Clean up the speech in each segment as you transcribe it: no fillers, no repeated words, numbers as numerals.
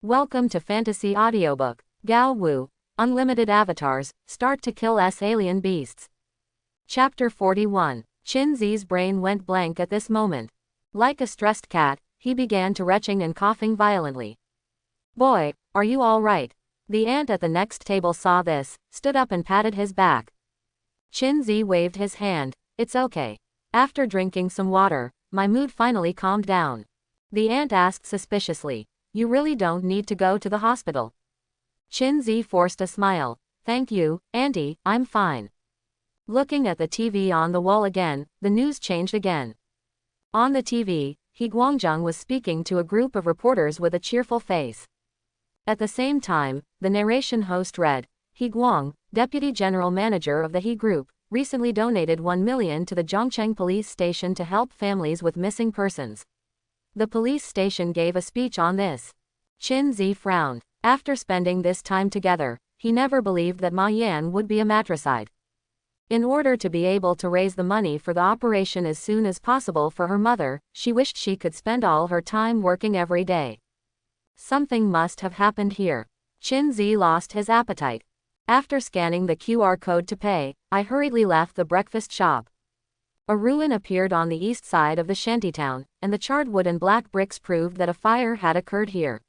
Welcome to Fantasy Audiobook. Gao Wu, Unlimited Avatars, Start to Kill S Alien Beasts. Chapter 41. Qin Zi's brain went blank at this moment. Like a stressed cat, he began to retching and coughing violently. Boy, are you all right? The ant at the next table saw this, stood up and patted his back. Qin Zi waved his hand. It's okay. After drinking some water, my mood finally calmed down. The ant asked suspiciously. You really don't need to go to the hospital. Qin Zi forced a smile. Thank you, Auntie, I'm fine. Looking at the TV on the wall again, the news changed again. On the TV, He Guangzheng was speaking to a group of reporters with a cheerful face. At the same time, the narration host read, He Guang, Deputy General Manager of the He Group, recently donated 1 million to the Zhongcheng police station to help families with missing persons. The police station gave a speech on this. Qin Zi frowned. After spending this time together, he never believed that Ma Yan would be a matricide. In order to be able to raise the money for the operation as soon as possible for her mother, she wished she could spend all her time working every day. Something must have happened here. Qin Zi lost his appetite. After scanning the QR code to pay, I hurriedly left the breakfast shop. A ruin appeared on the east side of the shantytown, and the charred wood and black bricks proved that a fire had occurred here.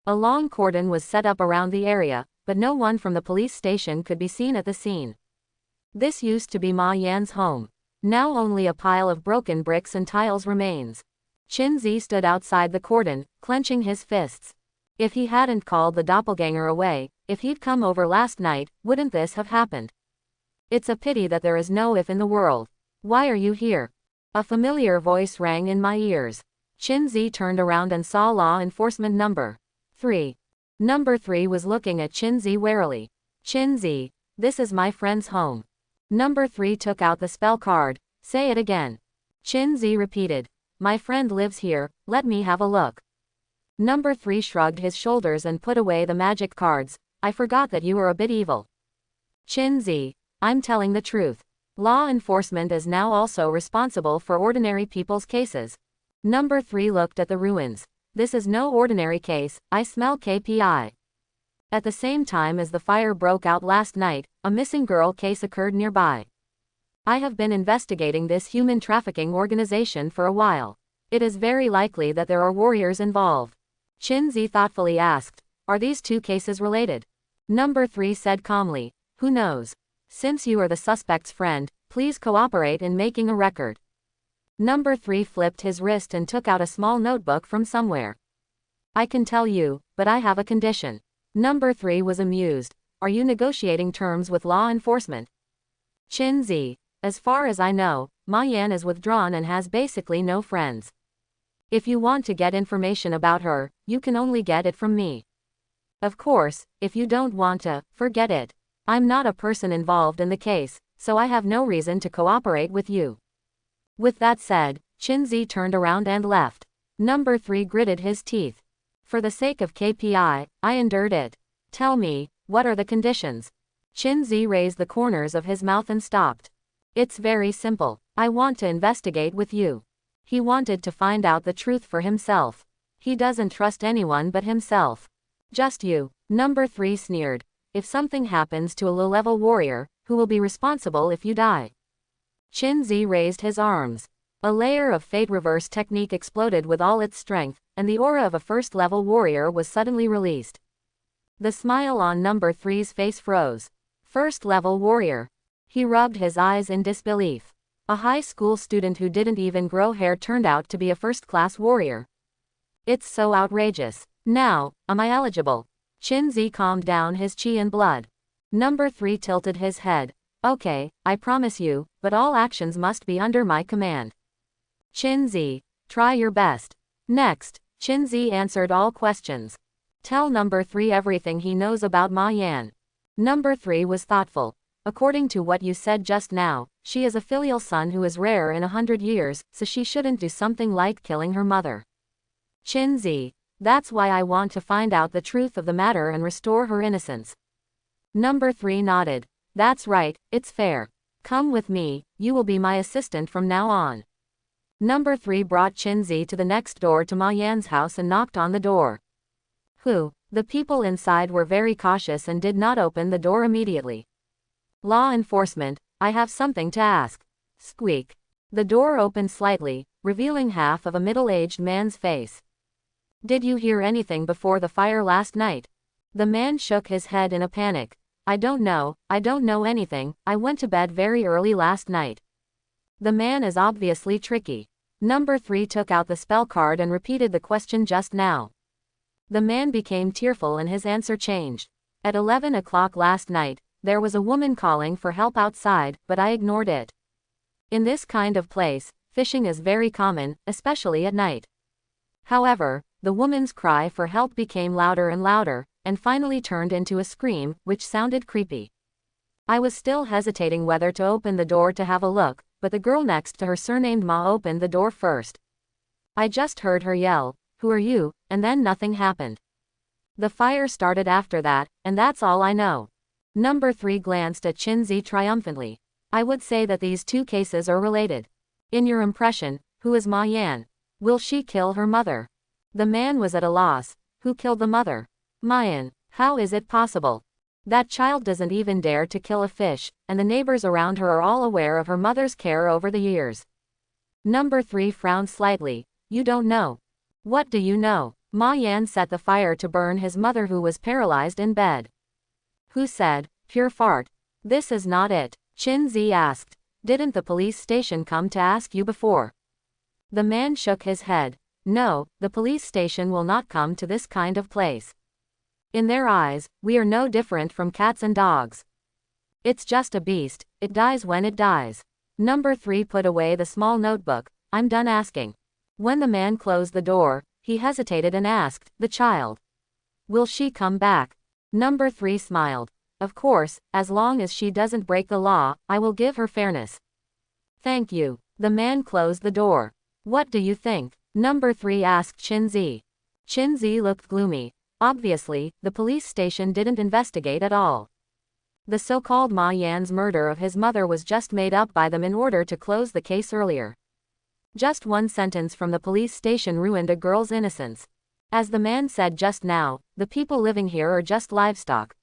A long cordon was set up around the area, but no one from the police station could be seen at the scene. This used to be Ma Yan's home. Now only a pile of broken bricks and tiles remains. Qin Zi stood outside the cordon, clenching his fists. If he hadn't called the doppelganger away, if he'd come over last night, wouldn't this have happened? It's a pity that there is no if in the world. Why are you here? A familiar voice rang in my ears. Qin Zi turned around and saw law enforcement number 3. Number 3 was looking at Qin Zi warily. Qin Zi, this is my friend's home. Number 3 took out the spell card. Say it again. Qin Zi repeated. My friend lives here, let me have a look. Number 3 shrugged his shoulders and put away the magic cards. I forgot that you were a bit evil. Qin Zi, I'm telling the truth. Law enforcement is now also responsible for ordinary people's cases. Number 3 looked at the ruins. This is no ordinary case, I smell KPI. At the same time as the fire broke out last night, a missing girl case occurred nearby. I have been investigating this human trafficking organization for a while. It is very likely that there are warriors involved. Qin Zi thoughtfully asked, are these two cases related? Number 3 said calmly, who knows? Since you are the suspect's friend, please cooperate in making a record. Number 3 flipped his wrist and took out a small notebook from somewhere. I can tell you, but I have a condition. Number 3 was amused. Are you negotiating terms with law enforcement? Qin Zi, as far as I know, Ma Yan is withdrawn and has basically no friends. If you want to get information about her, you can only get it from me. Of course, if you don't want to, forget it. I'm not a person involved in the case, so I have no reason to cooperate with you. With that said, Qin Zi turned around and left. Number 3 gritted his teeth. For the sake of KPI, I endured it. Tell me, what are the conditions? Qin Zi raised the corners of his mouth and stopped. It's very simple. I want to investigate with you. He wanted to find out the truth for himself. He doesn't trust anyone but himself. Just you. Number 3 sneered. If something happens to a low-level warrior, who will be responsible if you die? Qin Zi raised his arms. A layer of fate reverse technique exploded with all its strength, and the aura of a first-level warrior was suddenly released. The smile on Number 3's face froze. First-level warrior. He rubbed his eyes in disbelief. A high school student who didn't even grow hair turned out to be a first-class warrior. It's so outrageous. Now, am I eligible? Qin Zi calmed down his qi and blood. Number 3 tilted his head. Okay, I promise you, but all actions must be under my command. Qin Zi, try your best. Next, Qin Zi answered all questions. Tell Number 3 everything he knows about Ma Yan. Number 3 was thoughtful. According to what you said just now, she is a filial son who is rare in 100 years, so she shouldn't do something like killing her mother. Qin Zi, that's why I want to find out the truth of the matter and restore her innocence. Number 3 nodded. That's right, it's fair. Come with me, you will be my assistant from now on. Number 3 brought Qin Zi to the next door to Ma Yan's house and knocked on the door. The people inside were very cautious and did not open the door immediately. Law enforcement, I have something to ask. Squeak. The door opened slightly, revealing half of a middle-aged man's face. Did you hear anything before the fire last night? The man shook his head in a panic. I don't know anything, I went to bed very early last night. The man is obviously tricky. Number 3 took out the spell card and repeated the question just now. The man became tearful and his answer changed. At 11 o'clock last night, there was a woman calling for help outside, but I ignored it. In this kind of place, fishing is very common, especially at night. However, the woman's cry for help became louder and louder, and finally turned into a scream, which sounded creepy. I was still hesitating whether to open the door to have a look, but the girl next to her surnamed Ma opened the door first. I just heard her yell, "Who are you?" and then nothing happened. The fire started after that, and that's all I know. Number 3 glanced at Chinzi triumphantly. I would say that these two cases are related. In your impression, who is Ma Yan? Will she kill her mother? The man was at a loss. Who killed the mother? Mayan. How is it possible? That child doesn't even dare to kill a fish, and the neighbors around her are all aware of her mother's care over the years. Number 3 frowned slightly. You don't know. What do you know? Ma Yan set the fire to burn his mother who was paralyzed in bed. Who said? Pure fart. This is not it. Chinzi asked. Didn't the police station come to ask you before? The man shook his head. No, the police station will not come to this kind of place. In their eyes, we are no different from cats and dogs. It's just a beast, it dies when it dies. Number 3 put away the small notebook. I'm done asking. When the man closed the door, he hesitated and asked, the child. Will she come back? Number 3 smiled. Of course, as long as she doesn't break the law, I will give her fairness. Thank you. The man closed the door. What do you think? Number 3 asked Chinzi. Chinzi looked gloomy. Obviously, the police station didn't investigate at all. The so-called Ma Yan's murder of his mother was just made up by them in order to close the case earlier. Just one sentence from the police station ruined a girl's innocence. As the man said just now, the people living here are just livestock.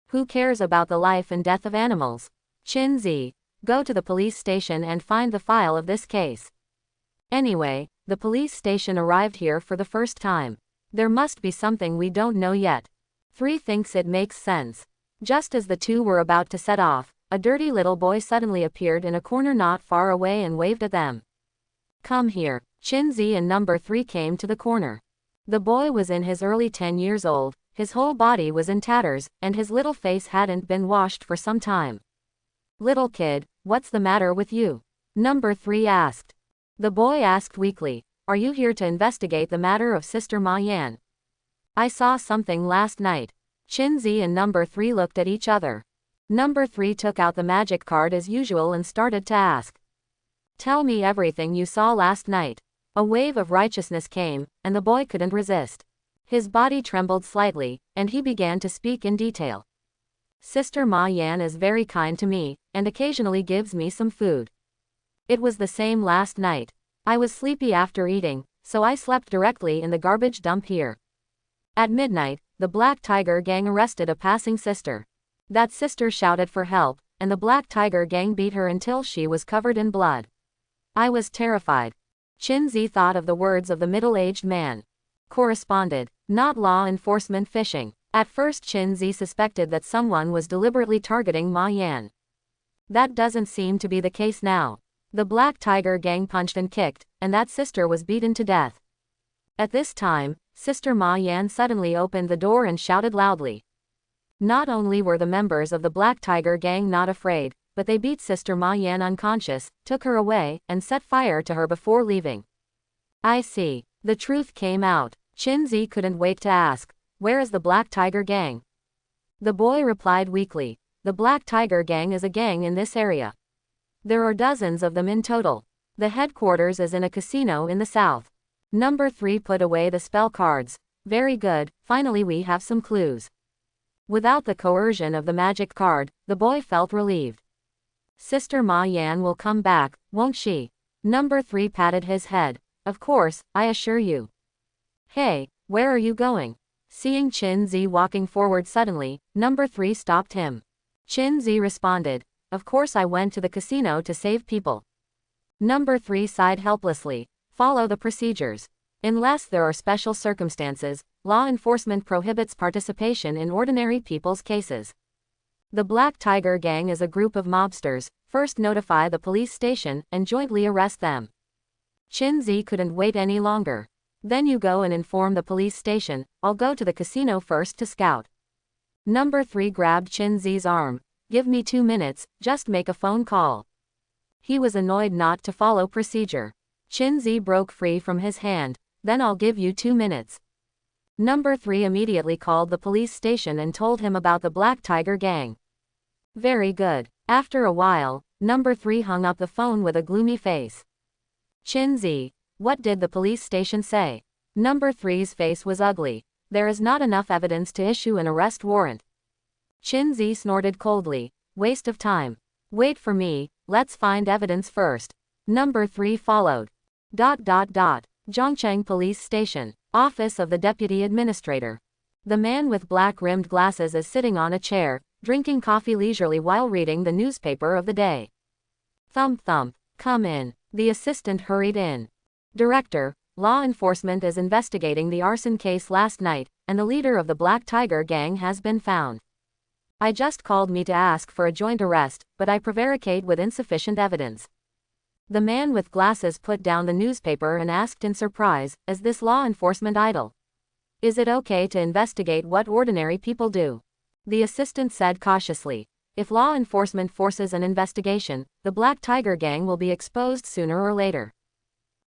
Who cares about the life and death of animals? Chinzi, go to the police station and find the file of this case. Anyway, the police station arrived here for the first time. There must be something we don't know yet. 3 thinks it makes sense. Just as the two were about to set off, a dirty little boy suddenly appeared in a corner not far away and waved at them. Come here. Chinzi and Number 3 came to the corner. The boy was in his early 10 years old, his whole body was in tatters, and his little face hadn't been washed for some time. Little kid, what's the matter with you? Number 3 asked. The boy asked weakly, are you here to investigate the matter of Sister Ma Yan? I saw something last night. Chinzi and Number 3 looked at each other. Number 3 took out the magic card as usual and started to ask. Tell me everything you saw last night. A wave of righteousness came, and the boy couldn't resist. His body trembled slightly, and he began to speak in detail. Sister Ma Yan is very kind to me, and occasionally gives me some food. It was the same last night. I was sleepy after eating, so I slept directly in the garbage dump here. At midnight, the Black Tiger Gang arrested a passing sister. That sister shouted for help, and the Black Tiger Gang beat her until she was covered in blood. I was terrified. Chinzi thought of the words of the middle-aged man. Corresponded, not law enforcement fishing. At first Chinzi suspected that someone was deliberately targeting Ma Yan. That doesn't seem to be the case now. The Black Tiger Gang punched and kicked, and that sister was beaten to death. At this time, Sister Ma Yan suddenly opened the door and shouted loudly. Not only were the members of the Black Tiger Gang not afraid, but they beat Sister Ma Yan unconscious, took her away, and set fire to her before leaving. I see. The truth came out. Chinzi couldn't wait to ask, where is the Black Tiger Gang? The boy replied weakly, the Black Tiger Gang is a gang in this area. There are dozens of them in total. The headquarters is in a casino in the south. Number 3 put away the spell cards. Very good, finally we have some clues. Without the coercion of the magic card, the boy felt relieved. Sister Ma Yan will come back, won't she? Number 3 patted his head. Of course, I assure you. Hey, where are you going? Seeing Chin Zi walking forward suddenly, number 3 stopped him. Chin Zi responded, "Of course I went to the casino to save people." Number 3 sighed helplessly. Follow the procedures. Unless there are special circumstances, law enforcement prohibits participation in ordinary people's cases. The Black Tiger Gang is a group of mobsters. First notify the police station and jointly arrest them. Chin Zi couldn't wait any longer. Then you go and inform the police station. I'll go to the casino first to scout. Number 3 grabbed Chin Zi's arm. Give me 2 minutes, just make a phone call. He was annoyed not to follow procedure. Chin Zi broke free from his hand. Then I'll give you 2 minutes. Number 3 immediately called the police station and told him about the Black Tiger Gang. Very good. After a while, number 3 hung up the phone with a gloomy face. Chin Zi, what did the police station say? Number 3's face was ugly. There is not enough evidence to issue an arrest warrant. Chin Zi snorted coldly. Waste of time. Wait for me, let's find evidence first. Number 3 followed. Zhongcheng Police Station. Office of the Deputy Administrator. The man with black-rimmed glasses is sitting on a chair, drinking coffee leisurely while reading the newspaper of the day. Thump thump. Come in. The assistant hurried in. Director, law enforcement is investigating the arson case last night, and the leader of the Black Tiger Gang has been found. I just called me to ask for a joint arrest, but I prevaricate with insufficient evidence. The man with glasses put down the newspaper and asked in surprise, is this law enforcement idle? Is it okay to investigate what ordinary people do? The assistant said cautiously, if law enforcement forces an investigation, the Black Tiger Gang will be exposed sooner or later.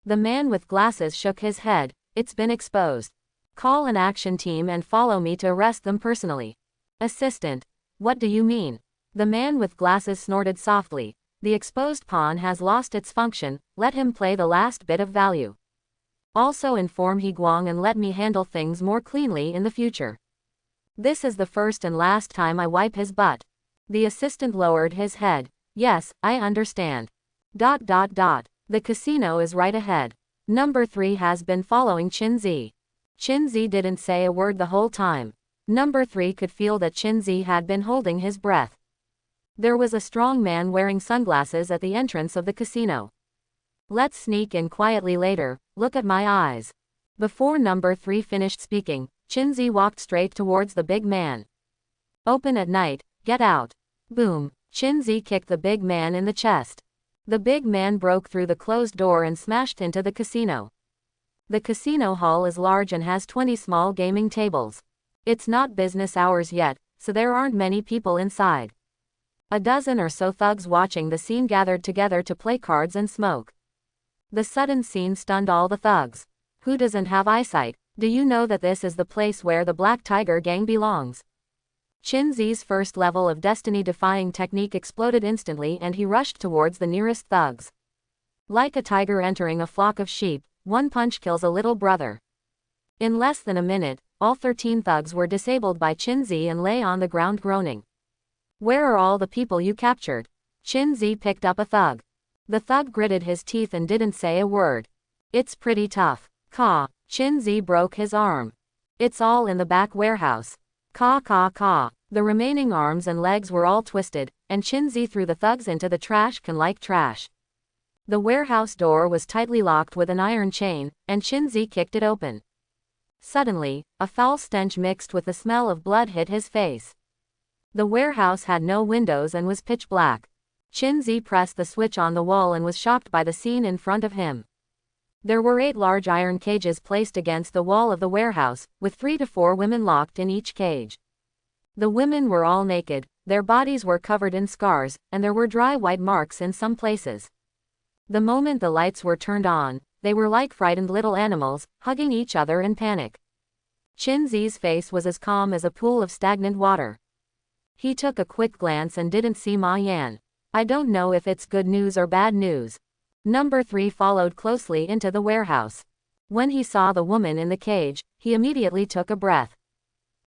The man with glasses shook his head, it's been exposed. Call an action team and follow me to arrest them personally. Assistant, what do you mean? The man with glasses snorted softly. The exposed pawn has lost its function, let him play the last bit of value. Also inform He Guang and let me handle things more cleanly in the future. This is the first and last time I wipe his butt. The assistant lowered his head. Yes, I understand. The casino is right ahead. Number 3 has been following Chin Zi. Chin Zi didn't say a word the whole time. Number 3 could feel that Chin Zi had been holding his breath. There was a strong man wearing sunglasses at the entrance of the casino. Let's sneak in quietly later, look at my eyes. Before number 3 finished speaking, Chin Zi walked straight towards the big man. Open at night, get out. Boom, Chin Zi kicked the big man in the chest. The big man broke through the closed door and smashed into the casino. The casino hall is large and has 20 small gaming tables. It's not business hours yet, so there aren't many people inside. A dozen or so thugs watching the scene gathered together to play cards and smoke. The sudden scene stunned all the thugs. Who doesn't have eyesight? Do you know that this is the place where the Black Tiger Gang belongs? Chin Zi's first level of destiny-defying technique exploded instantly and he rushed towards the nearest thugs. Like a tiger entering a flock of sheep, one punch kills a little brother. In less than a minute, all 13 thugs were disabled by Chin Zi and lay on the ground groaning. Where are all the people you captured? Chin Zi picked up a thug. The thug gritted his teeth and didn't say a word. It's pretty tough. Caw. Chin Zi broke his arm. It's all in the back warehouse. Caw caw caw. The remaining arms and legs were all twisted, and Chin Zi threw the thugs into the trash can like trash. The warehouse door was tightly locked with an iron chain, and Chin Zi kicked it open. Suddenly, a foul stench mixed with the smell of blood hit his face. The warehouse had no windows and was pitch black. Chin Zi pressed the switch on the wall and was shocked by the scene in front of him. There were 8 large iron cages placed against the wall of the warehouse, with 3 to 4 women locked in each cage. The women were all naked, their bodies were covered in scars, and there were dry white marks in some places. The moment the lights were turned on, they were like frightened little animals, hugging each other in panic. Chin Zi's face was as calm as a pool of stagnant water. He took a quick glance and didn't see Ma Yan. I don't know if it's good news or bad news. Number 3 followed closely into the warehouse. When he saw the woman in the cage, he immediately took a breath.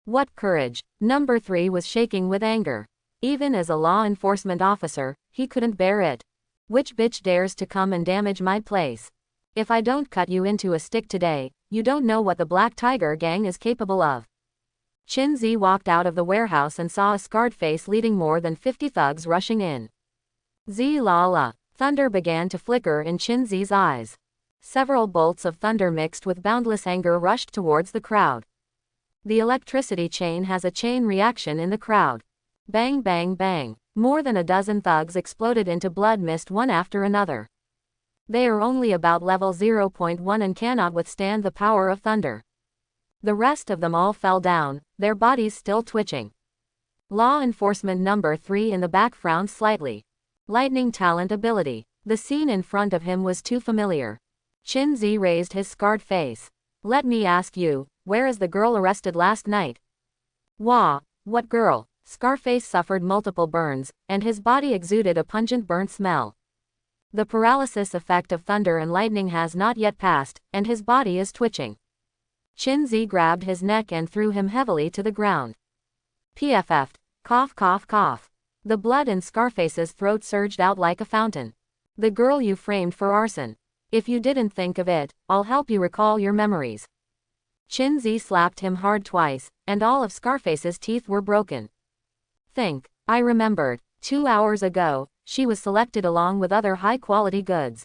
What courage! Number 3 was shaking with anger. Even as a law enforcement officer, he couldn't bear it. Which bitch dares to come and damage my place? If I don't cut you into a stick today, you don't know what the Black Tiger Gang is capable of. Qinzi walked out of the warehouse and saw a scarred face leading more than 50 thugs rushing in. Zi la la. Thunder began to flicker in Qinzi's eyes. Several bolts of thunder mixed with boundless anger rushed towards the crowd. The electricity chain has a chain reaction in the crowd. Bang bang bang. More than a dozen thugs exploded into blood mist one after another. They are only about level 0.1 and cannot withstand the power of thunder. The rest of them all fell down, their bodies still twitching. Law enforcement number 3 in the back frowned slightly. Lightning talent ability. The scene in front of him was too familiar. Qinzi raised his scarred face. Let me ask you, where is the girl arrested last night? Wah, what girl? Scarface suffered multiple burns, and his body exuded a pungent burnt smell. The paralysis effect of thunder and lightning has not yet passed, and his body is twitching. Qinzi grabbed his neck and threw him heavily to the ground. PFF'd. Cough cough cough. The blood in Scarface's throat surged out like a fountain. The girl you framed for arson. If you didn't think of it, I'll help you recall your memories. Qinzi slapped him hard twice, and all of Scarface's teeth were broken. Think. I remembered. 2 hours ago, she was selected along with other high-quality goods.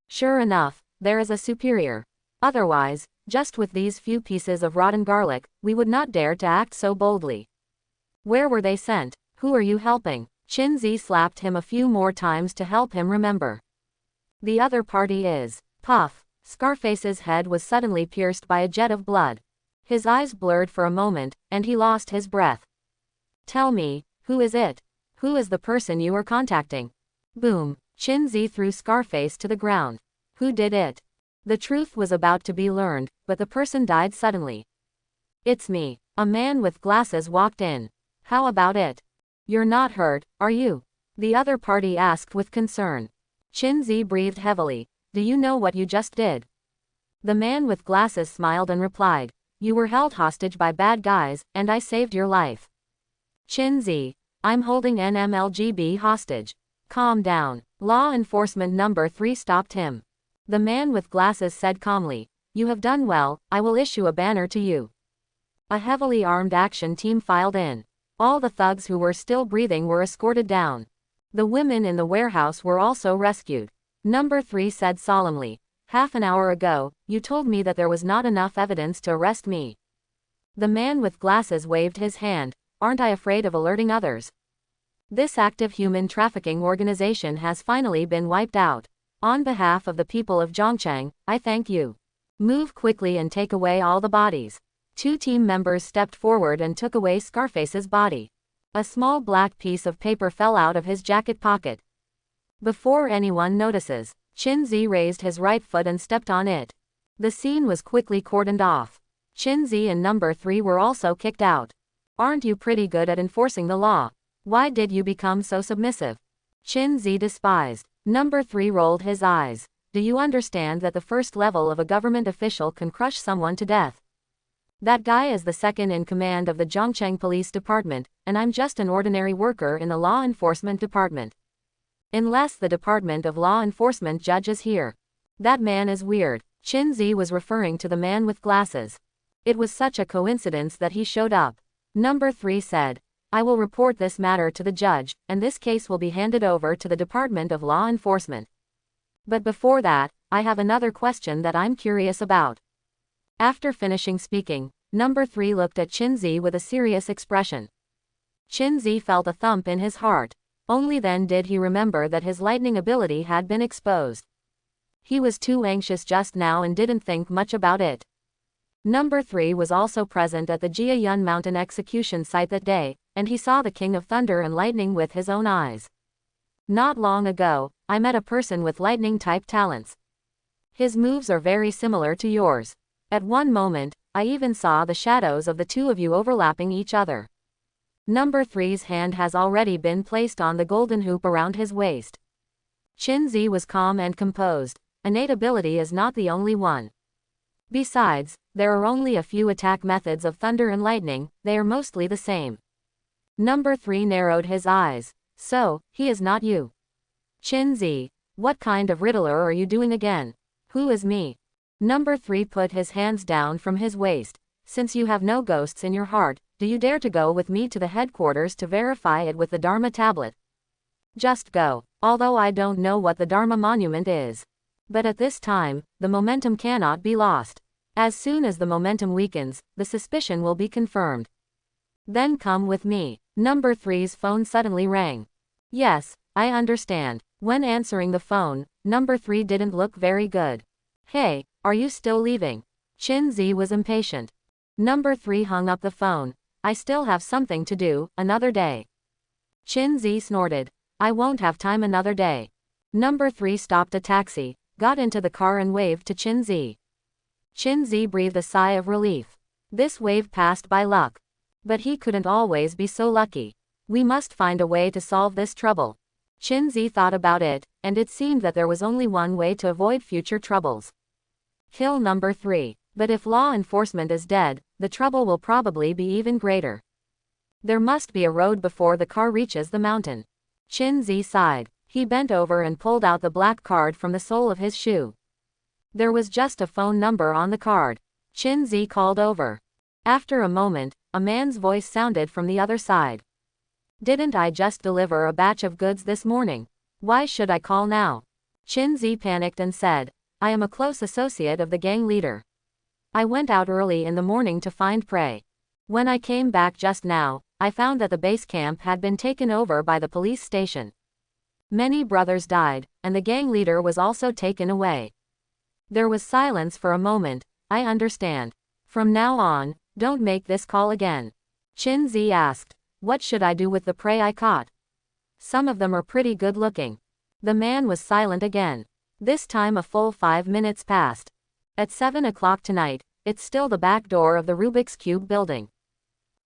Sure enough, there is a superior. Otherwise, just with these few pieces of rotten garlic, we would not dare to act so boldly. Where were they sent? Who are you helping? Qinzi slapped him a few more times to help him remember. The other party is. Puff. Scarface's head was suddenly pierced by a jet of blood. His eyes blurred for a moment, and he lost his breath. Tell me, who is it? Who is the person you are contacting? Boom. Qinzi threw Scarface to the ground. Who did it? The truth was about to be learned, but the person died suddenly. It's me. A man with glasses walked in. How about it? You're not hurt, are you? The other party asked with concern. Qinzi breathed heavily. Do you know what you just did? The man with glasses smiled and replied. You were held hostage by bad guys, and I saved your life. Qinzi, I'm holding NMLGB hostage. Calm down. Law enforcement number 3 stopped him. The man with glasses said calmly, you have done well, I will issue a banner to you. A heavily armed action team filed in. All the thugs who were still breathing were escorted down. The women in the warehouse were also rescued. Number 3 said solemnly, half an hour ago, you told me that there was not enough evidence to arrest me. The man with glasses waved his hand. Aren't I afraid of alerting others? This active human trafficking organization has finally been wiped out. On behalf of the people of Zhongcheng, I thank you. Move quickly and take away all the bodies. 2 team members stepped forward and took away Scarface's body. A small black piece of paper fell out of his jacket pocket. Before anyone notices, Qinzi raised his right foot and stepped on it. The scene was quickly cordoned off. Qinzi and number 3 were also kicked out. Aren't you pretty good at enforcing the law? Why did you become so submissive? Qinzi despised. Number 3 rolled his eyes. Do you understand that the first level of a government official can crush someone to death? That guy is the second in command of the Zhongcheng Police Department, and I'm just an ordinary worker in the law enforcement department. Unless the Department of Law Enforcement judge is here. That man is weird. Qinzi was referring to the man with glasses. It was such a coincidence that he showed up. Number 3 said, I will report this matter to the judge, and this case will be handed over to the Department of Law Enforcement. But before that, I have another question that I'm curious about. After finishing speaking, number 3 looked at Qinzi with a serious expression. Qinzi felt a thump in his heart. Only then did he remember that his lightning ability had been exposed. He was too anxious just now and didn't think much about it. Number 3 was also present at the Jiayun Mountain execution site that day, and he saw the King of Thunder and Lightning with his own eyes. Not long ago, I met a person with lightning-type talents. His moves are very similar to yours. At one moment, I even saw the shadows of the two of you overlapping each other. Number 3's hand has already been placed on the golden hoop around his waist. Qinzi was calm and composed. Innate ability is not the only one. Besides, there are only a few attack methods of thunder and lightning, they are mostly the same. Number 3 narrowed his eyes. So, he is not you. Qinzi, what kind of riddler are you doing again? Who is me? Number 3 put his hands down from his waist. Since you have no ghosts in your heart, Do you dare to go with me to the headquarters to verify it with the Dharma tablet? Just go, although I don't know what the Dharma monument is. But at this time, the momentum cannot be lost. As soon as the momentum weakens, the suspicion will be confirmed. Then come with me. Number 3's phone suddenly rang. Yes, I understand. When answering the phone, number 3 didn't look very good. Hey, are you still leaving? Chin-Z was impatient. Number 3 hung up the phone. I still have something to do, another day. Chin-Z snorted. I won't have time another day. Number 3 stopped a taxi, got into the car and waved to Chin-Z. Chin-Z breathed a sigh of relief. This wave passed by luck. But he couldn't always be so lucky. We must find a way to solve this trouble. Chin-Z thought about it, and it seemed that there was only one way to avoid future troubles. Kill number 3. But if law enforcement is dead, the trouble will probably be even greater. There must be a road before the car reaches the mountain. Chin-Z sighed. He bent over and pulled out the black card from the sole of his shoe. There was just a phone number on the card. Chin-Z called over. After a moment, a man's voice sounded from the other side. Didn't I just deliver a batch of goods this morning? Why should I call now? Chin-Z panicked and said, I am a close associate of the gang leader. I went out early in the morning to find prey. When I came back just now, I found that the base camp had been taken over by the police station. Many brothers died, and the gang leader was also taken away. There was silence for a moment. I understand. From now on, don't make this call again. Chin-Z asked, what should I do with the prey I caught? Some of them are pretty good looking. The man was silent again. This time a full 5 minutes passed. At 7 o'clock tonight, it's still the back door of the Rubik's Cube building.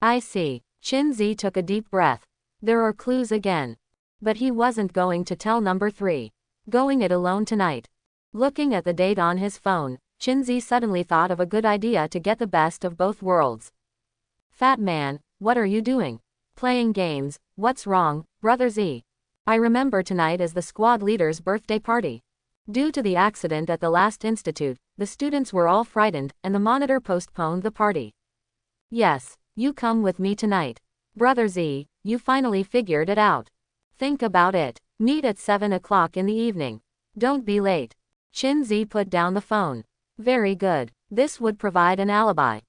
I see. Chin-Z took a deep breath. There are clues again. But he wasn't going to tell number 3. Going it alone tonight. Looking at the date on his phone, Chin-Z suddenly thought of a good idea to get the best of both worlds. Fat man, what are you doing? Playing games, what's wrong, Brother Z? I remember tonight is the squad leader's birthday party. Due to the accident at the last institute, the students were all frightened, and the monitor postponed the party. Yes, you come with me tonight. Brother Z, you finally figured it out. Think about it. Meet at 7 o'clock in the evening. Don't be late. Chin-Z put down the phone. Very good. This would provide an alibi.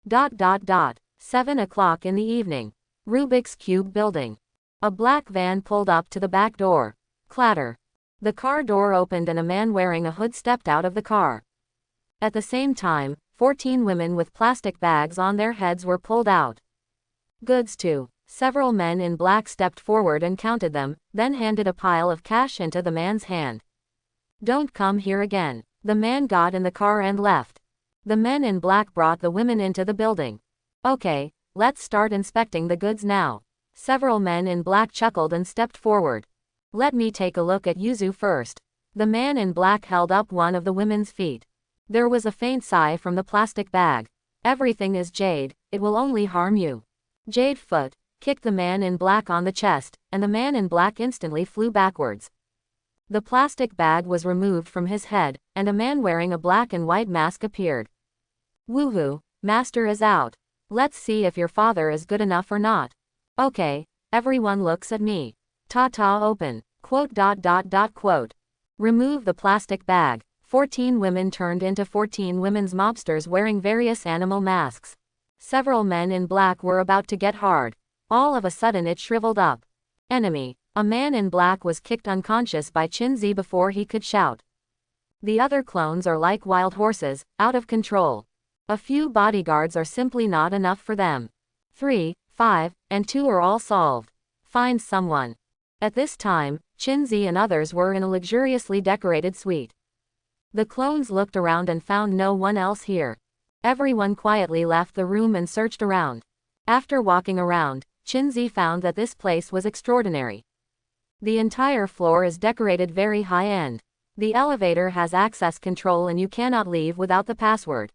7 o'clock in the evening. Rubik's Cube building. A black van pulled up to the back door. Clatter. The car door opened and a man wearing a hood stepped out of the car. At the same time, 14 women with plastic bags on their heads were pulled out. Goods too. Several men in black stepped forward and counted them, then handed a pile of cash into the man's hand. Don't come here again. The man got in the car and left. The men in black brought the women into the building. Okay, let's start inspecting the goods now. Several men in black chuckled and stepped forward. Let me take a look at Yuzu first. The man in black held up one of the women's feet. There was a faint sigh from the plastic bag. Everything is jade, it will only harm you. Jade foot kicked the man in black on the chest, and the man in black instantly flew backwards. The plastic bag was removed from his head, and a man wearing a black and white mask appeared. Woohoo, master is out. Let's see if your father is good enough or not. Okay, everyone looks at me. Ta-ta open. Quote. Remove the plastic bag. 14 women turned into 14 women's mobsters wearing various animal masks. Several men in black were about to get hard. All of a sudden it shriveled up. Enemy. A man in black was kicked unconscious by Chin-Z before he could shout. The other clones are like wild horses, out of control. A few bodyguards are simply not enough for them. 3, 5, and 2 are all solved. Find someone. At this time, Chin-Z and others were in a luxuriously decorated suite. The clones looked around and found no one else here. Everyone quietly left the room and searched around. After walking around, Chin-Z found that this place was extraordinary. The entire floor is decorated very high-end. The elevator has access control and you cannot leave without the password.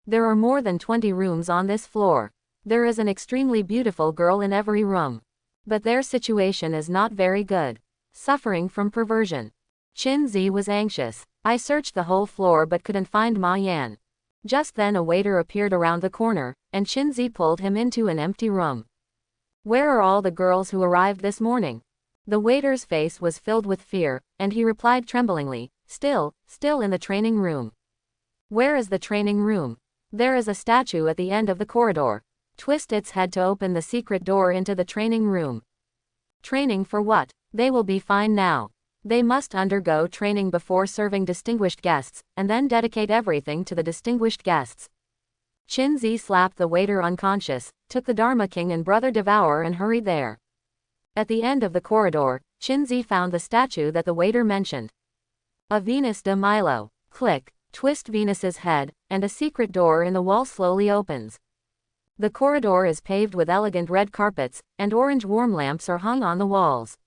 There are more than 20 rooms on this floor. There is an extremely beautiful girl in every room. But their situation is not very good. Suffering from perversion. Chin-Z was anxious. I searched the whole floor but couldn't find Ma Yan. Just then a waiter appeared around the corner, and Qinzi pulled him into an empty room. Where are all the girls who arrived this morning? The waiter's face was filled with fear, and he replied tremblingly, still in the training room. Where is the training room? There is a statue at the end of the corridor. Twist its head to open the secret door into the training room. Training for what? They will be fine now. They must undergo training before serving distinguished guests, and then dedicate everything to the distinguished guests. Qinzi slapped the waiter unconscious, took the Dharma King and Brother Devourer and hurried there. At the end of the corridor, Qinzi found the statue that the waiter mentioned. A Venus de Milo. Click, twist Venus's head, and a secret door in the wall slowly opens. The corridor is paved with elegant red carpets, and orange warm lamps are hung on the walls.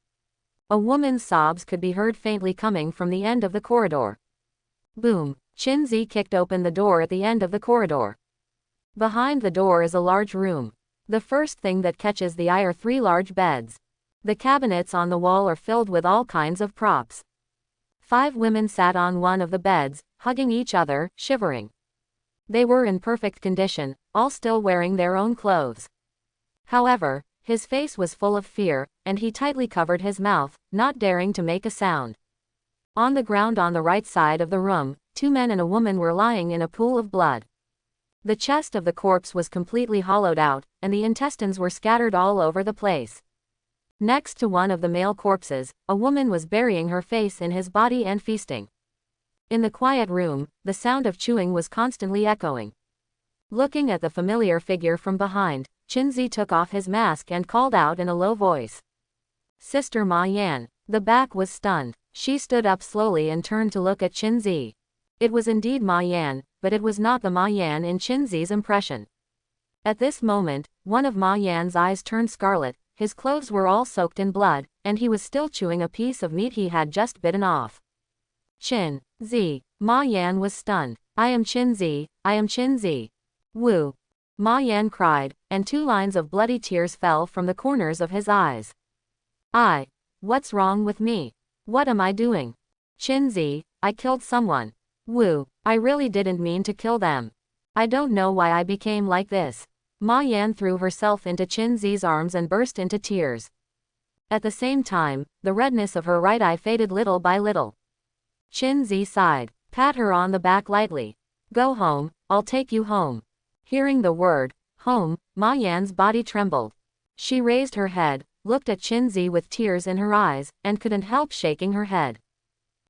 A woman's sobs could be heard faintly coming from the end of the corridor. Boom! Qinzi kicked open the door at the end of the corridor. Behind the door is a large room. The first thing that catches the eye are 3 large beds. The cabinets on the wall are filled with all kinds of props. 5 women sat on one of the beds, hugging each other, shivering. They were in perfect condition, all still wearing their own clothes. However, his face was full of fear, and he tightly covered his mouth, not daring to make a sound. On the ground on the right side of the room, 2 men and a woman were lying in a pool of blood. The chest of the corpse was completely hollowed out, and the intestines were scattered all over the place. Next to one of the male corpses, a woman was burying her face in his body and feasting. In the quiet room, the sound of chewing was constantly echoing. Looking at the familiar figure from behind, Qinzi took off his mask and called out in a low voice. Sister Ma Yan. The back was stunned. She stood up slowly and turned to look at Qinzi. It was indeed Ma Yan, but it was not the Ma Yan in Qinzi's impression. At this moment, one of Ma Yan's eyes turned scarlet, his clothes were all soaked in blood, and he was still chewing a piece of meat he had just bitten off. Qinzi. Ma Yan was stunned. I am Qinzi, I am Qinzi. Wu. Ma Yan cried, and 2 lines of bloody tears fell from the corners of his eyes. What's wrong with me? What am I doing? Qinzi, I killed someone. Wu, I really didn't mean to kill them. I don't know why I became like this. Ma Yan threw herself into Qinzi's arms and burst into tears. At the same time, the redness of her right eye faded little by little. Qinzi sighed. Pat her on the back lightly. Go home, I'll take you home. Hearing the word, home, Ma Yan's body trembled. She raised her head, looked at Qinzi with tears in her eyes, and couldn't help shaking her head.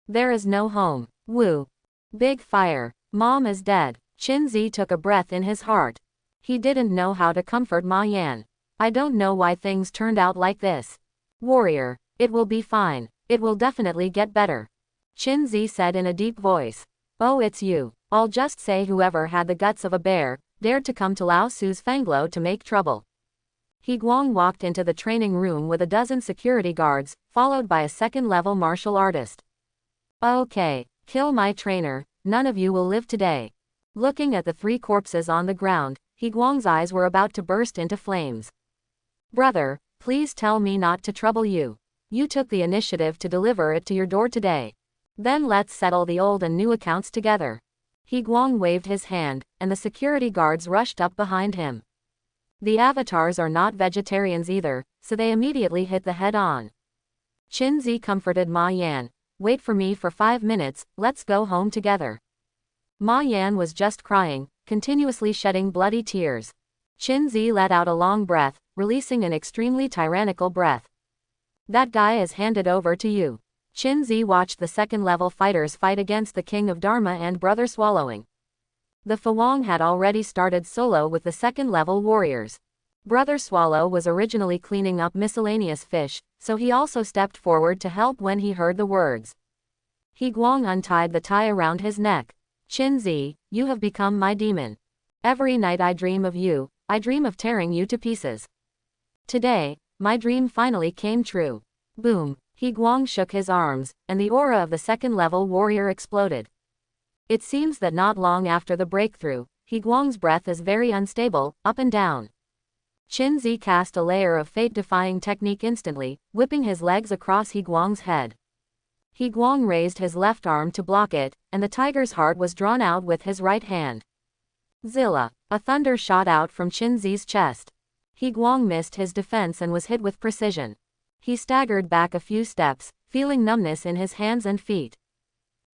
There is no home. Wu. Big fire. Mom is dead. Qinzi took a breath in his heart. He didn't know how to comfort Ma Yan. I don't know why things turned out like this. Warrior, it will be fine. It will definitely get better. Qinzi said in a deep voice. Oh, it's you. I'll just say whoever had the guts of a bear, dared to come to Lao Su's Fanglo to make trouble. He Guang walked into the training room with a dozen security guards, followed by a second-level martial artist. Okay, kill my trainer, none of you will live today. Looking at the 3 corpses on the ground, He Guang's eyes were about to burst into flames. Brother, please tell me not to trouble you. You took the initiative to deliver it to your door today. Then let's settle the old and new accounts together. He Guang waved his hand, and the security guards rushed up behind him. The avatars are not vegetarians either, so they immediately hit the head-on. Qinzi comforted Ma Yan. Wait for me for 5 minutes, let's go home together. Ma Yan was just crying, continuously shedding bloody tears. Qinzi let out a long breath, releasing an extremely tyrannical breath. That guy is handed over to you. Qinzi watched the second-level fighters fight against the King of Dharma and Brother Swallowing. The Fawang had already started solo with the second-level warriors. Brother Swallow was originally cleaning up miscellaneous fish, so he also stepped forward to help when he heard the words. He Guang untied the tie around his neck. Qinzi, you have become my demon. Every night I dream of you, I dream of tearing you to pieces. Today, my dream finally came true. Boom. He Guang shook his arms, and the aura of the second-level warrior exploded. It seems that not long after the breakthrough, He Guang's breath is very unstable, up and down. Qinzi cast a layer of fate-defying technique instantly, whipping his legs across He Guang's head. He Guang raised his left arm to block it, and the tiger's heart was drawn out with his right hand. Zilla! A thunder shot out from Qinzi's chest. He Guang missed his defense and was hit with precision. He staggered back a few steps, feeling numbness in his hands and feet.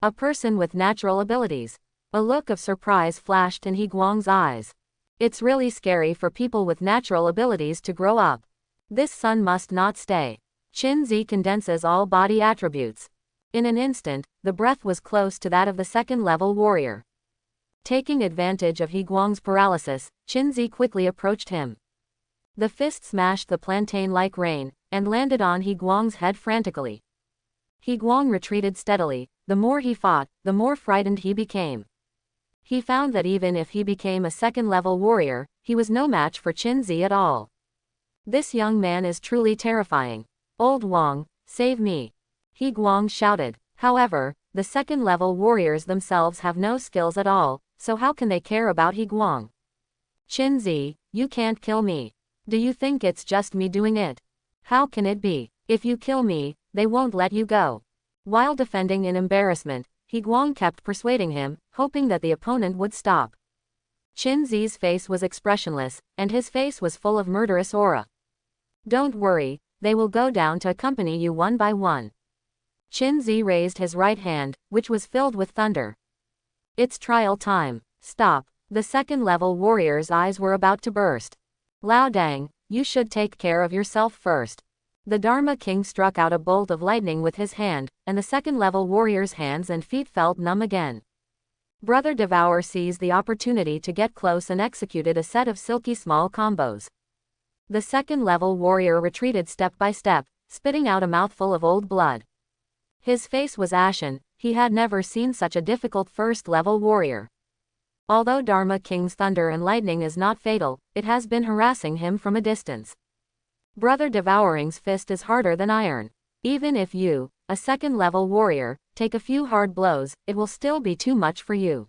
A person with natural abilities. A look of surprise flashed in He Guang's eyes. It's really scary for people with natural abilities to grow up. This sun must not stay. Qinzi condenses all body attributes. In an instant, the breath was close to that of the second-level warrior. Taking advantage of He Guang's paralysis, Qinzi quickly approached him. The fist smashed the plantain like rain, and landed on He Guang's head frantically. He Guang retreated steadily. The more he fought, the more frightened he became. He found that even if he became a second-level warrior, he was no match for Qinzi at all. This young man is truly terrifying. Old Wang, save me! He Guang shouted. However, the second-level warriors themselves have no skills at all, so how can they care about He Guang? Qinzi, you can't kill me. Do you think it's just me doing it? How can it be? If you kill me, they won't let you go. While defending in embarrassment, He Guang kept persuading him, hoping that the opponent would stop. Qinzi's face was expressionless, and his face was full of murderous aura. Don't worry, they will go down to accompany you one by one. Qinzi raised his right hand, which was filled with thunder. It's trial time. Stop. The second-level warrior's eyes were about to burst. Lao Dang, you should take care of yourself first. The Dharma King struck out a bolt of lightning with his hand, and the second-level warrior's hands and feet felt numb again. Brother Devour seized the opportunity to get close and executed a set of silky small combos. The second-level warrior retreated step by step, spitting out a mouthful of old blood. His face was ashen. He had never seen such a difficult first-level warrior. Although Dharma King's thunder and lightning is not fatal, it has been harassing him from a distance. Brother Devouring's fist is harder than iron. Even if you, a second-level warrior, take a few hard blows, it will still be too much for you.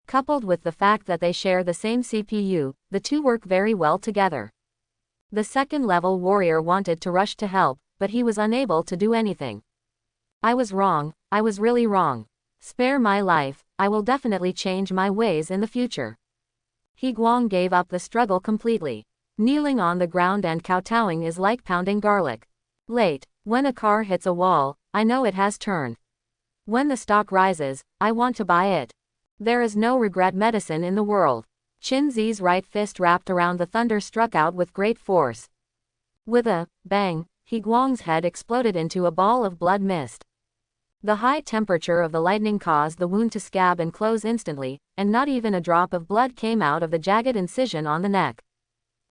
Coupled with the fact that they share the same CPU, the two work very well together. The second-level warrior wanted to rush to help, but he was unable to do anything. I was wrong, I was really wrong. Spare my life, I will definitely change my ways in the future. He Guang gave up the struggle completely. Kneeling on the ground and kowtowing is like pounding garlic. Late. When a car hits a wall, I know it has turned. When the stock rises, I want to buy it. There is no regret medicine in the world. Qinzi's right fist wrapped around the thunder struck out with great force. With a bang, He Guang's head exploded into a ball of blood mist. The high temperature of the lightning caused the wound to scab and close instantly, and not even a drop of blood came out of the jagged incision on the neck.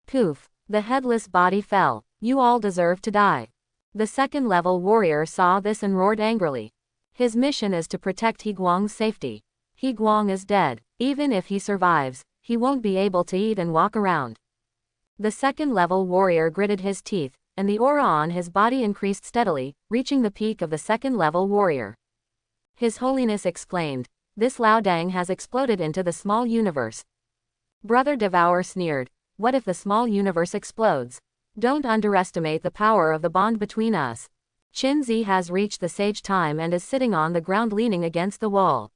Poof! The headless body fell. You all deserve to die. The second-level warrior saw this and roared angrily. His mission is to protect He Guang's safety. He Guang is dead. Even if he survives, he won't be able to eat and walk around. The second-level warrior gritted his teeth, and the aura on his body increased steadily, reaching the peak of the second-level warrior. His Holiness exclaimed, "This Lao Dang has exploded into the small universe." Brother Devour sneered, "What if the small universe explodes? Don't underestimate the power of the bond between us." Qinzi has reached the sage time and is sitting on the ground leaning against the wall.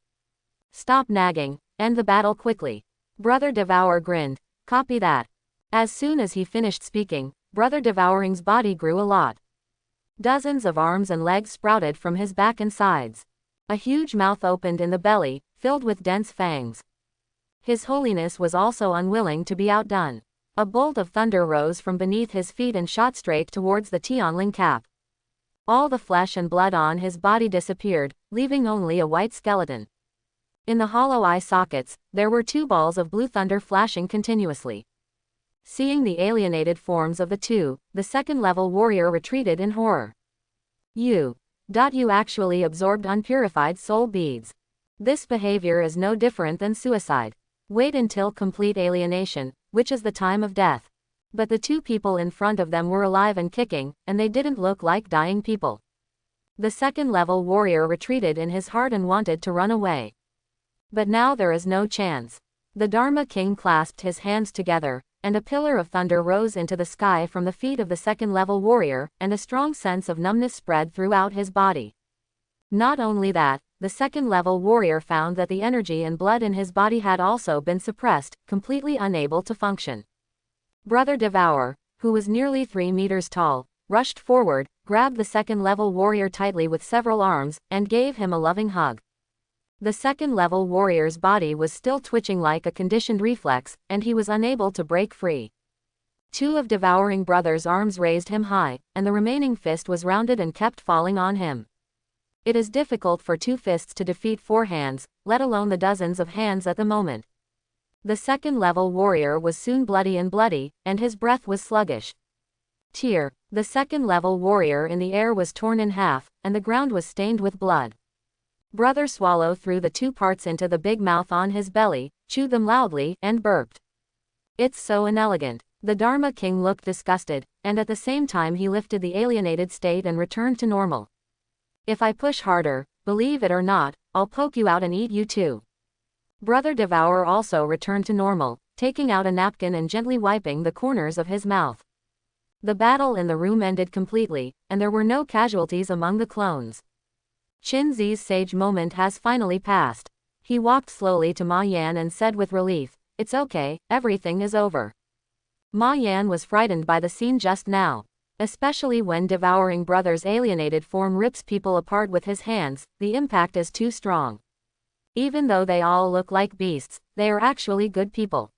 Stop nagging, end the battle quickly. Brother Devour grinned, copy that. As soon as he finished speaking, Brother Devouring's body grew a lot. Dozens of arms and legs sprouted from his back and sides. A huge mouth opened in the belly, filled with dense fangs. His Holiness was also unwilling to be outdone. A bolt of thunder rose from beneath his feet and shot straight towards the Tianling cap. All the flesh and blood on his body disappeared, leaving only a white skeleton. In the hollow eye sockets, there were two balls of blue thunder flashing continuously. Seeing the alienated forms of the two, the second-level warrior retreated in horror. You actually absorbed unpurified soul beads. This behavior is no different than suicide. Wait until complete alienation, which is the time of death. But the two people in front of them were alive and kicking, and they didn't look like dying people. The second-level warrior retreated in his heart and wanted to run away. But now there is no chance. The Dharma King clasped his hands together, and a pillar of thunder rose into the sky from the feet of the second-level warrior, and a strong sense of numbness spread throughout his body. Not only that, the second-level warrior found that the energy and blood in his body had also been suppressed, completely unable to function. Brother Devour, who was nearly 3 meters tall, rushed forward, grabbed the second-level warrior tightly with several arms, and gave him a loving hug. The second-level warrior's body was still twitching like a conditioned reflex, and he was unable to break free. 2 of Devouring Brother's arms raised him high, and the remaining fist was rounded and kept falling on him. It is difficult for 2 fists to defeat 4 hands, let alone the dozens of hands at the moment. The second-level warrior was soon bloody, and his breath was sluggish. Tear. The second-level warrior in the air was torn in half, and the ground was stained with blood. Brother Swallow threw the 2 parts into the big mouth on his belly, chewed them loudly, and burped. It's so inelegant. The Dharma King looked disgusted, and at the same time he lifted the alienated state and returned to normal. If I push harder, believe it or not, I'll poke you out and eat you too. Brother Devour also returned to normal, taking out a napkin and gently wiping the corners of his mouth. The battle in the room ended completely, and there were no casualties among the clones. Qin Zi's sage moment has finally passed. He walked slowly to Ma Yan and said with relief, "It's okay, everything is over." Ma Yan was frightened by the scene just now. Especially when Devouring Brother's alienated form rips people apart with his hands, the impact is too strong. Even though they all look like beasts, they are actually good people.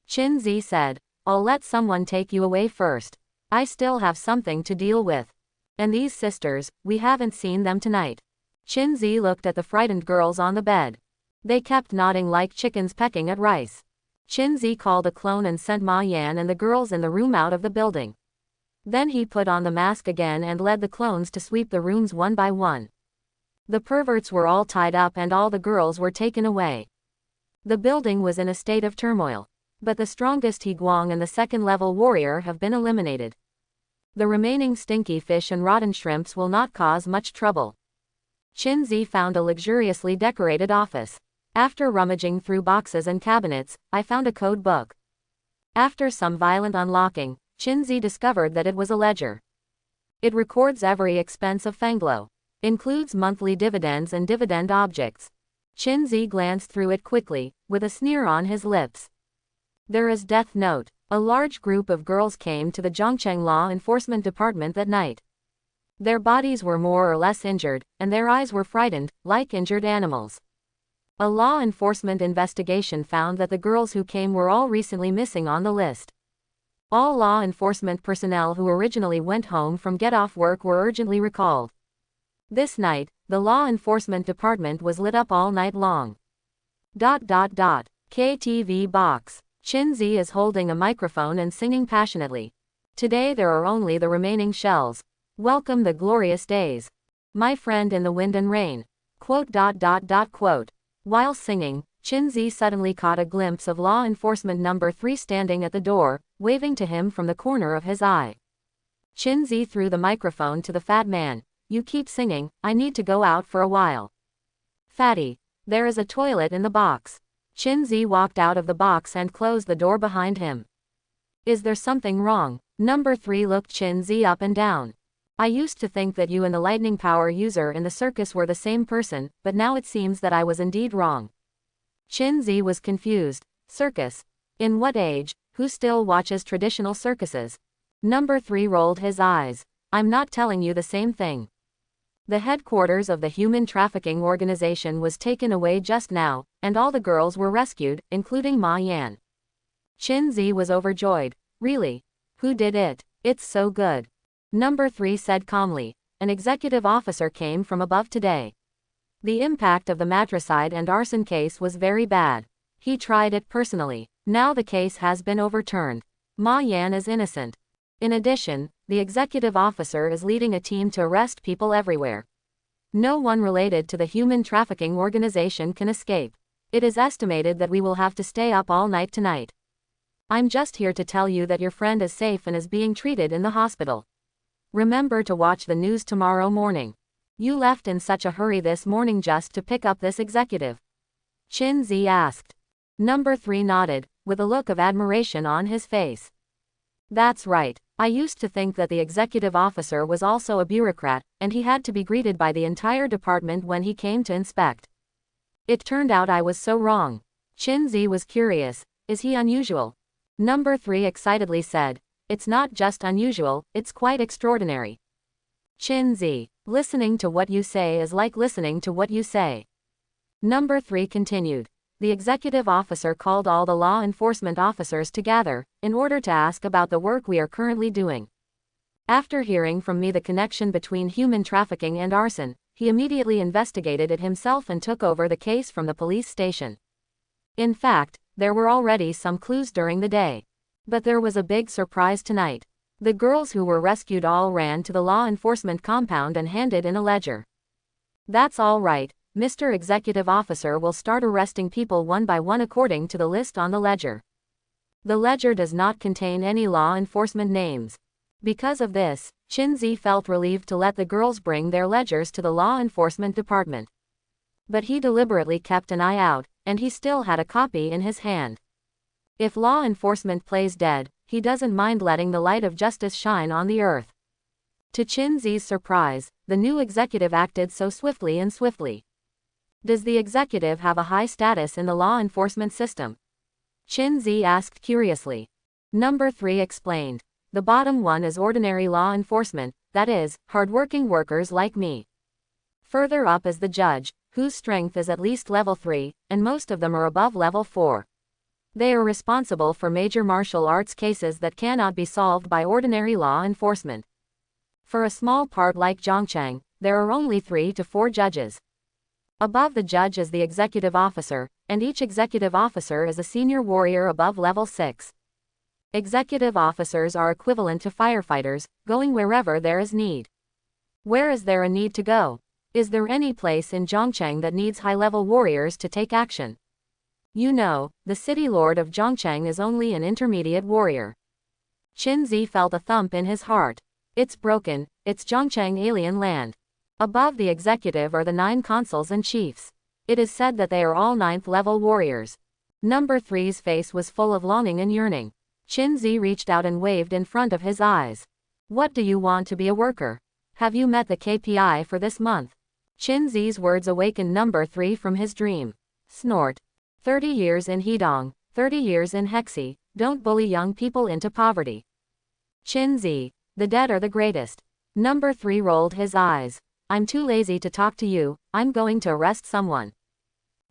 Qin Zi said, "I'll let someone take you away first. I still have something to deal with. And these sisters, we haven't seen them tonight." Qin Zi looked at the frightened girls on the bed. They kept nodding like chickens pecking at rice. Qin Zi called a clone and sent Ma Yan and the girls in the room out of the building. Then he put on the mask again and led the clones to sweep the rooms one by one. The perverts were all tied up and all the girls were taken away. The building was in a state of turmoil. But the strongest He Guang and the second-level warrior have been eliminated. The remaining stinky fish and rotten shrimps will not cause much trouble. Qin Zi found a luxuriously decorated office. After rummaging through boxes and cabinets, I found a code book. After some violent unlocking, Qin Zi discovered that it was a ledger. It records every expense of Fanglo. Includes monthly dividends and dividend objects. Qin Zi glanced through it quickly, with a sneer on his lips. There is Death Note. A large group of girls came to the Zhongcheng Law Enforcement Department that night. Their bodies were more or less injured, and their eyes were frightened, like injured animals. A law enforcement investigation found that the girls who came were all recently missing on the list. All law enforcement personnel who originally went home from get-off work were urgently recalled. This night, the law enforcement department was lit up all night long. KTV box. Qin Zi is holding a microphone and singing passionately. Today there are only the remaining shells. Welcome the glorious days. My friend in the wind and rain. While singing, Qin Zi suddenly caught a glimpse of law enforcement number 3 standing at the door, waving to him from the corner of his eye. Qin Zi threw the microphone to the fat man. You keep singing, I need to go out for a while. Fatty, there is a toilet in the box. Qin Zi walked out of the box and closed the door behind him. Is there something wrong? Number 3 looked Qin Zi up and down. I used to think that you and the lightning power user in the circus were the same person, but now it seems that I was indeed wrong. Qin Zi was confused. Circus? In what age? Who still watches traditional circuses? Number 3 rolled his eyes. I'm not telling you the same thing. The headquarters of the human trafficking organization was taken away just now, and all the girls were rescued, including Ma Yan. Qin Zi was overjoyed. Really? Who did it? It's so good. Number 3 said calmly. An executive officer came from above today. The impact of the matricide and arson case was very bad. He tried it personally. Now the case has been overturned. Ma Yan is innocent. In addition, the executive officer is leading a team to arrest people everywhere. No one related to the human trafficking organization can escape. It is estimated that we will have to stay up all night tonight. I'm just here to tell you that your friend is safe and is being treated in the hospital. Remember to watch the news tomorrow morning. You left in such a hurry this morning just to pick up this executive? Qin Zi asked. Number 3 nodded, with a look of admiration on his face. That's right. I used to think that the executive officer was also a bureaucrat, and he had to be greeted by the entire department when he came to inspect. It turned out I was so wrong. Chinzi was curious. Is he unusual? Number 3 excitedly said. It's not just unusual, it's quite extraordinary. Chinzi, listening to what you say is like listening to what you say. Number 3 continued. The executive officer called all the law enforcement officers together, in order to ask about the work we are currently doing. After hearing from me the connection between human trafficking and arson, he immediately investigated it himself and took over the case from the police station. In fact, there were already some clues during the day. But there was a big surprise tonight. The girls who were rescued all ran to the law enforcement compound and handed in a ledger. That's all right. Mr. Executive Officer will start arresting people one by one according to the list on the ledger. The ledger does not contain any law enforcement names. Because of this, Chinzi felt relieved to let the girls bring their ledgers to the law enforcement department. But he deliberately kept an eye out, and he still had a copy in his hand. If law enforcement plays dead, he doesn't mind letting the light of justice shine on the earth. To Chinzi's surprise, the new executive acted so swiftly and swiftly. Does the executive have a high status in the law enforcement system? Chinzi asked curiously. Number 3 explained. The bottom one is ordinary law enforcement, that is, hardworking workers like me. Further up is the judge, whose strength is at least level 3, and most of them are above level 4. They are responsible for major martial arts cases that cannot be solved by ordinary law enforcement. For a small part like Zhongcheng, there are only 3 to 4 judges. Above the judge is the executive officer, and each executive officer is a senior warrior above level 6. Executive officers are equivalent to firefighters, going wherever there is need. Where is there a need to go? Is there any place in Zhongcheng that needs high-level warriors to take action? You know, the city lord of Zhongcheng is only an intermediate warrior. Chinzi felt a thump in his heart. It's broken, it's Zhongcheng alien land. Above the executive are the 9 consuls and chiefs. It is said that they are all 9th-level warriors. Number 3's face was full of longing and yearning. Chinzi reached out and waved in front of his eyes. What do you want to be a worker? Have you met the KPI for this month? Chinzi's words awakened Number 3 from his dream. Snort. 30 years in Hedong, 30 years in Hexi, don't bully young people into poverty. Chinzi, the dead are the greatest. Number 3 rolled his eyes. I'm too lazy to talk to you, I'm going to arrest someone.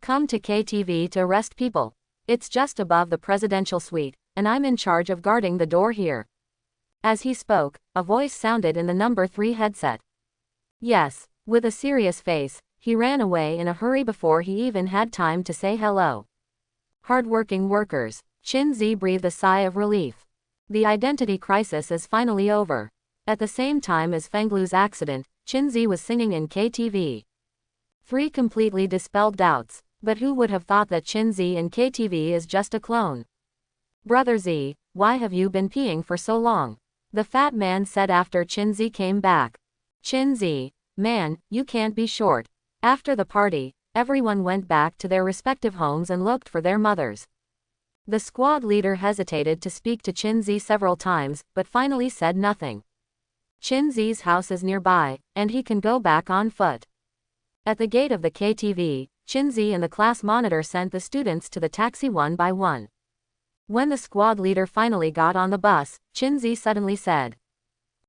Come to KTV to arrest people. It's just above the presidential suite, and I'm in charge of guarding the door here. As he spoke, a voice sounded in the Number 3 headset. Yes, with a serious face, he ran away in a hurry before he even had time to say hello. Hardworking workers. Chinzi breathed a sigh of relief. The identity crisis is finally over. At the same time as Fenglu's accident, Chinzi was singing in KTV. 3 completely dispelled doubts, but who would have thought that Chinzi in KTV is just a clone? Brother Z, why have you been peeing for so long? The fat man said after Chinzi came back. Chinzi, man, you can't be short. After the party, everyone went back to their respective homes and looked for their mothers. The squad leader hesitated to speak to Chinzi several times, but finally said nothing. Chinzi's house is nearby, and he can go back on foot. At the gate of the KTV, Chinzi and the class monitor sent the students to the taxi one by one. When the squad leader finally got on the bus, Chinzi suddenly said,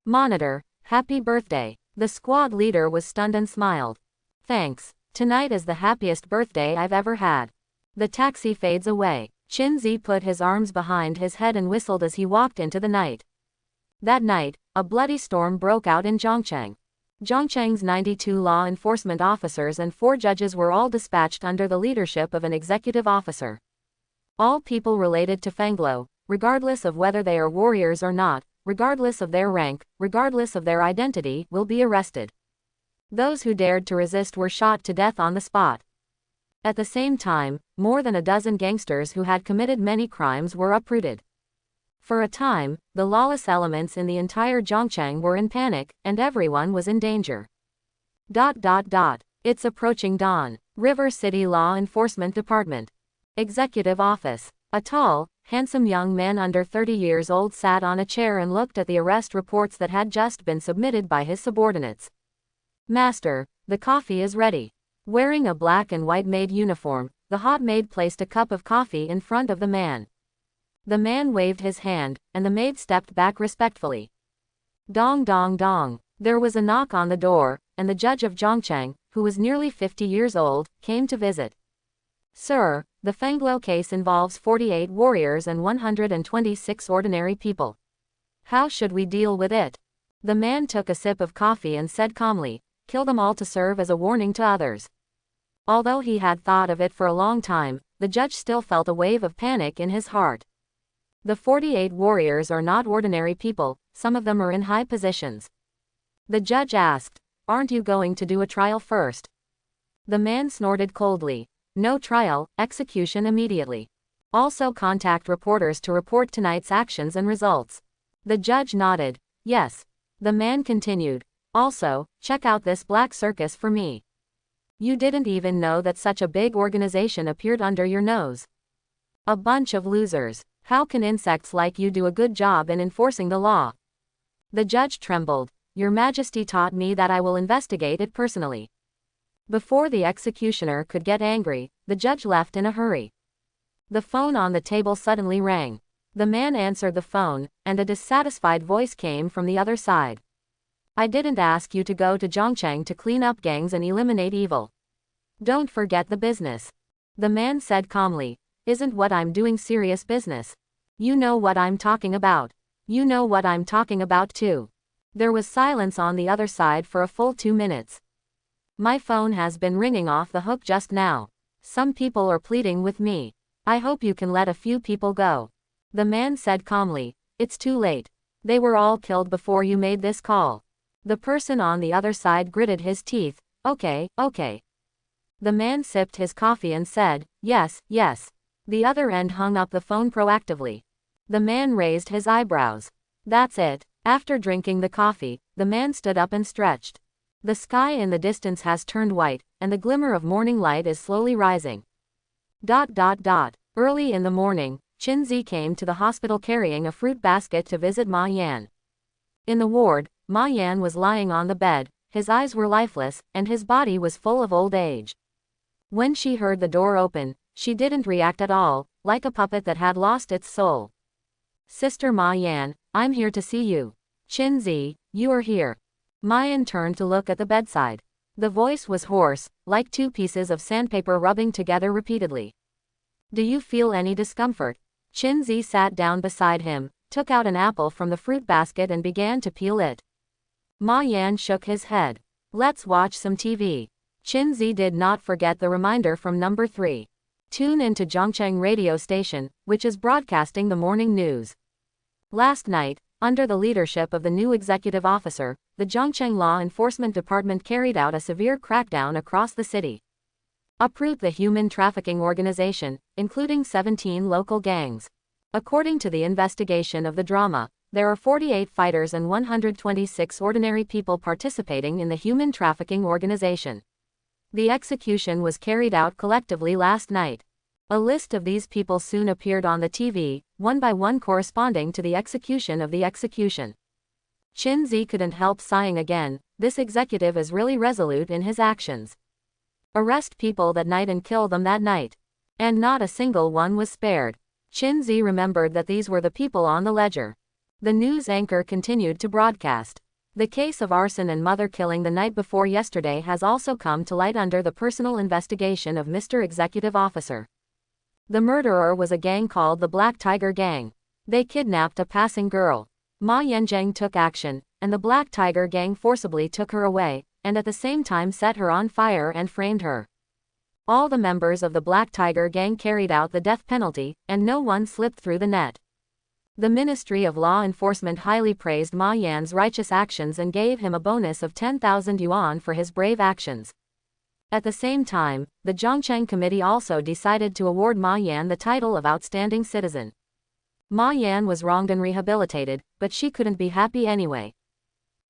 "Monitor, happy birthday." The squad leader was stunned and smiled. "Thanks. Tonight is the happiest birthday I've ever had." The taxi fades away. Chinzi put his arms behind his head and whistled as he walked into the night. That night, a bloody storm broke out in Zhongcheng. Zhongcheng's 92 law enforcement officers and 4 judges were all dispatched under the leadership of an executive officer. All people related to Fenglo, regardless of whether they are warriors or not, regardless of their rank, regardless of their identity, will be arrested. Those who dared to resist were shot to death on the spot. At the same time, more than a dozen gangsters who had committed many crimes were uprooted. For a time, the lawless elements in the entire Zhongcheng were in panic, and everyone was in danger. It's approaching dawn. River City Law Enforcement Department. Executive Office. A tall, handsome young man under 30 years old sat on a chair and looked at the arrest reports that had just been submitted by his subordinates. Master, the coffee is ready. Wearing a black and white maid uniform, the hot maid placed a cup of coffee in front of the man. The man waved his hand, and the maid stepped back respectfully. Dong dong dong. There was a knock on the door, and the judge of Zhongcheng, who was nearly 50 years old, came to visit. Sir, the Fengluo case involves 48 warriors and 126 ordinary people. How should we deal with it? The man took a sip of coffee and said calmly, kill them all to serve as a warning to others. Although he had thought of it for a long time, the judge still felt a wave of panic in his heart. The 48 warriors are not ordinary people, some of them are in high positions. The judge asked, aren't you going to do a trial first? The man snorted coldly. No trial, execution immediately. Also contact reporters to report tonight's actions and results. The judge nodded. Yes. The man continued. Also, check out this black circus for me. You didn't even know that such a big organization appeared under your nose. A bunch of losers. How can insects like you do a good job in enforcing the law? The judge trembled. Your Majesty taught me that I will investigate it personally. Before the executioner could get angry, the judge left in a hurry. The phone on the table suddenly rang. The man answered the phone, and a dissatisfied voice came from the other side. I didn't ask you to go to Zhongcheng to clean up gangs and eliminate evil. Don't forget the business. The man said calmly, isn't what I'm doing serious business? You know what I'm talking about. You know what I'm talking about too. There was silence on the other side for a full 2 minutes. My phone has been ringing off the hook just now. Some people are pleading with me. I hope you can let a few people go. The man said calmly, it's too late. They were all killed before you made this call. The person on the other side gritted his teeth. Okay, okay. The man sipped his coffee and said, yes, yes. The other end hung up the phone proactively. The man raised his eyebrows. That's it. After drinking the coffee, the man stood up and stretched. The sky in the distance has turned white, and the glimmer of morning light is slowly rising. Early in the morning, Qinzi came to the hospital carrying a fruit basket to visit Ma Yan. In the ward, Ma Yan was lying on the bed, his eyes were lifeless, and his body was full of old age. When she heard the door open, she didn't react at all, like a puppet that had lost its soul. Sister Ma Yan, I'm here to see you. Qinzi, you are here. Ma Yan turned to look at the bedside. The voice was hoarse, like two pieces of sandpaper rubbing together repeatedly. Do you feel any discomfort? Qinzi sat down beside him, took out an apple from the fruit basket and began to peel it. Ma Yan shook his head. Let's watch some TV. Qinzi did not forget the reminder from number 3. Tune into Zhongcheng radio station, which is broadcasting the morning news. Last night, under the leadership of the new executive officer, the Zhongcheng Law Enforcement Department carried out a severe crackdown across the city. Uproot the human trafficking organization, including 17 local gangs. According to the investigation of the drama, there are 48 fighters and 126 ordinary people participating in the human trafficking organization. The execution was carried out collectively last night. A list of these people soon appeared on the TV, one by one corresponding to the execution of the execution. Qinzi couldn't help sighing again. This executive is really resolute in his actions. Arrest people that night and kill them that night. And not a single one was spared. Qinzi remembered that these were the people on the ledger. The news anchor continued to broadcast. The case of arson and mother killing the night before yesterday has also come to light under the personal investigation of Mr. Executive Officer. The murderer was a gang called the Black Tiger Gang. They kidnapped a passing girl. Ma Yanzheng took action, and the Black Tiger Gang forcibly took her away, and at the same time set her on fire and framed her. All the members of the Black Tiger Gang carried out the death penalty, and no one slipped through the net. The Ministry of Law Enforcement highly praised Ma Yan's righteous actions and gave him a bonus of 10,000 yuan for his brave actions. At the same time, the Zhongcheng Committee also decided to award Ma Yan the title of Outstanding Citizen. Ma Yan was wronged and rehabilitated, but she couldn't be happy anyway.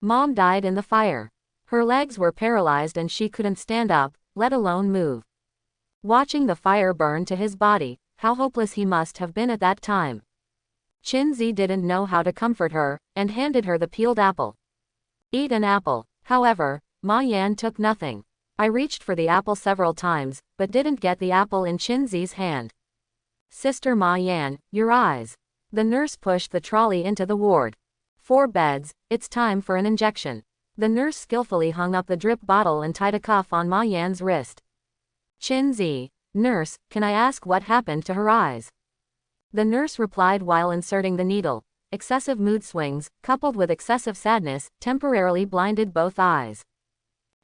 Mom died in the fire. Her legs were paralyzed and she couldn't stand up, let alone move. Watching the fire burn to his body, how hopeless he must have been at that time. Qinzi didn't know how to comfort her, and handed her the peeled apple. Eat an apple. However, Ma Yan took nothing. I reached for the apple several times, but didn't get the apple in Qinzi's hand. Sister Ma Yan, your eyes. The nurse pushed the trolley into the ward. 4 beds, it's time for an injection. The nurse skillfully hung up the drip bottle and tied a cuff on Ma Yan's wrist. Qinzi, nurse, can I ask what happened to her eyes? The nurse replied while inserting the needle. Excessive mood swings, coupled with excessive sadness, temporarily blinded both eyes.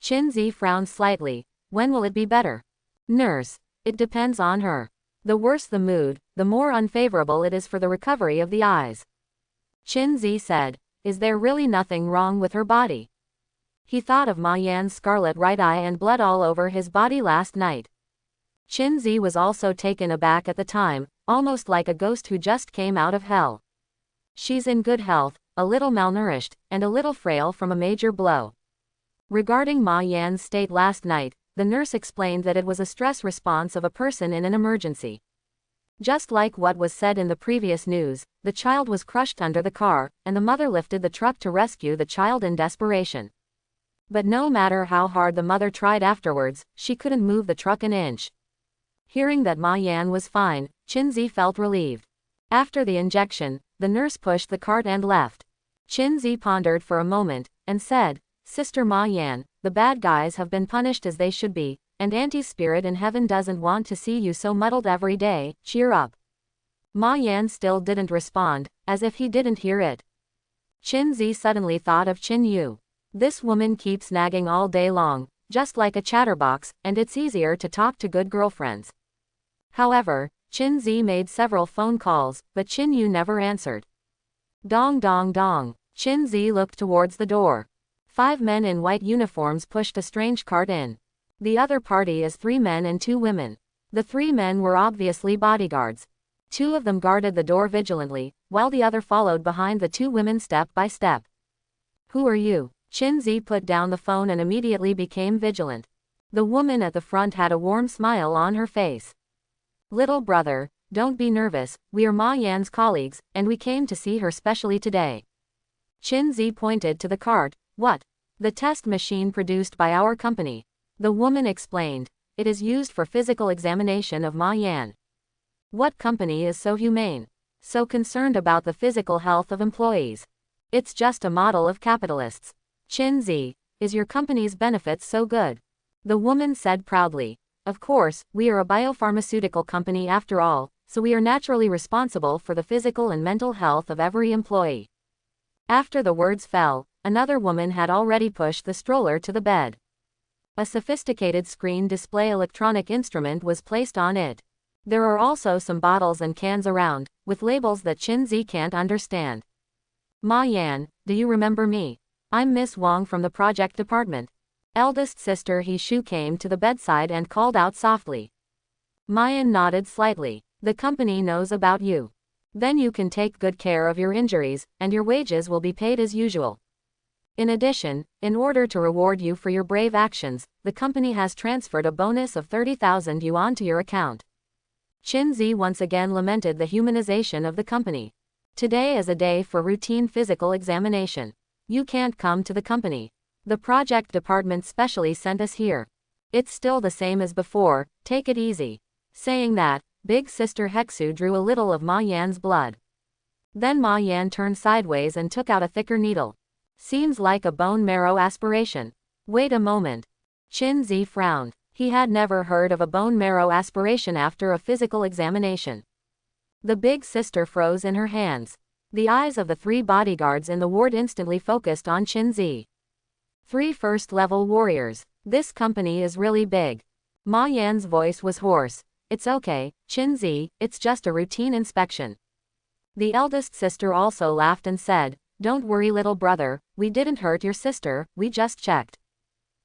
Qinzi frowned slightly. When will it be better? Nurse, it depends on her. The worse the mood, the more unfavorable it is for the recovery of the eyes. Qinzi said, is there really nothing wrong with her body? He thought of Ma Yan's scarlet right eye and blood all over his body last night. Qinzi was also taken aback at the time, almost like a ghost who just came out of hell. She's in good health, a little malnourished, and a little frail from a major blow. Regarding Ma Yan's state last night, the nurse explained that it was a stress response of a person in an emergency. Just like what was said in the previous news, the child was crushed under the car, and the mother lifted the truck to rescue the child in desperation. But no matter how hard the mother tried afterwards, she couldn't move the truck an inch. Hearing that Ma Yan was fine, Qinzi felt relieved. After the injection, the nurse pushed the cart and left. Qinzi pondered for a moment, and said, Sister Ma Yan, the bad guys have been punished as they should be, and Auntie's spirit in heaven doesn't want to see you so muddled every day, cheer up. Ma Yan still didn't respond, as if he didn't hear it. Qinzi suddenly thought of Qin Yu. This woman keeps nagging all day long, just like a chatterbox, and it's easier to talk to good girlfriends. However, Qinzi made several phone calls, but Qin Yu never answered. Dong dong dong. Qinzi looked towards the door. 5 men in white uniforms pushed a strange cart in. The other party is 3 men and 2 women. The 3 men were obviously bodyguards. 2 of them guarded the door vigilantly, while the other followed behind the 2 women step by step. Who are you? Qinzi put down the phone and immediately became vigilant. The woman at the front had a warm smile on her face. Little brother, don't be nervous, we are Ma Yan's colleagues, and we came to see her specially today. Qinzi pointed to the cart. What? The test machine produced by our company. The woman explained. It is used for physical examination of Ma Yan. What company is so humane? So concerned about the physical health of employees? It's just a model of capitalists. Qinzi, is your company's benefits so good? The woman said proudly. Of course, we are a biopharmaceutical company after all, so we are naturally responsible for the physical and mental health of every employee. After the words fell, another woman had already pushed the stroller to the bed. A sophisticated screen display electronic instrument was placed on it. There are also some bottles and cans around, with labels that Qinzi can't understand. Ma Yan, do you remember me? I'm Miss Wang from the project department. Eldest sister He Shu came to the bedside and called out softly. Ma Yan nodded slightly. The company knows about you. Then you can take good care of your injuries, and your wages will be paid as usual. In addition, in order to reward you for your brave actions, the company has transferred a bonus of 30,000 yuan to your account. Qinzi once again lamented the humanization of the company. Today is a day for routine physical examination. You can't come to the company. The project department specially sent us here. It's still the same as before, take it easy. Saying that, big sister Hexu drew a little of Ma Yan's blood. Then Ma Yan turned sideways and took out a thicker needle. Seems like a bone marrow aspiration. Wait a moment. Qinzi frowned. He had never heard of a bone marrow aspiration after a physical examination. The big sister froze in her hands. The eyes of the 3 bodyguards in the ward instantly focused on Qinzi. 3 first-level warriors. This company is really big. Ma Yan's voice was hoarse. It's okay, Qinzi, it's just a routine inspection. The eldest sister also laughed and said, don't worry little brother, we didn't hurt your sister, we just checked.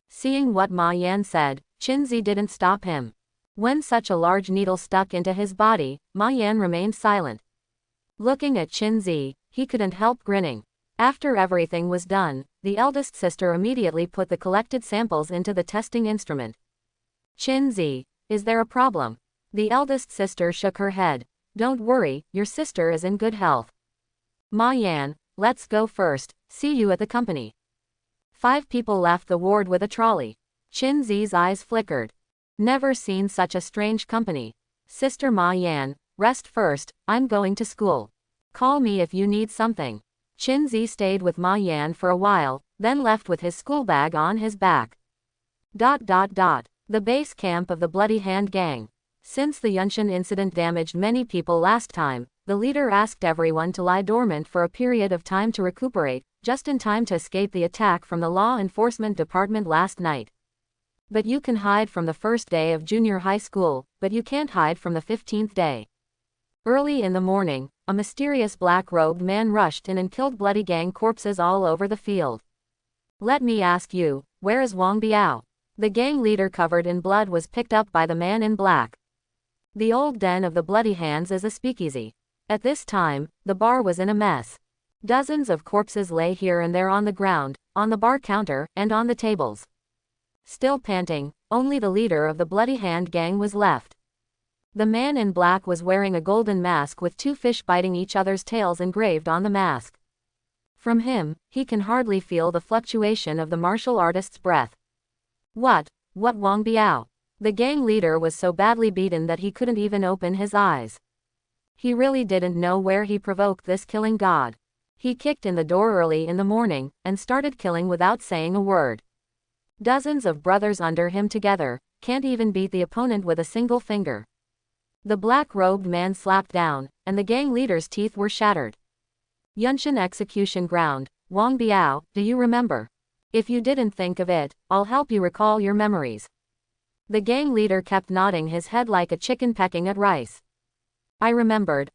Seeing what Ma Yan said, Qinzi didn't stop him. When such a large needle stuck into his body, Ma Yan remained silent. Looking at Qinzi, he couldn't help grinning. After everything was done, the eldest sister immediately put the collected samples into the testing instrument. Qinzi, is there a problem? The eldest sister shook her head. Don't worry, your sister is in good health. Ma Yan, let's go first, see you at the company. 5 people left the ward with a trolley. Qin Zi's eyes flickered. Never seen such a strange company. Sister Ma Yan, rest first, I'm going to school. Call me if you need something. Qin Zi stayed with Ma Yan for a while, then left with his school bag on his back. The base camp of the Bloody Hand Gang. Since the Yunshan incident damaged many people last time, the leader asked everyone to lie dormant for a period of time to recuperate, just in time to escape the attack from the law enforcement department last night. But you can hide from the first day of junior high school, but you can't hide from the 15th day. Early in the morning, a mysterious black-robed man rushed in and killed bloody gang corpses all over the field. Let me ask you, where is Wang Biao? The gang leader covered in blood was picked up by the man in black. The old den of the Bloody Hands is a speakeasy. At this time, the bar was in a mess. Dozens of corpses lay here and there on the ground, on the bar counter, and on the tables. Still panting, only the leader of the Bloody Hand Gang was left. The man in black was wearing a golden mask with 2 fish biting each other's tails engraved on the mask. From him, he can hardly feel the fluctuation of the martial artist's breath. What Wang Biao? The gang leader was so badly beaten that he couldn't even open his eyes. He really didn't know where he provoked this killing god. He kicked in the door early in the morning, and started killing without saying a word. Dozens of brothers under him together, can't even beat the opponent with a single finger. The black-robed man slapped down, and the gang leader's teeth were shattered. Yunshan execution ground, Wang Biao, do you remember? If you didn't think of it, I'll help you recall your memories. The gang leader kept nodding his head like a chicken pecking at rice. I remembered.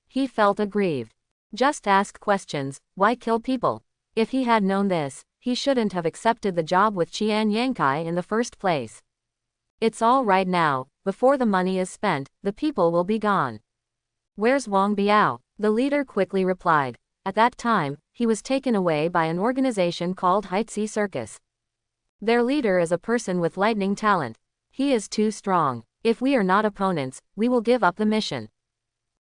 He felt aggrieved. Just ask questions, why kill people? If he had known this, he shouldn't have accepted the job with Qian Yankai in the first place. It's all right now, before the money is spent, the people will be gone. Where's Wang Biao? The leader quickly replied. At that time, he was taken away by an organization called Heitzi Circus. Their leader is a person with lightning talent. He is too strong. If we are not opponents, we will give up the mission.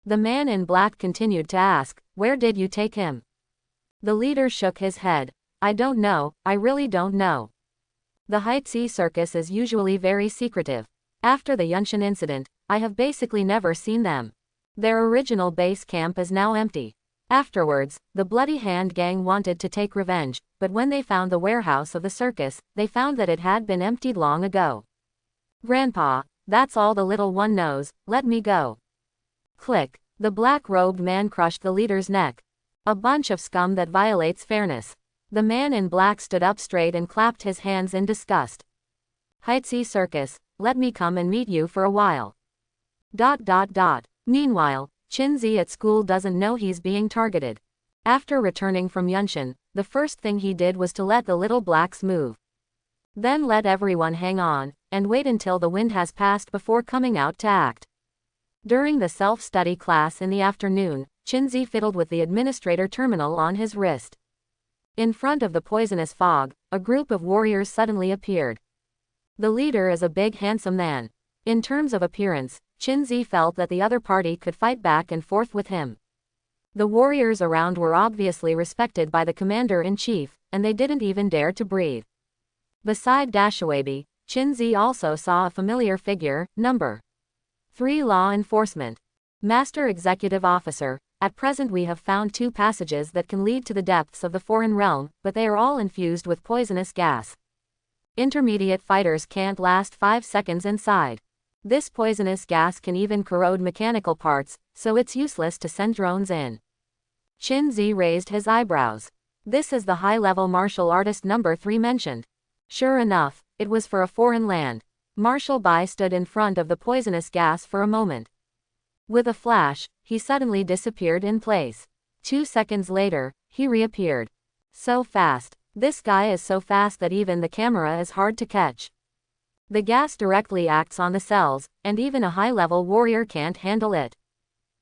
The man in black continued to ask, where did you take him? The leader shook his head. I don't know, I really don't know. The Heitzi Circus is usually very secretive. After the Yunshan incident, I have basically never seen them. Their original base camp is now empty. Afterwards, the Bloody Hand Gang wanted to take revenge, but when they found the warehouse of the circus, they found that it had been emptied long ago. Grandpa, that's all the little one knows, let me go. Click. The black-robed man crushed the leader's neck. A bunch of scum that violates fairness. The man in black stood up straight and clapped his hands in disgust. Heitzi Circus, let me come and meet you for a while. Meanwhile, Qin Zi at school doesn't know he's being targeted. After returning from Yunshan, the first thing he did was to let the little blacks move. Then let everyone hang on, and wait until the wind has passed before coming out to act. During the self-study class in the afternoon, Qin Zi fiddled with the administrator terminal on his wrist. In front of the poisonous fog, a group of warriors suddenly appeared. The leader is a big handsome man. In terms of appearance, Qin Zi felt that the other party could fight back and forth with him. The warriors around were obviously respected by the commander-in-chief, and they didn't even dare to breathe. Beside Dashawabi, Qin Zi also saw a familiar figure, number 3 Law Enforcement. Master Executive Officer, at present we have found 2 passages that can lead to the depths of the foreign realm, but they are all infused with poisonous gas. Intermediate fighters can't last 5 seconds inside. This poisonous gas can even corrode mechanical parts, so it's useless to send drones in. Qin Zi raised his eyebrows. This is the high-level martial artist number 3 mentioned. Sure enough, it was for a foreign land. Marshal Bai stood in front of the poisonous gas for a moment. With a flash, he suddenly disappeared in place. 2 seconds later, he reappeared. So fast. This guy is so fast that even the camera is hard to catch. The gas directly acts on the cells, and even a high-level warrior can't handle it.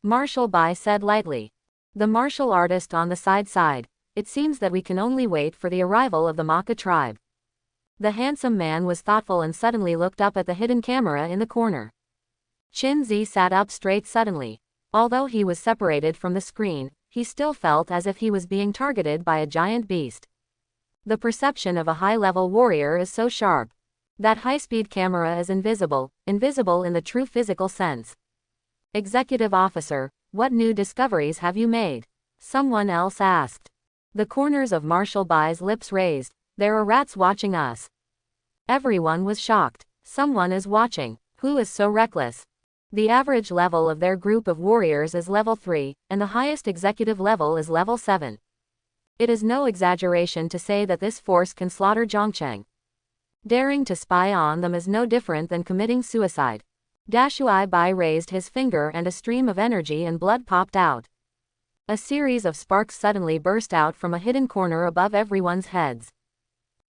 Marshal Bai said lightly. The martial artist on the side. It seems that we can only wait for the arrival of the Maka tribe. The handsome man was thoughtful and suddenly looked up at the hidden camera in the corner. Qinzi sat up straight suddenly. Although he was separated from the screen, he still felt as if he was being targeted by a giant beast. The perception of a high-level warrior is so sharp. That high-speed camera is invisible in the true physical sense. Executive officer, what new discoveries have you made? Someone else asked. The corners of Marshal Bai's lips raised. There are rats watching us. Everyone was shocked. Someone is watching. Who is so reckless? The average level of their group of warriors is level 3, and the highest executive level is level 7. It is no exaggeration to say that this force can slaughter Zhongcheng. Daring to spy on them is no different than committing suicide. Dashui Bai raised his finger and a stream of energy and blood popped out. A series of sparks suddenly burst out from a hidden corner above everyone's heads.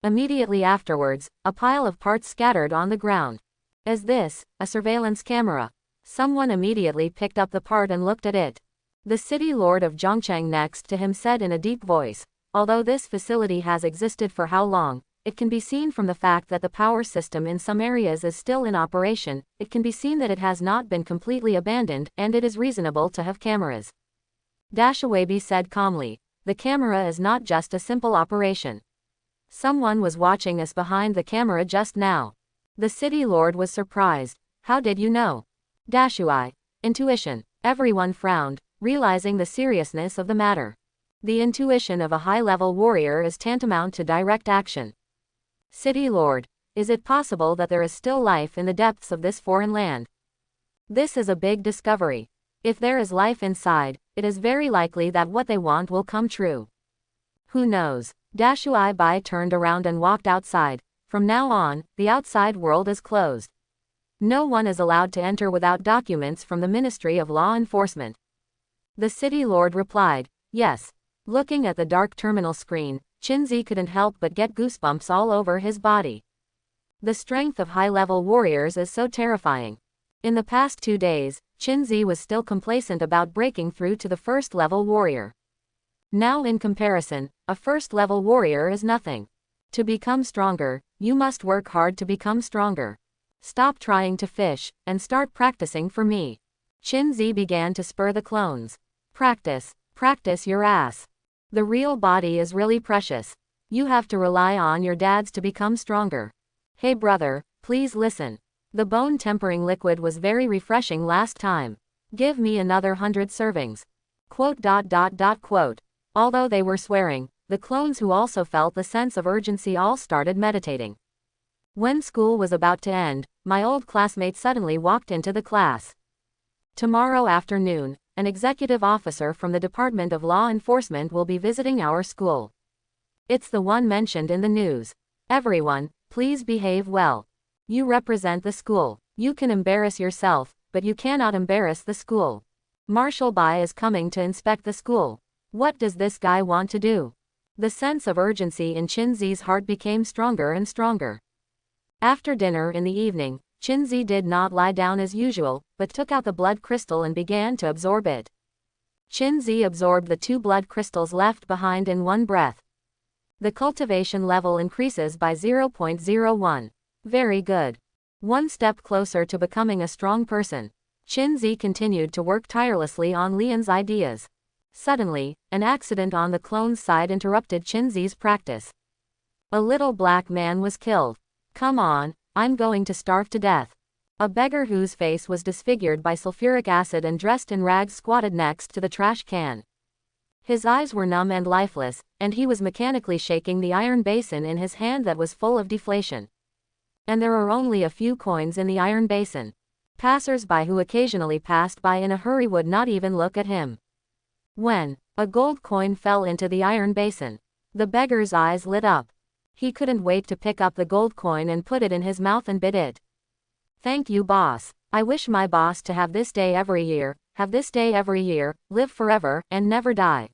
Immediately afterwards, a pile of parts scattered on the ground. Is this a surveillance camera? Someone immediately picked up the part and looked at it. The city lord of Zhongcheng next to him said in a deep voice, although this facility has existed for how long, it can be seen from the fact that the power system in some areas is still in operation, it can be seen that it has not been completely abandoned, and it is reasonable to have cameras. Dashuabi said calmly, the camera is not just a simple operation. Someone was watching us behind the camera just now. The city lord was surprised. How did you know? Dashui. Intuition. Everyone frowned, realizing the seriousness of the matter. The intuition of a high-level warrior is tantamount to direct action. City lord. Is it possible that there is still life in the depths of this foreign land? This is a big discovery. If there is life inside, it is very likely that what they want will come true. Who knows? Dashui Bai turned around and walked outside. From now on, the outside world is closed. No one is allowed to enter without documents from the Ministry of Law Enforcement. The city lord replied, yes. Looking at the dark terminal screen, Qinzi couldn't help but get goosebumps all over his body. The strength of high-level warriors is so terrifying. In the past 2 days, Qinzi was still complacent about breaking through to the first-level warrior. Now in comparison, a first-level warrior is nothing. To become stronger, you must work hard to become stronger. Stop trying to fish, and start practicing for me. Qinzi began to spur the clones. Practice, practice your ass. The real body is really precious. You have to rely on your dads to become stronger. Hey brother, please listen. The bone tempering liquid was very refreshing last time. Give me another 100 servings. Quote. Although they were swearing, the clones who also felt the sense of urgency all started meditating. When school was about to end, my old classmate suddenly walked into the class. Tomorrow afternoon, an executive officer from the Department of Law Enforcement will be visiting our school. It's the one mentioned in the news. Everyone, please behave well. You represent the school. You can embarrass yourself, but you cannot embarrass the school. Marshal Bai is coming to inspect the school. What does this guy want to do? The sense of urgency in Qinzi's heart became stronger and stronger. After dinner in the evening, Qinzi did not lie down as usual, but took out the blood crystal and began to absorb it. Qinzi absorbed the 2 blood crystals left behind in one breath. The cultivation level increases by 0.01. Very good. One step closer to becoming a strong person. Qinzi continued to work tirelessly on Lian's ideas. Suddenly, an accident on the clone's side interrupted Qinzi's practice. A little black man was killed. Come on, I'm going to starve to death. A beggar whose face was disfigured by sulfuric acid and dressed in rags squatted next to the trash can. His eyes were numb and lifeless, and he was mechanically shaking the iron basin in his hand that was full of deflation. And there are only a few coins in the iron basin. Passers-by who occasionally passed by in a hurry would not even look at him. When a gold coin fell into the iron basin, the beggar's eyes lit up. He couldn't wait to pick up the gold coin and put it in his mouth and bit it. Thank you, boss. I wish my boss to have this day every year, live forever, and never die.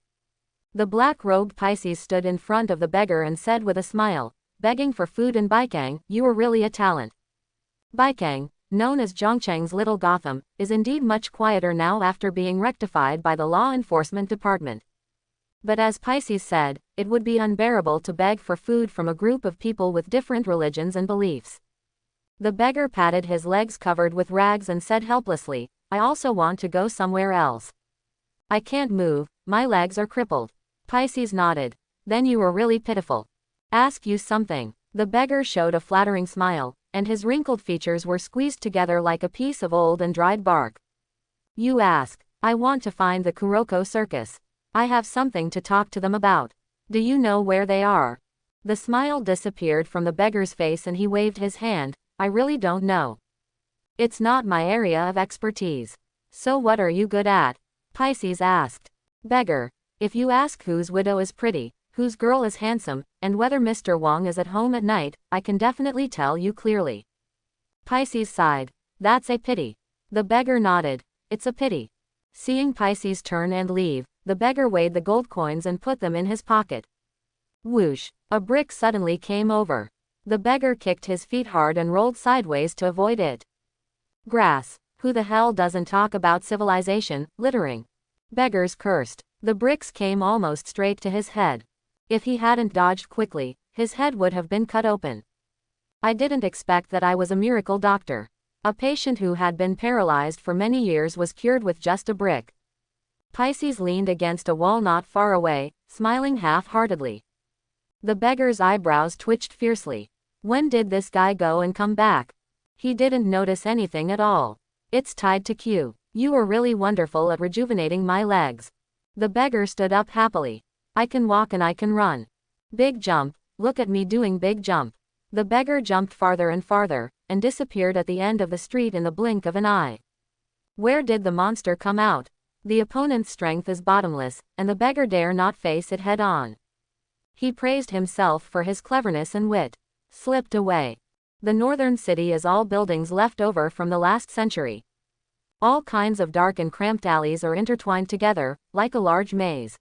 The black-robed Pisces stood in front of the beggar and said with a smile, begging for food in Baikang, you are really a talent. Baikang, known as Zhongcheng's Little Gotham, is indeed much quieter now after being rectified by the law enforcement department. But as Pisces said, it would be unbearable to beg for food from a group of people with different religions and beliefs. The beggar patted his legs covered with rags and said helplessly, I also want to go somewhere else. I can't move, my legs are crippled. Pisces nodded. Then you were really pitiful. Ask you something. The beggar showed a flattering smile, and his wrinkled features were squeezed together like a piece of old and dried bark. You ask. I want to find the Kuroko circus. I have something to talk to them about. Do you know where they are? The smile disappeared from the beggar's face and he waved his hand. I really don't know. It's not my area of expertise. So what are you good at? Pisces asked. Beggar. If you ask whose widow is pretty, whose girl is handsome, and whether Mr. Wong is at home at night, I can definitely tell you clearly. Pisces sighed. That's a pity. The beggar nodded. It's a pity. Seeing Pisces turn and leave, the beggar weighed the gold coins and put them in his pocket. Whoosh! A brick suddenly came over. The beggar kicked his feet hard and rolled sideways to avoid it. Grass. Who the hell doesn't talk about civilization, littering? Beggars cursed. The bricks came almost straight to his head. If he hadn't dodged quickly, his head would have been cut open. I didn't expect that I was a miracle doctor. A patient who had been paralyzed for many years was cured with just a brick. Pisces leaned against a wall not far away, smiling half-heartedly. The beggar's eyebrows twitched fiercely. When did this guy go and come back? He didn't notice anything at all. It's tied to Q. You were really wonderful at rejuvenating my legs. The beggar stood up happily. I can walk and I can run. Big jump, look at me doing big jump. The beggar jumped farther and farther, and disappeared at the end of the street in the blink of an eye. Where did the monster come out? The opponent's strength is bottomless, and the beggar dare not face it head on. He praised himself for his cleverness and wit. Slipped away. The northern city is all buildings left over from the last century. All kinds of dark and cramped alleys are intertwined together, like a large maze.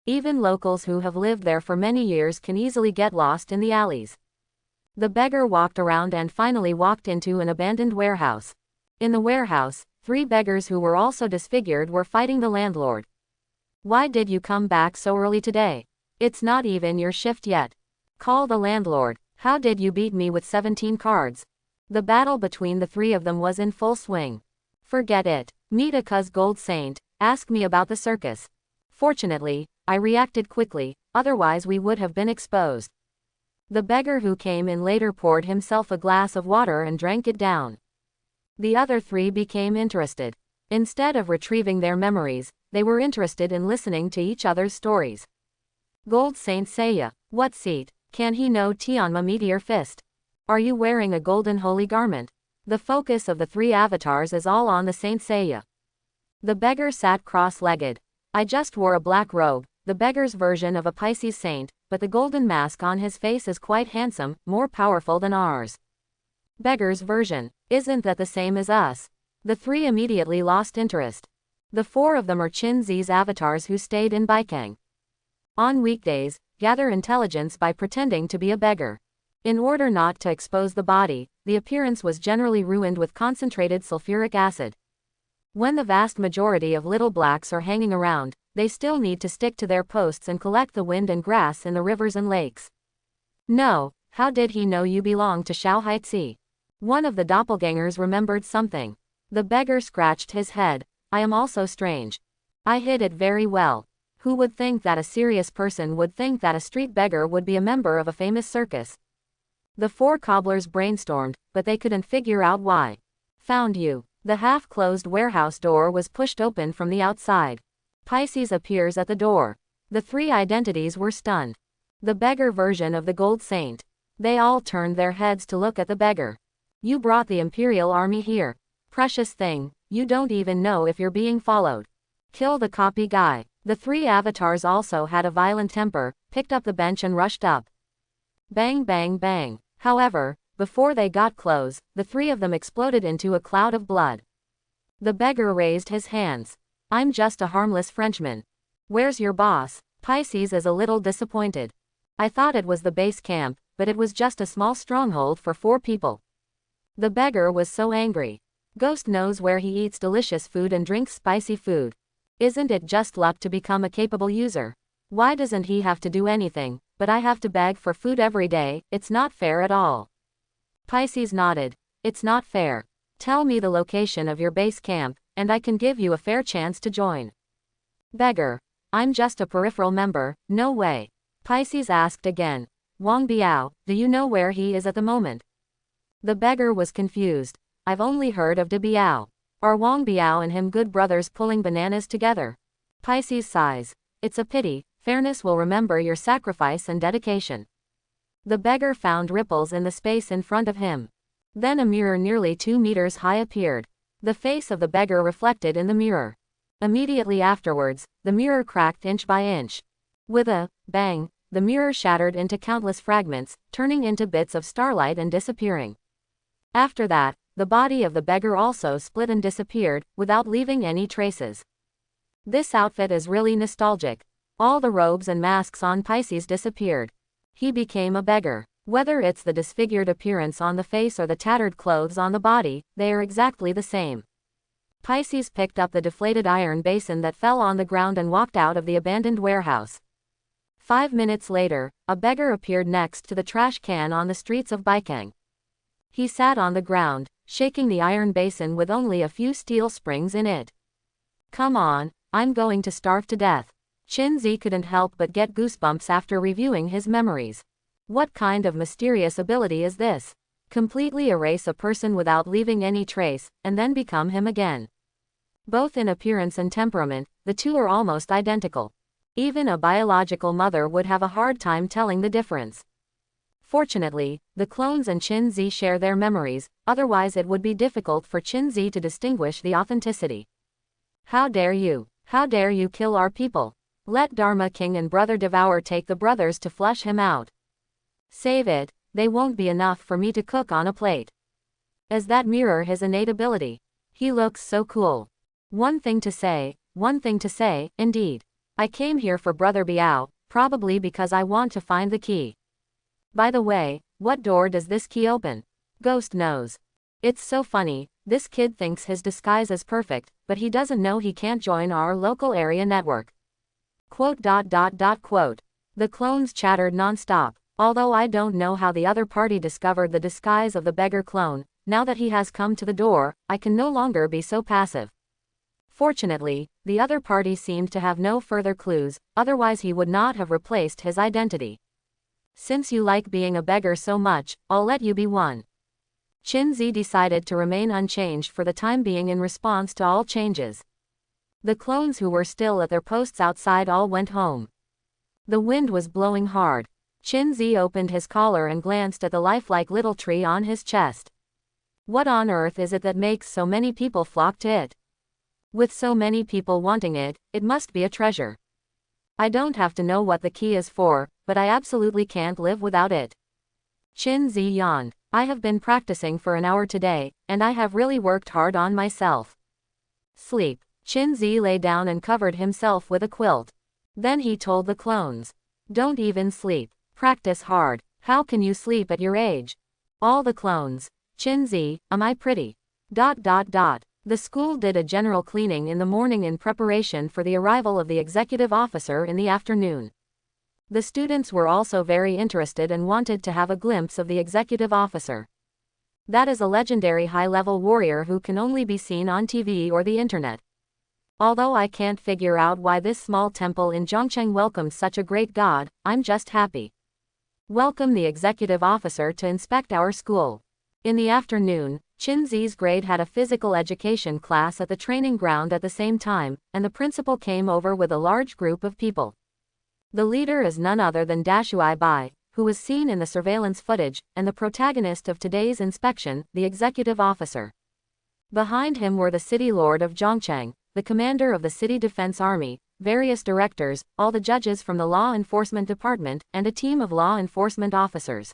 Even locals who have lived there for many years can easily get lost in the alleys. The beggar walked around and finally walked into an abandoned warehouse. In the warehouse, 3 beggars who were also disfigured were fighting the landlord. Why did you come back so early today? It's not even your shift yet. Call the landlord. How did you beat me with 17 cards? The battle between the 3 of them was in full swing. Forget it. Meet a cuz gold saint, ask me about the circus. Fortunately, I reacted quickly, otherwise we would have been exposed. The beggar who came in later poured himself a glass of water and drank it down. The other 3 became interested. Instead of retrieving their memories, they were interested in listening to each other's stories. Gold Saint Seiya. What seat? Can he know Tianma Meteor Fist? Are you wearing a golden holy garment? The focus of the 3 avatars is all on the Saint Seiya. The beggar sat cross-legged. I just wore a black robe, the beggar's version of a Pisces saint, but the golden mask on his face is quite handsome, more powerful than ours. Beggar's version. Isn't that the same as us? The 3 immediately lost interest. The 4 of them are Chin Zi's avatars who stayed in Baikang. On weekdays, gather intelligence by pretending to be a beggar. In order not to expose the body, the appearance was generally ruined with concentrated sulfuric acid. When the vast majority of little blacks are hanging around, they still need to stick to their posts and collect the wind and grass in the rivers and lakes. No, how did he know you belong to Xiaohaitzi? One of the doppelgangers remembered something. The beggar scratched his head. I am also strange. I hid it very well. Who would think that a serious person would think that a street beggar would be a member of a famous circus? The 4 cobblers brainstormed, but they couldn't figure out why. Found you. The half-closed warehouse door was pushed open from the outside. Pisces appears at the door. The 3 identities were stunned. The beggar version of the Gold Saint. They all turned their heads to look at the beggar. You brought the Imperial Army here. Precious thing, you don't even know if you're being followed. Kill the copy guy. The 3 avatars also had a violent temper, picked up the bench and rushed up. Bang bang bang. However, before they got close, the 3 of them exploded into a cloud of blood. The beggar raised his hands. I'm just a harmless Frenchman. Where's your boss? Pisces is a little disappointed. I thought it was the base camp, but it was just a small stronghold for 4 people. The beggar was so angry. Ghost knows where he eats delicious food and drinks spicy food. Isn't it just luck to become a capable user? Why doesn't he have to do anything, but I have to beg for food every day? It's not fair at all. Pisces nodded. It's not fair. Tell me the location of your base camp, and I can give you a fair chance to join. Beggar. I'm just a peripheral member, no way. Pisces asked again. Wang Biao, do you know where he is at the moment? The beggar was confused. I've only heard of De Biao. Are Wang Biao and him good brothers pulling bananas together? Pisces sighs. It's a pity, fairness will remember your sacrifice and dedication. The beggar found ripples in the space in front of him. Then a mirror nearly 2 meters high appeared. The face of the beggar reflected in the mirror. Immediately afterwards, the mirror cracked inch by inch. With a bang, the mirror shattered into countless fragments, turning into bits of starlight and disappearing. After that, the body of the beggar also split and disappeared, without leaving any traces. This outfit is really nostalgic. All the robes and masks on Pisces disappeared. He became a beggar. Whether it's the disfigured appearance on the face or the tattered clothes on the body, they are exactly the same. Pisces picked up the deflated iron basin that fell on the ground and walked out of the abandoned warehouse. 5 minutes later, a beggar appeared next to the trash can on the streets of Baikang. He sat on the ground, shaking the iron basin with only a few steel springs in it. Come on, I'm going to starve to death. Qin Zi couldn't help but get goosebumps after reviewing his memories. What kind of mysterious ability is this? Completely erase a person without leaving any trace, and then become him again. Both in appearance and temperament, the two are almost identical. Even a biological mother would have a hard time telling the difference. Fortunately, the clones and Qin Zi share their memories, otherwise it would be difficult for Qin Zi to distinguish the authenticity. How dare you? How dare you kill our people? Let Dharma King and Brother Devour take the brothers to flush him out. Save it, they won't be enough for me to cook on a plate. Is that mirror his innate ability? He looks so cool. One thing to say, indeed. I came here for Brother Biao, probably because I want to find the key. By the way, what door does this key open? Ghost knows. It's so funny, this kid thinks his disguise is perfect, but he doesn't know he can't join our local area network. Quote. The clones chattered non-stop. Although I don't know how the other party discovered the disguise of the beggar clone, now that he has come to the door, I can no longer be so passive. Fortunately, the other party seemed to have no further clues, otherwise he would not have replaced his identity. Since you like being a beggar so much, I'll let you be one. Qin Zi decided to remain unchanged for the time being in response to all changes. The clones who were still at their posts outside all went home. The wind was blowing hard. Qin Zi opened his collar and glanced at the lifelike little tree on his chest. What on earth is it that makes so many people flock to it? With so many people wanting it, it must be a treasure. I don't have to know what the key is for, but I absolutely can't live without it. Qin Zi yawned. I have been practicing for an hour today, and I have really worked hard on myself. Sleep. Qin Zi lay down and covered himself with a quilt. Then he told the clones. Don't even sleep. Practice hard. How can you sleep at your age? All the clones. Qin Zi, am I pretty? The school did a general cleaning in the morning in preparation for the arrival of the executive officer in the afternoon. The students were also very interested and wanted to have a glimpse of the executive officer. That is a legendary high-level warrior who can only be seen on TV or the internet. Although I can't figure out why this small temple in Zhongcheng welcomes such a great god, I'm just happy. Welcome the executive officer to inspect our school. In the afternoon, Qin Zi's grade had a physical education class at the training ground at the same time, and the principal came over with a large group of people. The leader is none other than Dashui Bai, who was seen in the surveillance footage, and the protagonist of today's inspection, the executive officer. Behind him were the city lord of Zhongcheng, the commander of the city defense army, various directors, all the judges from the law enforcement department, and a team of law enforcement officers.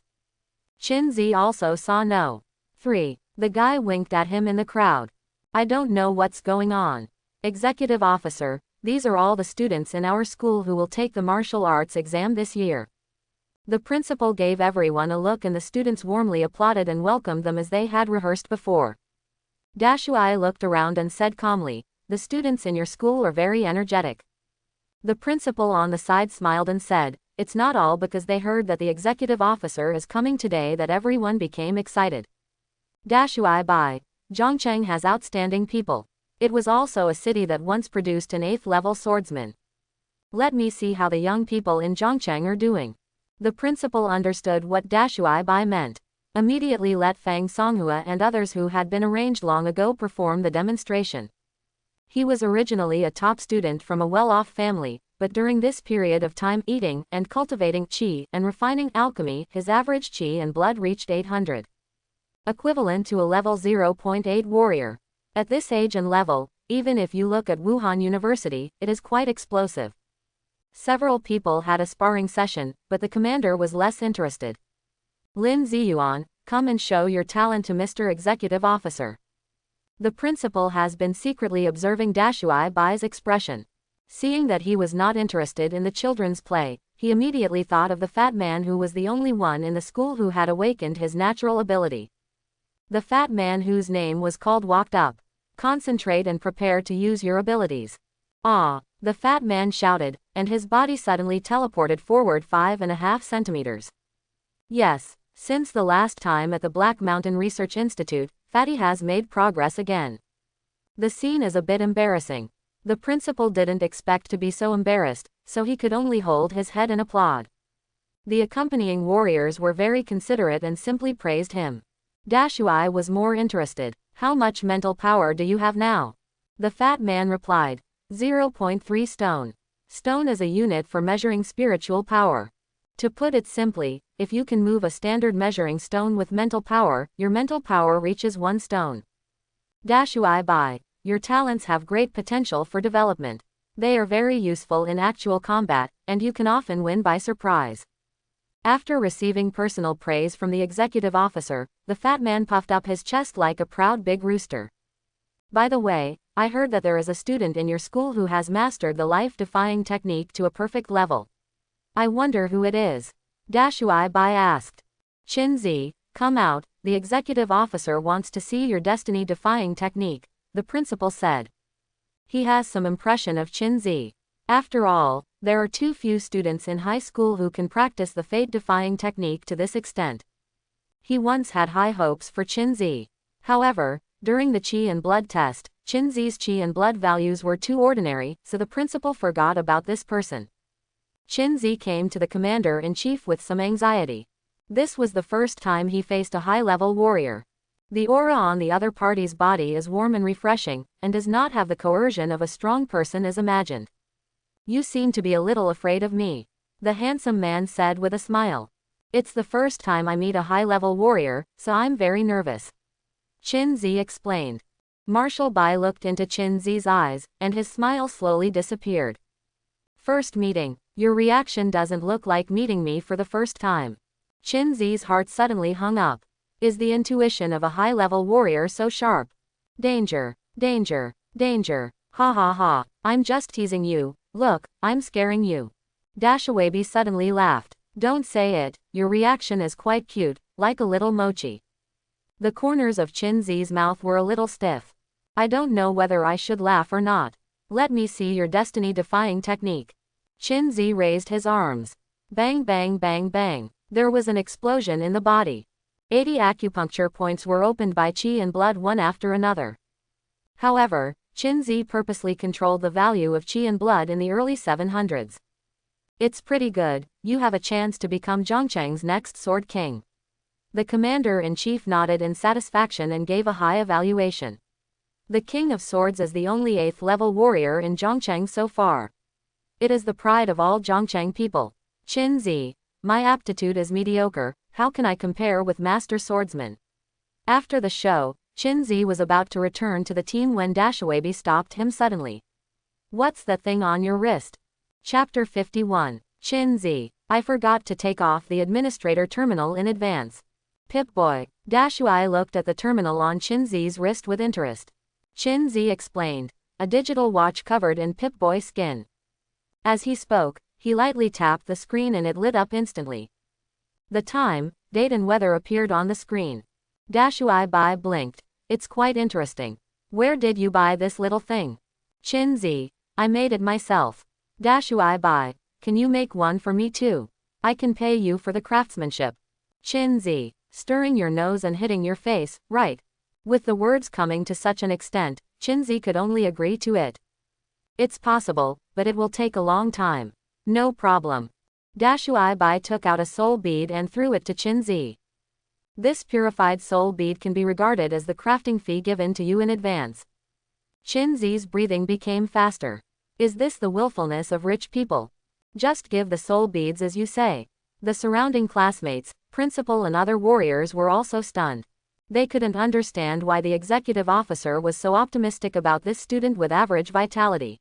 Qin Zi also saw No. 3. The guy winked at him in the crowd. I don't know what's going on. Executive officer, these are all the students in our school who will take the martial arts exam this year. The principal gave everyone a look and the students warmly applauded and welcomed them as they had rehearsed before. Dashui looked around and said calmly, the students in your school are very energetic. The principal on the side smiled and said, it's not all because they heard that the executive officer is coming today that everyone became excited. Dashui Bai. Zhongcheng has outstanding people. It was also a city that once produced an 8th level swordsman. Let me see how the young people in Zhongcheng are doing. The principal understood what Dashui Bai meant. Immediately let Fang Songhua and others who had been arranged long ago perform the demonstration. He was originally a top student from a well-off family, but during this period of time eating and cultivating qi and refining alchemy, his average qi and blood reached 800. Equivalent to a level 0.8 warrior. At this age and level, even if you look at Wuhan University, it is quite explosive. Several people had a sparring session, but the commander was less interested. Lin Ziyuan, come and show your talent to Mr. Executive Officer. The principal has been secretly observing Dashui Bai's expression. Seeing that he was not interested in the children's play, he immediately thought of the fat man who was the only one in the school who had awakened his natural ability. The fat man whose name was called walked up. Concentrate and prepare to use your abilities. Ah! The fat man shouted, and his body suddenly teleported forward 5.5 centimeters. Yes. Since the last time at the Black Mountain Research Institute, Fatty has made progress again. The scene is a bit embarrassing. The principal didn't expect to be so embarrassed, so he could only hold his head and applaud. The accompanying warriors were very considerate and simply praised him. Dashui was more interested. How much mental power do you have now? The fat man replied. 0.3 stone. Stone is a unit for measuring spiritual power. To put it simply, if you can move a standard measuring stone with mental power, your mental power reaches 1 stone. Dashui Bai. Your talents have great potential for development. They are very useful in actual combat, and you can often win by surprise. After receiving personal praise from the executive officer, the fat man puffed up his chest like a proud big rooster. By the way, I heard that there is a student in your school who has mastered the life-defying technique to a perfect level. I wonder who it is. Dashui Bai asked. Qin Zi, come out, the executive officer wants to see your destiny-defying technique, the principal said. He has some impression of Qin Zi. After all, there are too few students in high school who can practice the fate-defying technique to this extent. He once had high hopes for Qin Zi. However, during the qi and blood test, Qin Zi's qi and blood values were too ordinary, so the principal forgot about this person. Qin Zi came to the commander-in-chief with some anxiety. This was the first time he faced a high-level warrior. The aura on the other party's body is warm and refreshing, and does not have the coercion of a strong person as imagined. You seem to be a little afraid of me, the handsome man said with a smile. It's the first time I meet a high-level warrior, so I'm very nervous. Qin Zi explained. Marshal Bai looked into Qin Zi's eyes, and his smile slowly disappeared. First meeting. Your reaction doesn't look like meeting me for the first time. Qin Zi's heart suddenly hung up. Is the intuition of a high-level warrior so sharp? Danger, danger, danger, ha ha ha, I'm just teasing you, look, I'm scaring you. Dashuebi suddenly laughed. Don't say it, your reaction is quite cute, like a little mochi. The corners of Qin Zi's mouth were a little stiff. I don't know whether I should laugh or not. Let me see your destiny-defying technique. Qin Zi raised his arms. Bang bang bang bang. There was an explosion in the body. 80 acupuncture points were opened by qi and blood one after another. However, Qin Zi purposely controlled the value of qi and blood in the early 700s. It's pretty good, you have a chance to become Zhongcheng's next sword king. The commander-in-chief nodded in satisfaction and gave a high evaluation. The King of Swords is the only 8th level warrior in Zhongcheng so far. It is the pride of all Zhongcheng people. Qin Zi, my aptitude is mediocre, how can I compare with master swordsman? After the show, Qin Zi was about to return to the team when Dashuebi stopped him suddenly. What's that thing on your wrist? Chapter 51. Qin Zi, I forgot to take off the administrator terminal in advance. Pip-boy. Dashui looked at the terminal on Qin Zi's wrist with interest. Qin Zi explained. A digital watch covered in Pip-boy skin. As he spoke, he lightly tapped the screen and it lit up instantly. The time, date and weather appeared on the screen. Dashui Bai blinked. It's quite interesting. Where did you buy this little thing? Qin Zi, I made it myself. Dashui Bai, can you make one for me too? I can pay you for the craftsmanship. Chinzi, stirring your nose and hitting your face, right? With the words coming to such an extent, Chinzi could only agree to it. It's possible, but it will take a long time. No problem. Dashui Bai took out a soul bead and threw it to Chinzi. This purified soul bead can be regarded as the crafting fee given to you in advance. Chinzi's breathing became faster. Is this the willfulness of rich people? Just give the soul beads as you say. The surrounding classmates, principal and other warriors were also stunned. They couldn't understand why the executive officer was so optimistic about this student with average vitality.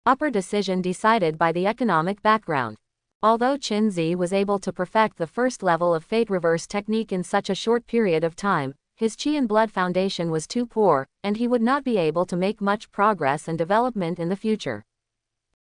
Upper decision decided by the economic background. Although Chinzi was able to perfect the first level of fate reverse technique in such a short period of time, his chi and blood foundation was too poor, and he would not be able to make much progress and development in the future.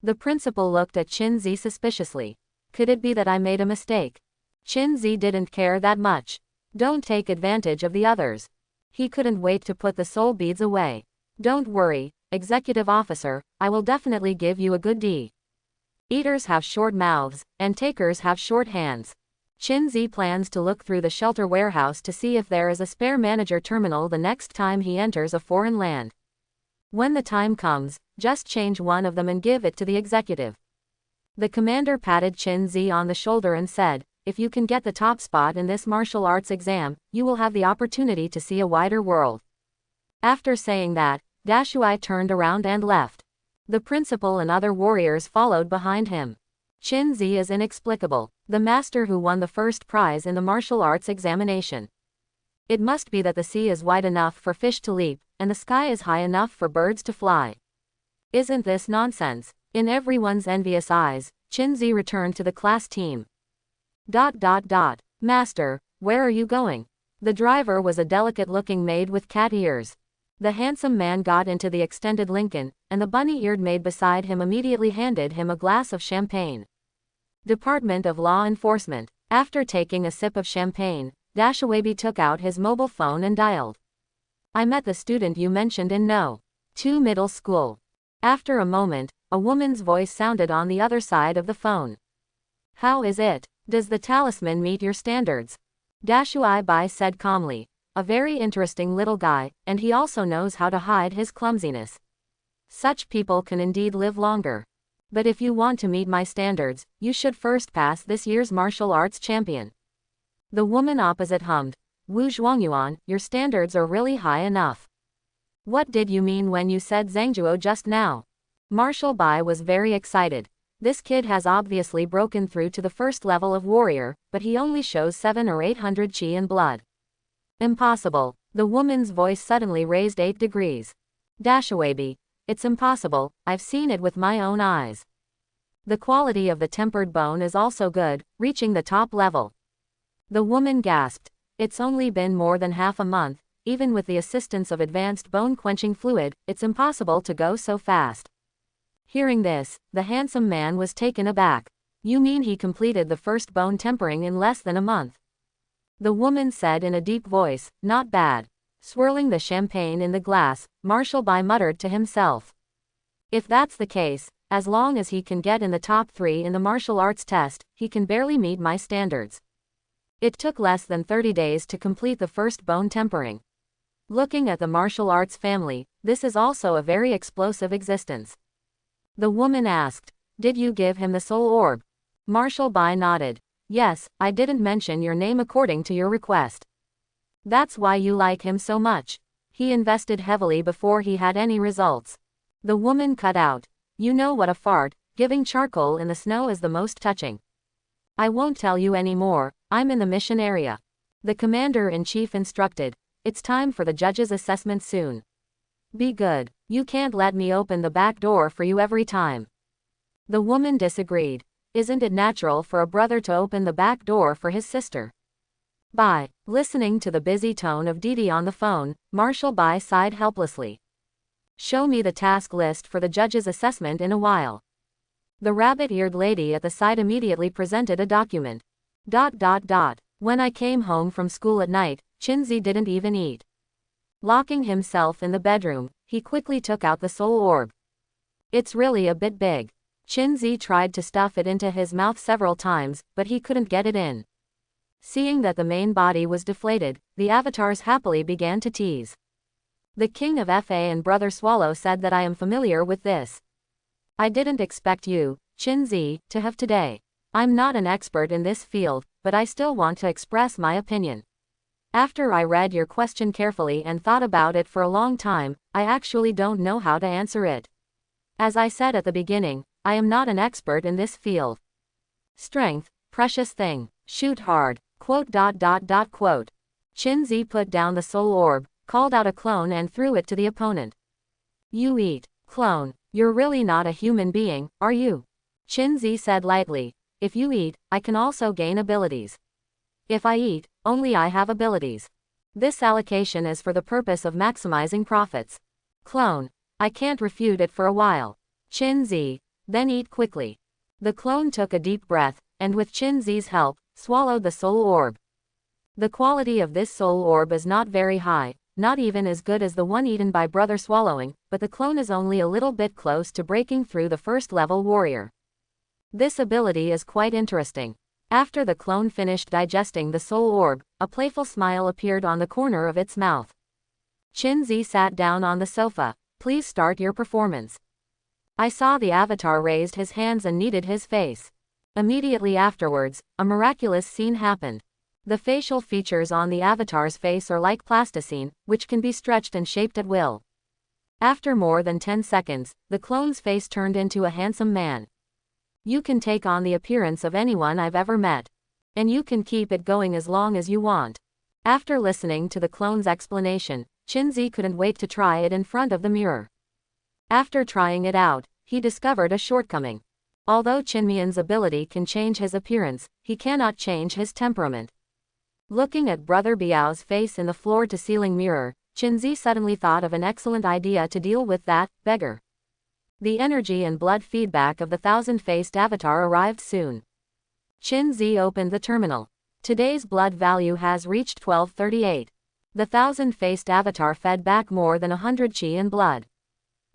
The principal looked at Chinzi suspiciously. Could it be that I made a mistake? Chinzi didn't care that much. Don't take advantage of the others. He couldn't wait to put the soul beads away. Don't worry, executive officer, I will definitely give you a good D. Eaters have short mouths, and takers have short hands. Chinzi plans to look through the shelter warehouse to see if there is a spare manager terminal the next time he enters a foreign land. When the time comes, just change one of them and give it to the executive. The commander patted Chinzi on the shoulder and said, if you can get the top spot in this martial arts exam, you will have the opportunity to see a wider world. After saying that, Dashui turned around and left. The principal and other warriors followed behind him. Chinzi is inexplicable, the master who won the first prize in the martial arts examination. It must be that the sea is wide enough for fish to leap, and the sky is high enough for birds to fly. Isn't this nonsense? In everyone's envious eyes, Chinzi returned to the class team. Master, where are you going? The driver was a delicate-looking maid with cat ears. The handsome man got into the extended Lincoln, and the bunny-eared maid beside him immediately handed him a glass of champagne. Department of Law Enforcement. After taking a sip of champagne, Dashuabi took out his mobile phone and dialed. I met the student you mentioned in No. 2 middle school. After a moment, a woman's voice sounded on the other side of the phone. How is it? Does the talisman meet your standards? Dashui Bai said calmly. A very interesting little guy, and he also knows how to hide his clumsiness. Such people can indeed live longer. But if you want to meet my standards, you should first pass this year's martial arts champion. The woman opposite hummed. Wu Zhuangyuan, your standards are really high enough. What did you mean when you said Zhangzhuo just now? Marshal Bai was very excited. This kid has obviously broken through to the first level of warrior, but he only shows 700 or 800 chi in blood. Impossible. The woman's voice suddenly raised 8 degrees. Dashuabi. It's impossible, I've seen it with my own eyes. The quality of the tempered bone is also good, reaching the top level. The woman gasped. It's only been more than half a month, even with the assistance of advanced bone-quenching fluid, it's impossible to go so fast. Hearing this, the handsome man was taken aback. You mean he completed the first bone tempering in less than a month? The woman said in a deep voice, not bad. Swirling the champagne in the glass, Marshal Bai muttered to himself. If that's the case, as long as he can get in the top 3 in the martial arts test, he can barely meet my standards. It took less than 30 days to complete the first bone tempering. Looking at the martial arts family, this is also a very explosive existence. The woman asked, did you give him the soul orb? Marshal Bai nodded. Yes, I didn't mention your name according to your request. That's why you like him so much. He invested heavily before he had any results. The woman cut out. You know what a fart, giving charcoal in the snow is the most touching. I won't tell you any more, I'm in the mission area. The commander-in-chief instructed. It's time for the judge's assessment soon. Be good, you can't let me open the back door for you every time. The woman disagreed. Isn't it natural for a brother to open the back door for his sister? Bai, listening to the busy tone of Didi on the phone, Marshal Bai sighed helplessly. Show me the task list for the judge's assessment in a while. The rabbit-eared lady at the side immediately presented a document. When I came home from school at night, Chinzi didn't even eat. Locking himself in the bedroom, he quickly took out the soul orb. It's really a bit big. Chin-Zi tried to stuff it into his mouth several times, but he couldn't get it in. Seeing that the main body was deflated, the avatars happily began to tease. The king of Fa and Brother Swallow said that I am familiar with this. I didn't expect you, Chin-Zi, to have today. I'm not an expert in this field, but I still want to express my opinion. After I read your question carefully and thought about it for a long time, I actually don't know how to answer it. As I said at the beginning, I am not an expert in this field. Strength, precious thing, shoot hard, quote. Chin-Zi put down the soul orb, called out a clone and threw it to the opponent. You eat, clone, you're really not a human being, are you? Chin-Zi said lightly, if you eat, I can also gain abilities. If I eat, only I have abilities. This allocation is for the purpose of maximizing profits. Clone, I can't refute it for a while. Chin-Zi, then eat quickly. The clone took a deep breath, and with Chin-Zi's help, swallowed the soul orb. The quality of this soul orb is not very high, not even as good as the one eaten by Brother Swallowing, but the clone is only a little bit close to breaking through the first level warrior. This ability is quite interesting. After the clone finished digesting the soul orb, a playful smile appeared on the corner of its mouth. Chin-Zi sat down on the sofa. Please start your performance. I saw the avatar raised his hands and kneaded his face. Immediately afterwards, a miraculous scene happened. The facial features on the avatar's face are like plasticine, which can be stretched and shaped at will. After more than 10 seconds, the clone's face turned into a handsome man. You can take on the appearance of anyone I've ever met. And you can keep it going as long as you want. After listening to the clone's explanation, Chin-Zi couldn't wait to try it in front of the mirror. After trying it out, he discovered a shortcoming. Although Chinmian's ability can change his appearance, he cannot change his temperament. Looking at Brother Biao's face in the floor-to-ceiling mirror, Chin-Zi suddenly thought of an excellent idea to deal with that beggar. The energy and blood feedback of the thousand-faced avatar arrived soon. Chin-Zi opened the terminal. Today's blood value has reached 1238. The thousand-faced avatar fed back more than 100 qi in blood.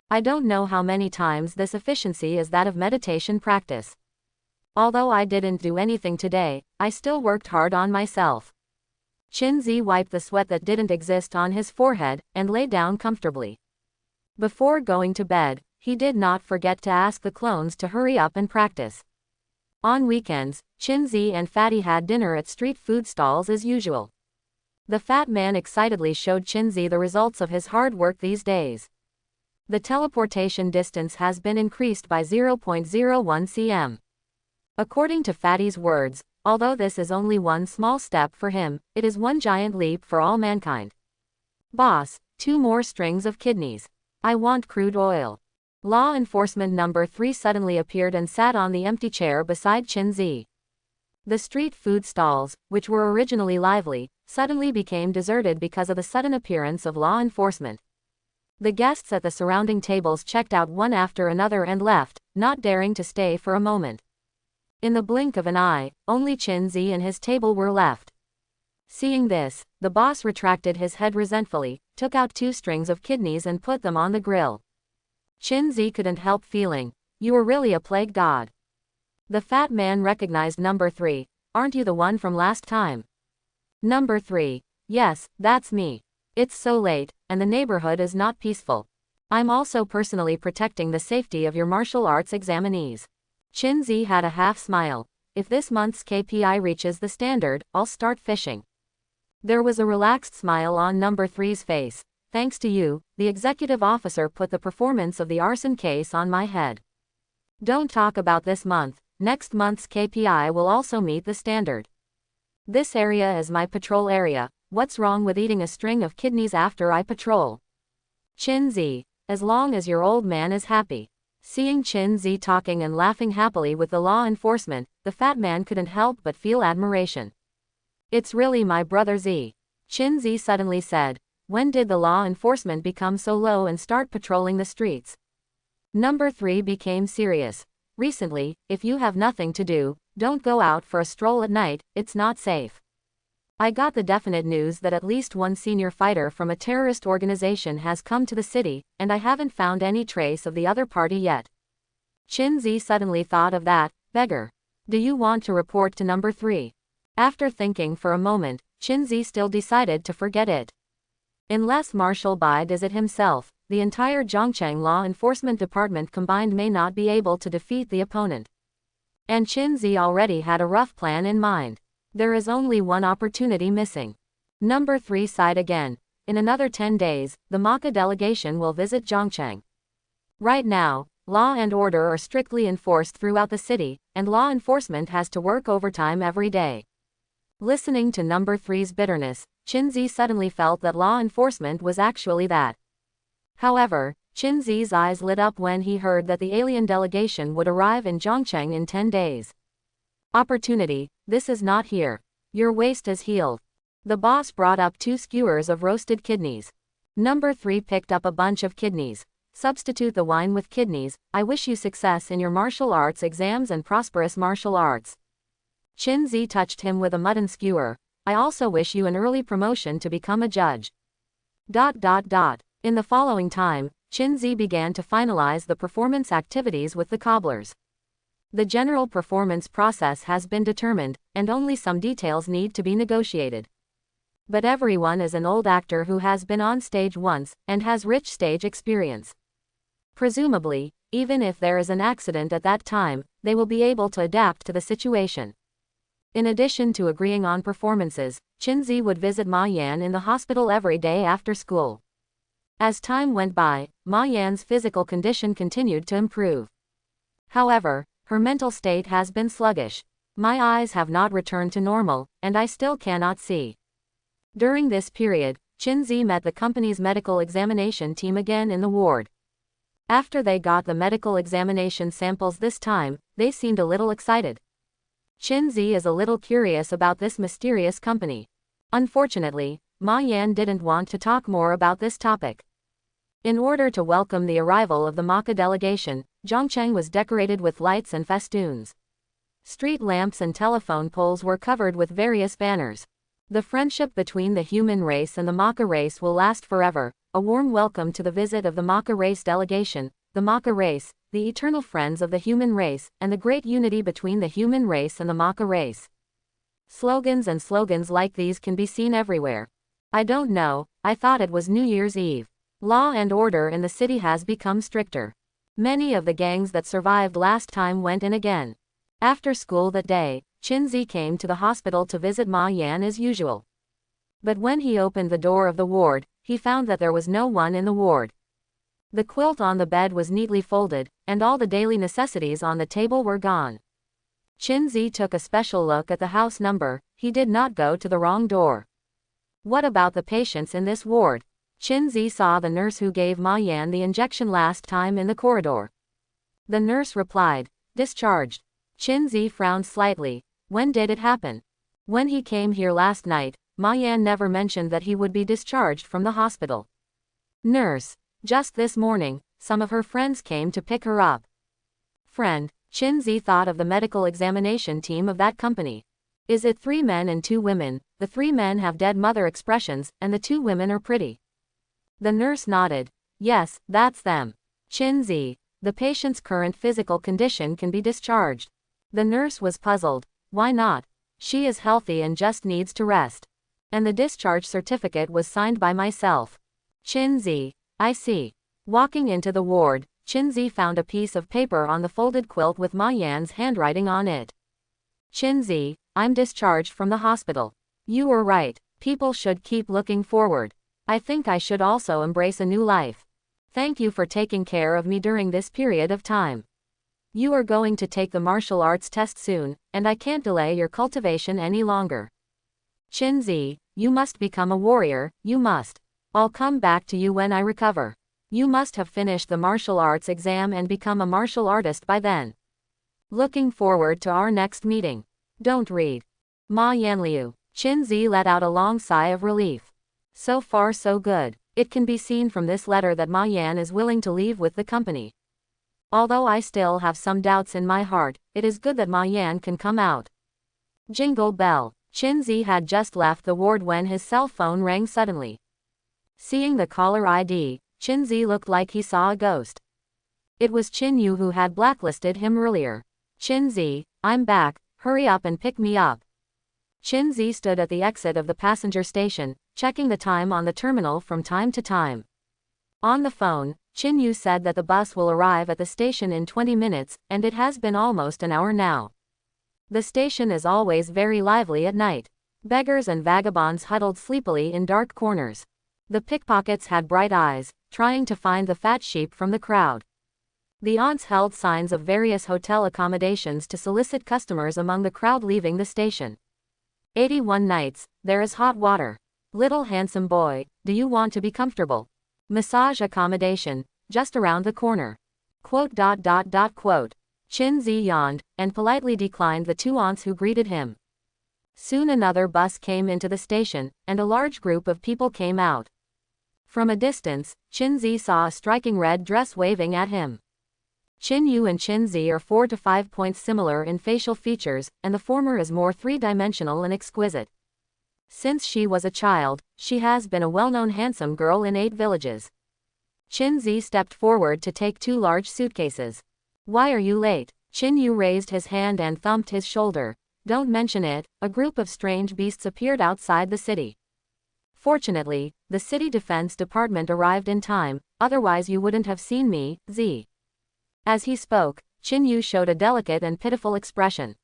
I don't know how many times this efficiency is that of meditation practice. Although I didn't do anything today, I still worked hard on myself. Chin-Zi wiped the sweat that didn't exist on his forehead, and lay down comfortably. Before going to bed, he did not forget to ask the clones to hurry up and practice. On weekends, Chin-Zi and Fatty had dinner at street food stalls as usual. The fat man excitedly showed Chin-Zi the results of his hard work these days. The teleportation distance has been increased by 0.01 cm. According to Fatty's words, although this is only one small step for him, it is one giant leap for all mankind. Boss, 2 more strings of kidneys. I want crude oil. Law enforcement number 3 suddenly appeared and sat on the empty chair beside Chin-Zi. The street food stalls, which were originally lively, suddenly became deserted because of the sudden appearance of law enforcement. The guests at the surrounding tables checked out one after another and left, not daring to stay for a moment. In the blink of an eye, only Chin-Zi and his table were left. Seeing this, the boss retracted his head resentfully, took out 2 strings of kidneys and put them on the grill. Chin-Zi couldn't help feeling, you are really a plague god. The fat man recognized number 3, aren't you the one from last time? Number 3, yes, that's me. It's so late, and the neighborhood is not peaceful. I'm also personally protecting the safety of your martial arts examinees. Chin-Zi had a half smile. If this month's KPI reaches the standard, I'll start fishing. There was a relaxed smile on number 3's face. Thanks to you, the executive officer put the performance of the arson case on my head. Don't talk about this month, next month's KPI will also meet the standard. This area is my patrol area. What's wrong with eating a string of kidneys after I patrol? Chin-Zi, as long as your old man is happy. Seeing Chin-Zi talking and laughing happily with the law enforcement, the fat man couldn't help but feel admiration. It's really my brother Z. Chin-Zi suddenly said, when did the law enforcement become so low and start patrolling the streets? Number 3 became serious. Recently, if you have nothing to do, don't go out for a stroll at night, it's not safe. I got the definite news that at least one senior fighter from a terrorist organization has come to the city, and I haven't found any trace of the other party yet. Qinzi suddenly thought of that beggar. Do you want to report to number 3? After thinking for a moment, Qinzi still decided to forget it. Unless Marshal Bai does it himself, the entire Zhongcheng Law Enforcement Department combined may not be able to defeat the opponent. And Qinzi already had a rough plan in mind. There is only one opportunity missing. Number 3 sighed again. In another 10 days, the Maka delegation will visit Zhongcheng. Right now, law and order are strictly enforced throughout the city, and law enforcement has to work overtime every day. Listening to number 3's bitterness, Qinzi suddenly felt that law enforcement was actually that. However, Qinzi's eyes lit up when he heard that the alien delegation would arrive in Zhongcheng in 10 days. Opportunity, this is not here. Your waist is healed. The boss brought up 2 skewers of roasted kidneys. Number 3 picked up a bunch of kidneys. Substitute the wine with kidneys. I wish you success in your martial arts exams and prosperous martial arts. Qinzi touched him with a mutton skewer. I also wish you an early promotion to become a judge. In the following time, Qinzi began to finalize the performance activities with the cobblers. The general performance process has been determined, and only some details need to be negotiated. But everyone is an old actor who has been on stage once, and has rich stage experience. Presumably, even if there is an accident at that time, they will be able to adapt to the situation. In addition to agreeing on performances, Qinzi would visit Ma Yan in the hospital every day after school. As time went by, Ma Yan's physical condition continued to improve. However, her mental state has been sluggish. My eyes have not returned to normal, and I still cannot see. During this period, Qinzi met the company's medical examination team again in the ward. After they got the medical examination samples this time, they seemed a little excited. Qinzi is a little curious about this mysterious company. Unfortunately, Ma Yan didn't want to talk more about this topic. In order to welcome the arrival of the Maka delegation, Zhongcheng was decorated with lights and festoons. Street lamps and telephone poles were covered with various banners. The friendship between the human race and the Maka race will last forever. A warm welcome to the visit of the Maka race delegation, the Maka race, the eternal friends of the human race, and the great unity between the human race and the Maka race. Slogans and slogans like these can be seen everywhere. I don't know, I thought it was New Year's Eve. Law and order in the city has become stricter. Many of the gangs that survived last time went in again. After school that day, Qinzi came to the hospital to visit Ma Yan as usual. But when he opened the door of the ward, he found that there was no one in the ward. The quilt on the bed was neatly folded, and all the daily necessities on the table were gone. Qinzi took a special look at the house number. He did not go to the wrong door. What about the patients in this ward? Qinzi saw the nurse who gave Ma Yan the injection last time in the corridor. The nurse replied, discharged. Qinzi frowned slightly. When did it happen? When he came here last night, Ma Yan never mentioned that he would be discharged from the hospital. Nurse. Just this morning, some of her friends came to pick her up. Friend. Qinzi thought of the medical examination team of that company. Is it 3 men and 2 women? The 3 men have dead mother expressions, and the 2 women are pretty. The nurse nodded. Yes, that's them. Qinzi. The patient's current physical condition can be discharged. The nurse was puzzled. Why not? She is healthy and just needs to rest. And the discharge certificate was signed by myself. Qinzi. I see. Walking into the ward, Qinzi found a piece of paper on the folded quilt with Ma Yan's handwriting on it. Qinzi, I'm discharged from the hospital. You were right. People should keep looking forward. I think I should also embrace a new life. Thank you for taking care of me during this period of time. You are going to take the martial arts test soon, and I can't delay your cultivation any longer. Qinzi, you must become a warrior, you must. I'll come back to you when I recover. You must have finished the martial arts exam and become a martial artist by then. Looking forward to our next meeting. Don't read. Ma Yanliu. Qinzi let out a long sigh of relief. So far so good. It can be seen from this letter that Ma Yan is willing to leave with the company. Although I still have some doubts in my heart, it is good that Ma Yan can come out. Jingle bell. Qinzi had just left the ward when his cell phone rang suddenly. Seeing the caller ID, Qinzi looked like he saw a ghost. It was Chin Yu who had blacklisted him earlier. Chin Zi, I'm back, hurry up and pick me up. Chin Zi stood at the exit of the passenger station, checking the time on the terminal from time to time. On the phone, Chin Yu said that the bus will arrive at the station in 20 minutes, and it has been almost an hour now. The station is always very lively at night. Beggars and vagabonds huddled sleepily in dark corners. The pickpockets had bright eyes, trying to find the fat sheep from the crowd. The aunts held signs of various hotel accommodations to solicit customers among the crowd leaving the station. 81 nights, there is hot water. Little handsome boy, do you want to be comfortable? Massage accommodation, just around the corner. Quote. Chin Zi yawned, and politely declined the two aunts who greeted him. Soon another bus came into the station, and a large group of people came out. From a distance, Chin Zi saw a striking red dress waving at him. Chin Yu and Chin Zi are 4 to 5 points similar in facial features, and the former is more three-dimensional and exquisite. Since she was a child, she has been a well-known handsome girl in 8 villages. Chin Zi stepped forward to take 2 large suitcases. Why are you late? Chin Yu raised his hand and thumped his shoulder. Don't mention it. A group of strange beasts appeared outside the city. Fortunately, the city defense department arrived in time, otherwise you wouldn't have seen me, Zi. As he spoke, Chin Yu showed a delicate and pitiful expression.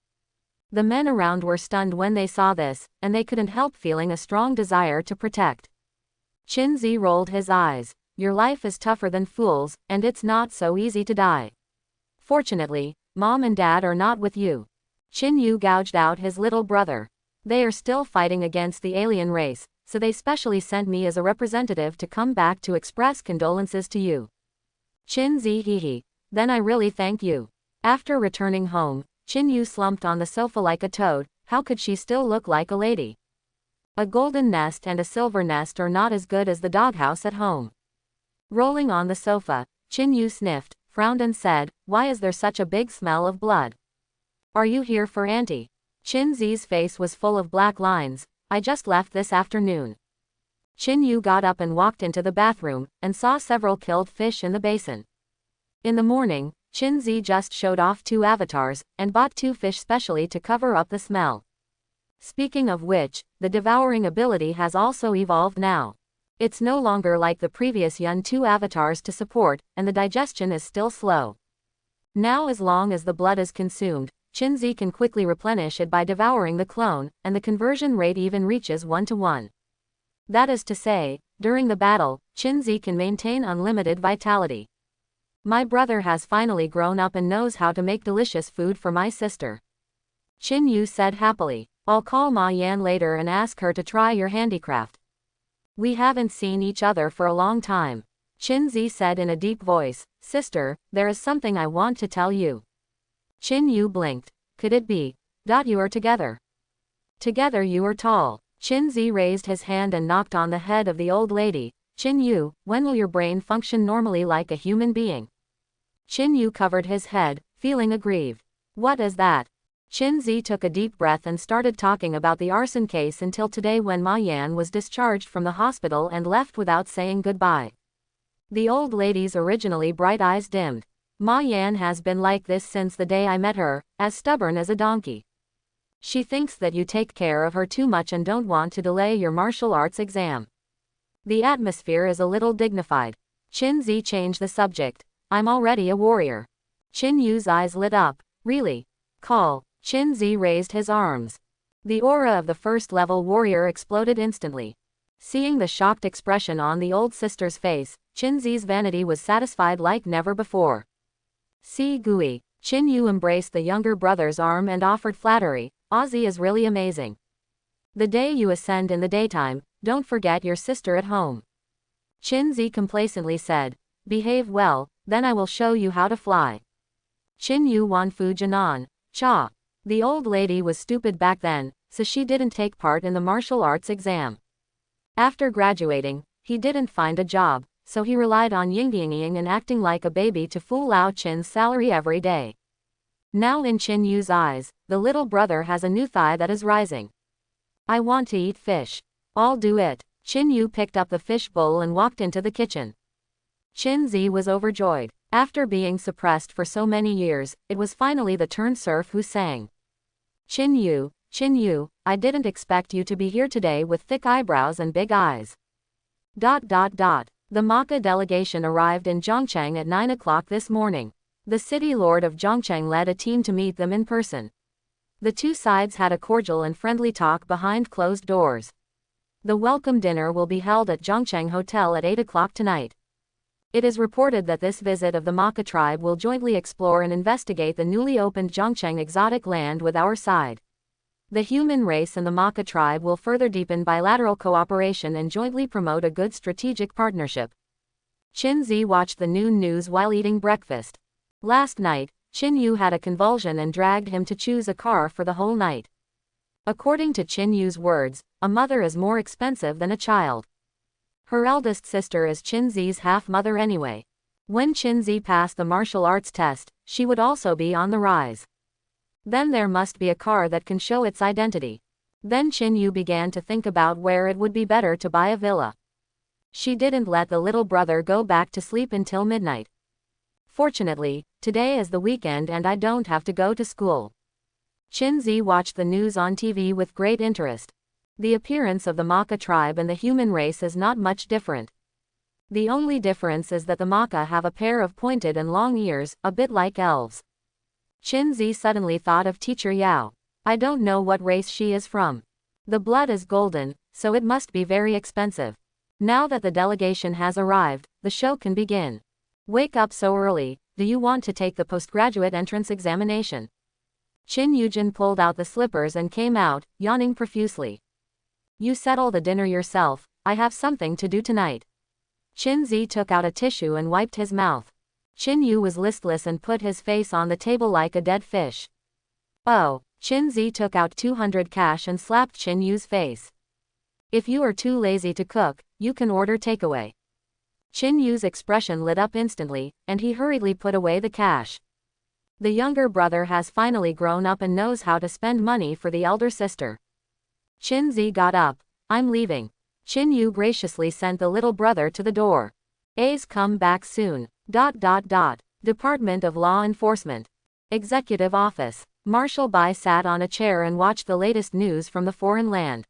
The men around were stunned when they saw this, and they couldn't help feeling a strong desire to protect. Chin Zi rolled his eyes. Your life is tougher than fools, and it's not so easy to die. Fortunately, Mom and Dad are not with you. Chin Yu gouged out his little brother. They are still fighting against the alien race, so they specially sent me as a representative to come back to express condolences to you. Chin Zi hee. Then I really thank you. After returning home, Chin Yu slumped on the sofa like a toad. How could she still look like a lady? A golden nest and a silver nest are not as good as the doghouse at home. Rolling on the sofa, Chin Yu sniffed, frowned and said, why is there such a big smell of blood? Are you here for Auntie? Chin Zi's face was full of black lines. I just left this afternoon. Chin Yu got up and walked into the bathroom, and saw several killed fish in the basin. In the morning, Chin Zi just showed off 2 avatars, and bought 2 fish specially to cover up the smell. Speaking of which, the devouring ability has also evolved now. It's no longer like the previous Yun 2 avatars to support, and the digestion is still slow. Now as long as the blood is consumed, Chin Zi can quickly replenish it by devouring the clone, and the conversion rate even reaches 1-to-1. That is to say, during the battle, Chin Zi can maintain unlimited vitality. My brother has finally grown up and knows how to make delicious food for my sister. Chin Yu said happily. I'll call Ma Yan later and ask her to try your handicraft. We haven't seen each other for a long time. Chin Zi said in a deep voice, Sister, there is something I want to tell you. Chin Yu blinked. Could it be? You are together. Together you are tall. Chin Zi raised his hand and knocked on the head of the old lady. Chin Yu, when will your brain function normally like a human being? Chin Yu covered his head, feeling aggrieved. What is that? Chin Zi took a deep breath and started talking about the arson case until today when Ma Yan was discharged from the hospital and left without saying goodbye. The old lady's originally bright eyes dimmed. Ma Yan has been like this since the day I met her, as stubborn as a donkey. She thinks that you take care of her too much and don't want to delay your martial arts exam. The atmosphere is a little dignified. Chin Zi changed the subject. I'm already a warrior. Chin Yu's eyes lit up. Really? Call. Chin Zi raised his arms. The aura of the first-level warrior exploded instantly. Seeing the shocked expression on the old sister's face, Chin Zi's vanity was satisfied like never before. See Gui. Chin Yu embraced the younger brother's arm and offered flattery. Ozzy is really amazing. The day you ascend in the daytime, don't forget your sister at home. Chin Zi complacently said. Behave well, then I will show you how to fly. Chin Yu Wanfu Jinan. Cha. The old lady was stupid back then, so she didn't take part in the martial arts exam. After graduating, he didn't find a job, so he relied on yingdinging and acting like a baby to fool Lao Chin's salary every day. Now in Chin Yu's eyes, the little brother has a new thigh that is rising. I want to eat fish. I'll do it. Chin Yu picked up the fish bowl and walked into the kitchen. Chin Zi was overjoyed. After being suppressed for so many years, it was finally the turned serf who sang. Chin Yu, I didn't expect you to be here today with thick eyebrows and big eyes. ... The Maka delegation arrived in Zhongcheng at 9 o'clock this morning. The city lord of Zhongcheng led a team to meet them in person. The two sides had a cordial and friendly talk behind closed doors. The welcome dinner will be held at Zhongcheng Hotel at 8 o'clock tonight. It is reported that this visit of the Maka tribe will jointly explore and investigate the newly opened Zhongcheng exotic land with our side. The human race and the Maka tribe will further deepen bilateral cooperation and jointly promote a good strategic partnership. Qin Zi watched the noon news while eating breakfast. Last night, Qin Yu had a convulsion and dragged him to choose a car for the whole night. According to Qin Yu's words, a mother is more expensive than a child. Her eldest sister is Qin Zi's half-mother anyway. When Qin Zi passed the martial arts test, she would also be on the rise. Then there must be a car that can show its identity. Then Qin Yu began to think about where it would be better to buy a villa. She didn't let the little brother go back to sleep until midnight. Fortunately, today is the weekend and I don't have to go to school. Qin Zi watched the news on TV with great interest. The appearance of the Maka tribe and the human race is not much different. The only difference is that the Maka have a pair of pointed and long ears, a bit like elves. Qin Zi suddenly thought of Teacher Yao. I don't know what race she is from. The blood is golden, so it must be very expensive. Now that the delegation has arrived, the show can begin. Wake up so early, do you want to take the postgraduate entrance examination? Qin Yujin pulled out the slippers and came out, yawning profusely. You settle the dinner yourself, I have something to do tonight. Qin Zi took out a tissue and wiped his mouth. Qin Yu was listless and put his face on the table like a dead fish. Oh, Qin Zi took out 200 cash and slapped Qin Yu's face. If you are too lazy to cook, you can order takeaway. Qin Yu's expression lit up instantly, and he hurriedly put away the cash. The younger brother has finally grown up and knows how to spend money for the elder sister. Qin Zi got up. I'm leaving. Qin Yu graciously sent the little brother to the door. A's come back soon. ... Department of Law Enforcement. Executive Office. Marshal Bai sat on a chair and watched the latest news from the foreign land.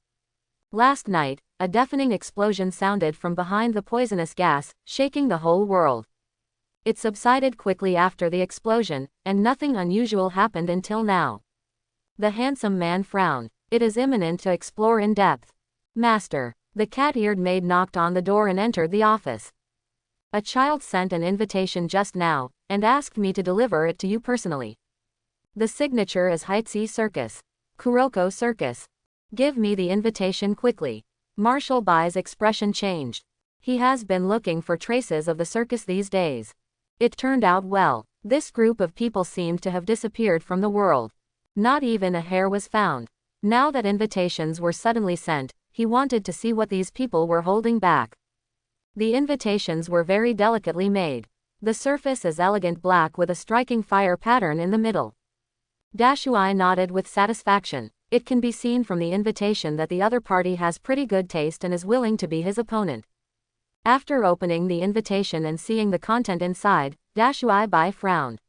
Last night, a deafening explosion sounded from behind the poisonous gas, shaking the whole world. It subsided quickly after the explosion, and nothing unusual happened until now. The handsome man frowned. It is imminent to explore in depth. Master. The cat-eared maid knocked on the door and entered the office. A child sent an invitation just now, and asked me to deliver it to you personally. The signature is Heitzi Circus. Kuroko Circus. Give me the invitation quickly. Marshal Bai's expression changed. He has been looking for traces of the circus these days. It turned out well. This group of people seemed to have disappeared from the world. Not even a hair was found. Now that invitations were suddenly sent, he wanted to see what these people were holding back. The invitations were very delicately made. The surface is elegant black with a striking fire pattern in the middle. Dashui nodded with satisfaction. It can be seen from the invitation that the other party has pretty good taste and is willing to be his opponent. After opening the invitation and seeing the content inside, Dashui Bai frowned.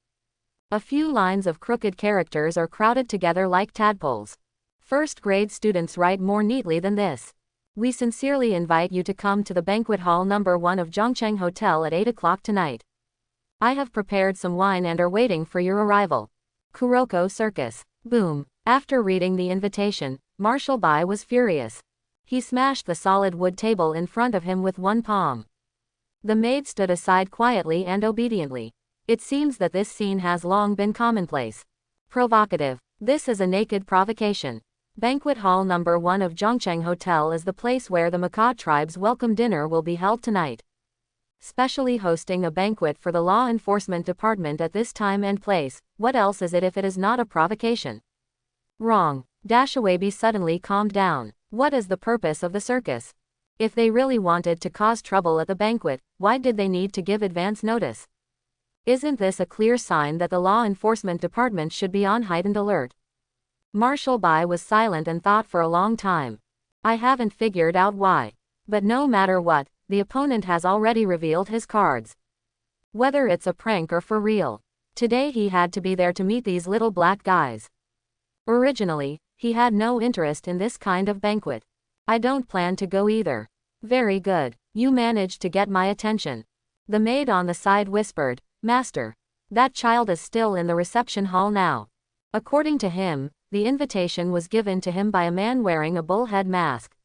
A few lines of crooked characters are crowded together like tadpoles. First-grade students write more neatly than this. We sincerely invite you to come to the banquet hall number 1 of Zhongcheng Hotel at 8 o'clock tonight. I have prepared some wine and are waiting for your arrival. Kuroko Circus. Boom. After reading the invitation, Marshal Bai was furious. He smashed the solid wood table in front of him with one palm. The maid stood aside quietly and obediently. It seems that this scene has long been commonplace. Provocative. This is a naked provocation. Banquet hall number 1 of Zhongcheng Hotel is the place where the Maka tribe's welcome dinner will be held tonight. Specially hosting a banquet for the law enforcement department at this time and place, what else is it if it is not a provocation? Wrong. Dashuabi suddenly calmed down. What is the purpose of the circus? If they really wanted to cause trouble at the banquet, why did they need to give advance notice? Isn't this a clear sign that the law enforcement department should be on heightened alert? Marshal Bai was silent and thought for a long time. I haven't figured out why. But no matter what, the opponent has already revealed his cards. Whether it's a prank or for real. Today he had to be there to meet these little black guys. Originally, he had no interest in this kind of banquet. I don't plan to go either. Very good. You managed to get my attention. The maid on the side whispered, Master. That child is still in the reception hall now. According to him, the invitation was given to him by a man wearing a bullhead mask.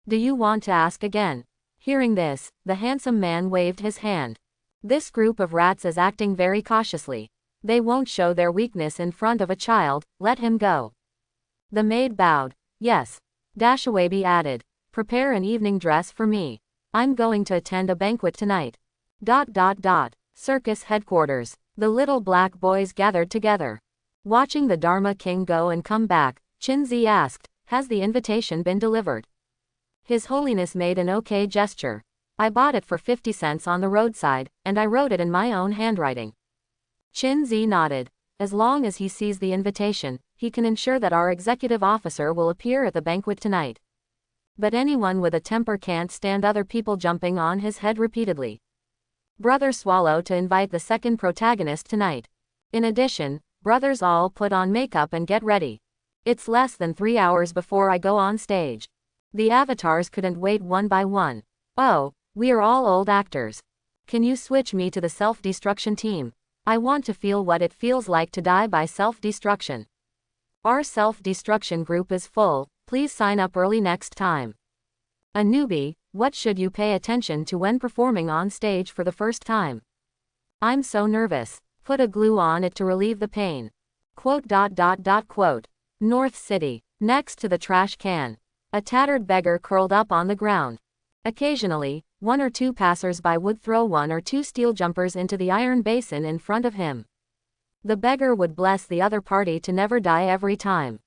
Do you want to ask again? Hearing this, the handsome man waved his hand. This group of rats is acting very cautiously. They won't show their weakness in front of a child, let him go. The maid bowed. Yes. Dashawaby added. Prepare an evening dress for me. I'm going to attend a banquet tonight. Circus headquarters. The little black boys gathered together. Watching the Dharma King go and come back, Chinzi asked, has the invitation been delivered? His Holiness made an okay gesture. I bought it for 50 cents on the roadside, and I wrote it in my own handwriting. Chinzi nodded. As long as he sees the invitation, he can ensure that our executive officer will appear at the banquet tonight. But anyone with a temper can't stand other people jumping on his head repeatedly. Brother Swallow to invite the second protagonist tonight. In addition, brothers all put on makeup and get ready. It's less than 3 hours before I go on stage. The avatars couldn't wait one by one. Oh, we are all old actors. Can you switch me to the self-destruction team? I want to feel what it feels like to die by self-destruction. Our self-destruction group is full, please sign up early next time. A newbie, what should you pay attention to when performing on stage for the first time? I'm so nervous. Put a glue on it to relieve the pain. Quote. North City. Next to the trash can. A tattered beggar curled up on the ground. Occasionally, one or two passers-by would throw one or two steel jumpers into the iron basin in front of him. The beggar would bless the other party to never die every time.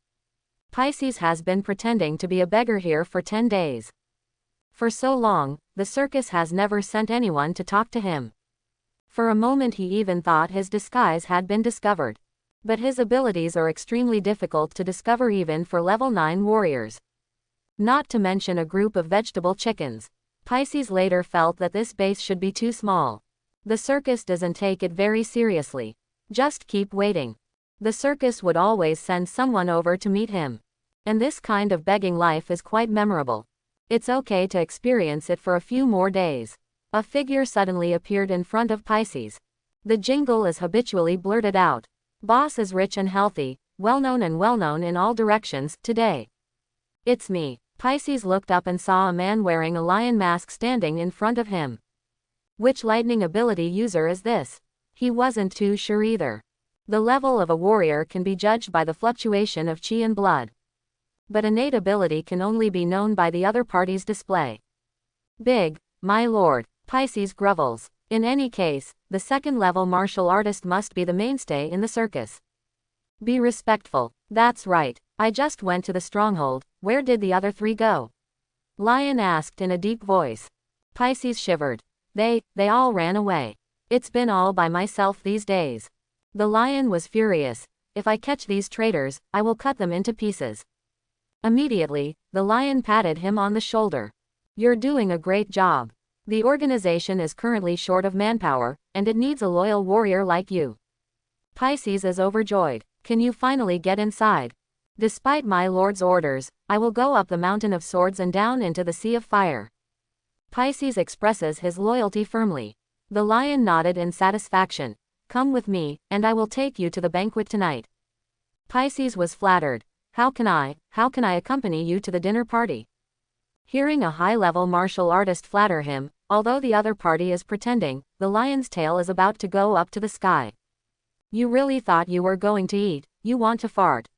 Pisces has been pretending to be a beggar here for 10 days. For so long, the circus has never sent anyone to talk to him. For a moment he even thought his disguise had been discovered. But his abilities are extremely difficult to discover even for level 9 warriors. Not to mention a group of vegetable chickens. Pisces later felt that this base should be too small. The circus doesn't take it very seriously. Just keep waiting. The circus would always send someone over to meet him. And this kind of begging life is quite memorable. It's okay to experience it for a few more days. A figure suddenly appeared in front of Pisces. The jingle is habitually blurted out. Boss is rich and healthy, well-known in all directions, today. It's me. Pisces looked up and saw a man wearing a lion mask standing in front of him. Which lightning ability user is this? He wasn't too sure either. The level of a warrior can be judged by the fluctuation of chi and blood. But innate ability can only be known by the other party's display. Big, my lord, Pisces grovels. In any case, the second-level martial artist must be the mainstay in the circus. Be respectful. That's right. I just went to the stronghold. Where did the other 3 go? Lion asked in a deep voice. Pisces shivered. They all ran away. It's been all by myself these days. The lion was furious. If I catch these traitors, I will cut them into pieces. Immediately, the lion patted him on the shoulder. You're doing a great job. The organization is currently short of manpower, and it needs a loyal warrior like you. Pisces is overjoyed. Can you finally get inside? Despite my lord's orders, I will go up the mountain of swords and down into the sea of fire. Pisces expresses his loyalty firmly. The lion nodded in satisfaction. Come with me, and I will take you to the banquet tonight. Pisces was flattered. How can I accompany you to the dinner party? Hearing a high-level martial artist flatter him, although the other party is pretending, the lion's tail is about to go up to the sky. You really thought you were going to eat, you want to fart.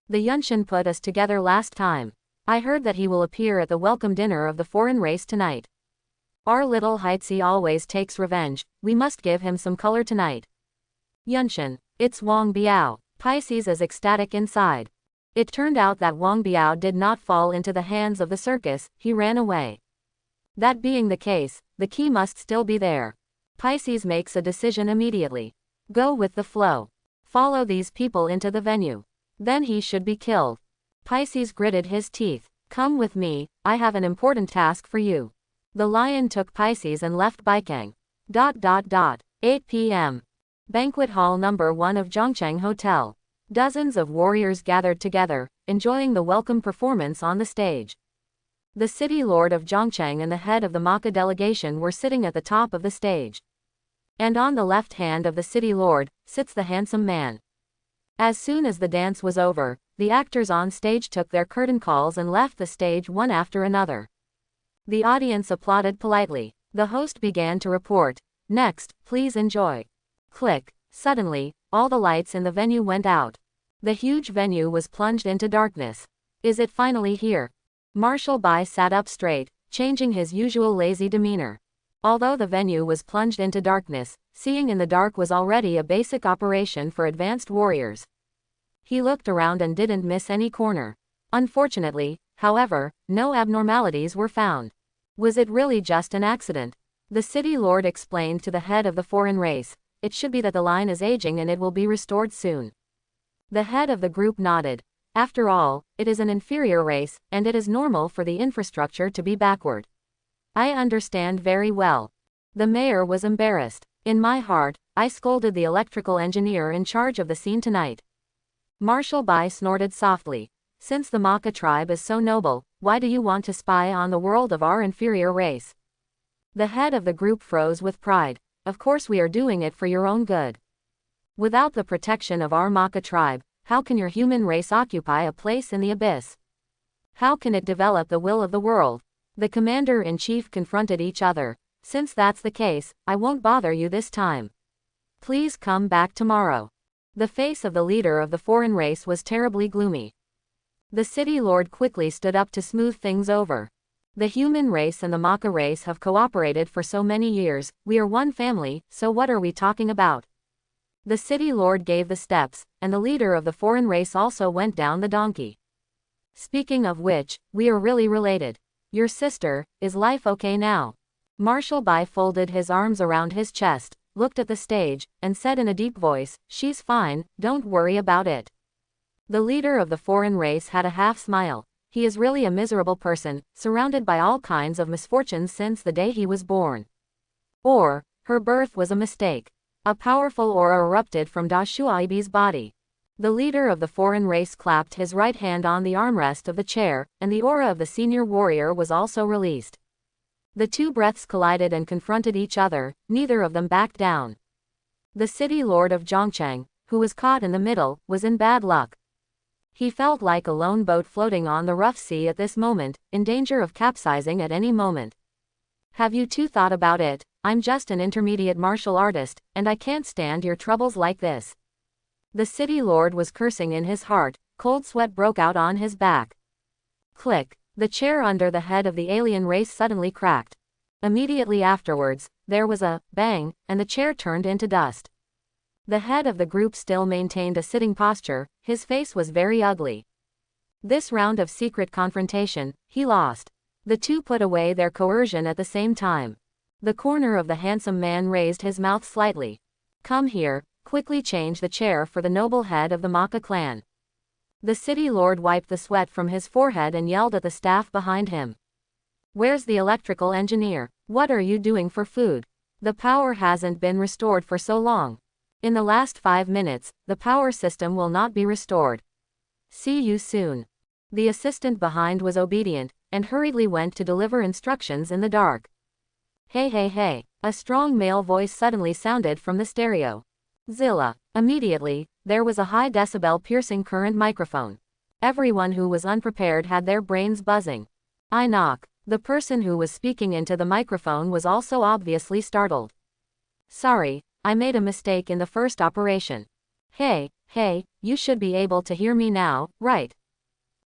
The Yunshin put us together last time. I heard that he will appear at the welcome dinner of the foreign race tonight. Our little Heitzi always takes revenge, we must give him some color tonight. Yunshin, it's Wang Biao. Pisces is ecstatic inside. It turned out that Wang Biao did not fall into the hands of the circus, he ran away. That being the case, the key must still be there. Pisces makes a decision immediately. Go with the flow. Follow these people into the venue. Then he should be killed. Pisces gritted his teeth. Come with me, I have an important task for you. The lion took Pisces and left Baikang. 8 p.m. Banquet Hall number 1 of Zhongcheng Hotel. Dozens of warriors gathered together, enjoying the welcome performance on the stage. The city lord of Zhongcheng and the head of the Maka delegation were sitting at the top of the stage. And on the left hand of the city lord, sits the handsome man. As soon as the dance was over, the actors on stage took their curtain calls and left the stage one after another. The audience applauded politely. The host began to report, "Next, please enjoy." Click. Suddenly, all the lights in the venue went out. The huge venue was plunged into darkness. Is it finally here? Marshal Bai sat up straight, changing his usual lazy demeanor. Although the venue was plunged into darkness, seeing in the dark was already a basic operation for advanced warriors. He looked around and didn't miss any corner. Unfortunately, however, no abnormalities were found. Was it really just an accident? The city lord explained to the head of the foreign race, "It should be that the line is aging and it will be restored soon." The head of the group nodded. After all, it is an inferior race, and it is normal for the infrastructure to be backward. I understand very well. The mayor was embarrassed. In my heart, I scolded the electrical engineer in charge of the scene tonight. Marshal Bai snorted softly. Since the Maka tribe is so noble, why do you want to spy on the world of our inferior race? The head of the group froze with pride. Of course we are doing it for your own good. Without the protection of our Maka tribe, how can your human race occupy a place in the abyss? How can it develop the will of the world? The commander-in-chief confronted each other. Since that's the case, I won't bother you this time. Please come back tomorrow. The face of the leader of the foreign race was terribly gloomy. The city lord quickly stood up to smooth things over. The human race and the Maka race have cooperated for so many years, we are one family, so what are we talking about? The city lord gave the steps, and the leader of the foreign race also went down the donkey. Speaking of which, we are really related. Your sister, is life okay now? Marshal Bai folded his arms around his chest, looked at the stage, and said in a deep voice, "She's fine, don't worry about it." The leader of the foreign race had a half smile. He is really a miserable person, surrounded by all kinds of misfortunes since the day he was born. Or, her birth was a mistake. A powerful aura erupted from Da Shuaibi's body. The leader of the foreign race clapped his right hand on the armrest of the chair, and the aura of the senior warrior was also released. The two breaths collided and confronted each other, neither of them backed down. The city lord of Zhongcheng, who was caught in the middle, was in bad luck. He felt like a lone boat floating on the rough sea at this moment, in danger of capsizing at any moment. Have you two thought about it? I'm just an intermediate martial artist, and I can't stand your troubles like this. The city lord was cursing in his heart, cold sweat broke out on his back. Click. The chair under the head of the alien race suddenly cracked. Immediately afterwards, there was a bang, and the chair turned into dust. The head of the group still maintained a sitting posture, his face was very ugly. This round of secret confrontation, he lost. The two put away their coercion at the same time. The corner of the handsome man raised his mouth slightly. Come here, quickly change the chair for the noble head of the Maka clan. The city lord wiped the sweat from his forehead and yelled at the staff behind him. Where's the electrical engineer? What are you doing for food? The power hasn't been restored for so long. In the last 5 minutes, the power system will not be restored. See you soon. The assistant behind was obedient, and hurriedly went to deliver instructions in the dark. Hey hey hey, a strong male voice suddenly sounded from the stereo. Zilla. Immediately, there was a high decibel piercing current microphone. Everyone who was unprepared had their brains buzzing. I knock. The person who was speaking into the microphone was also obviously startled. Sorry, I made a mistake in the first operation. Hey, you should be able to hear me now, right?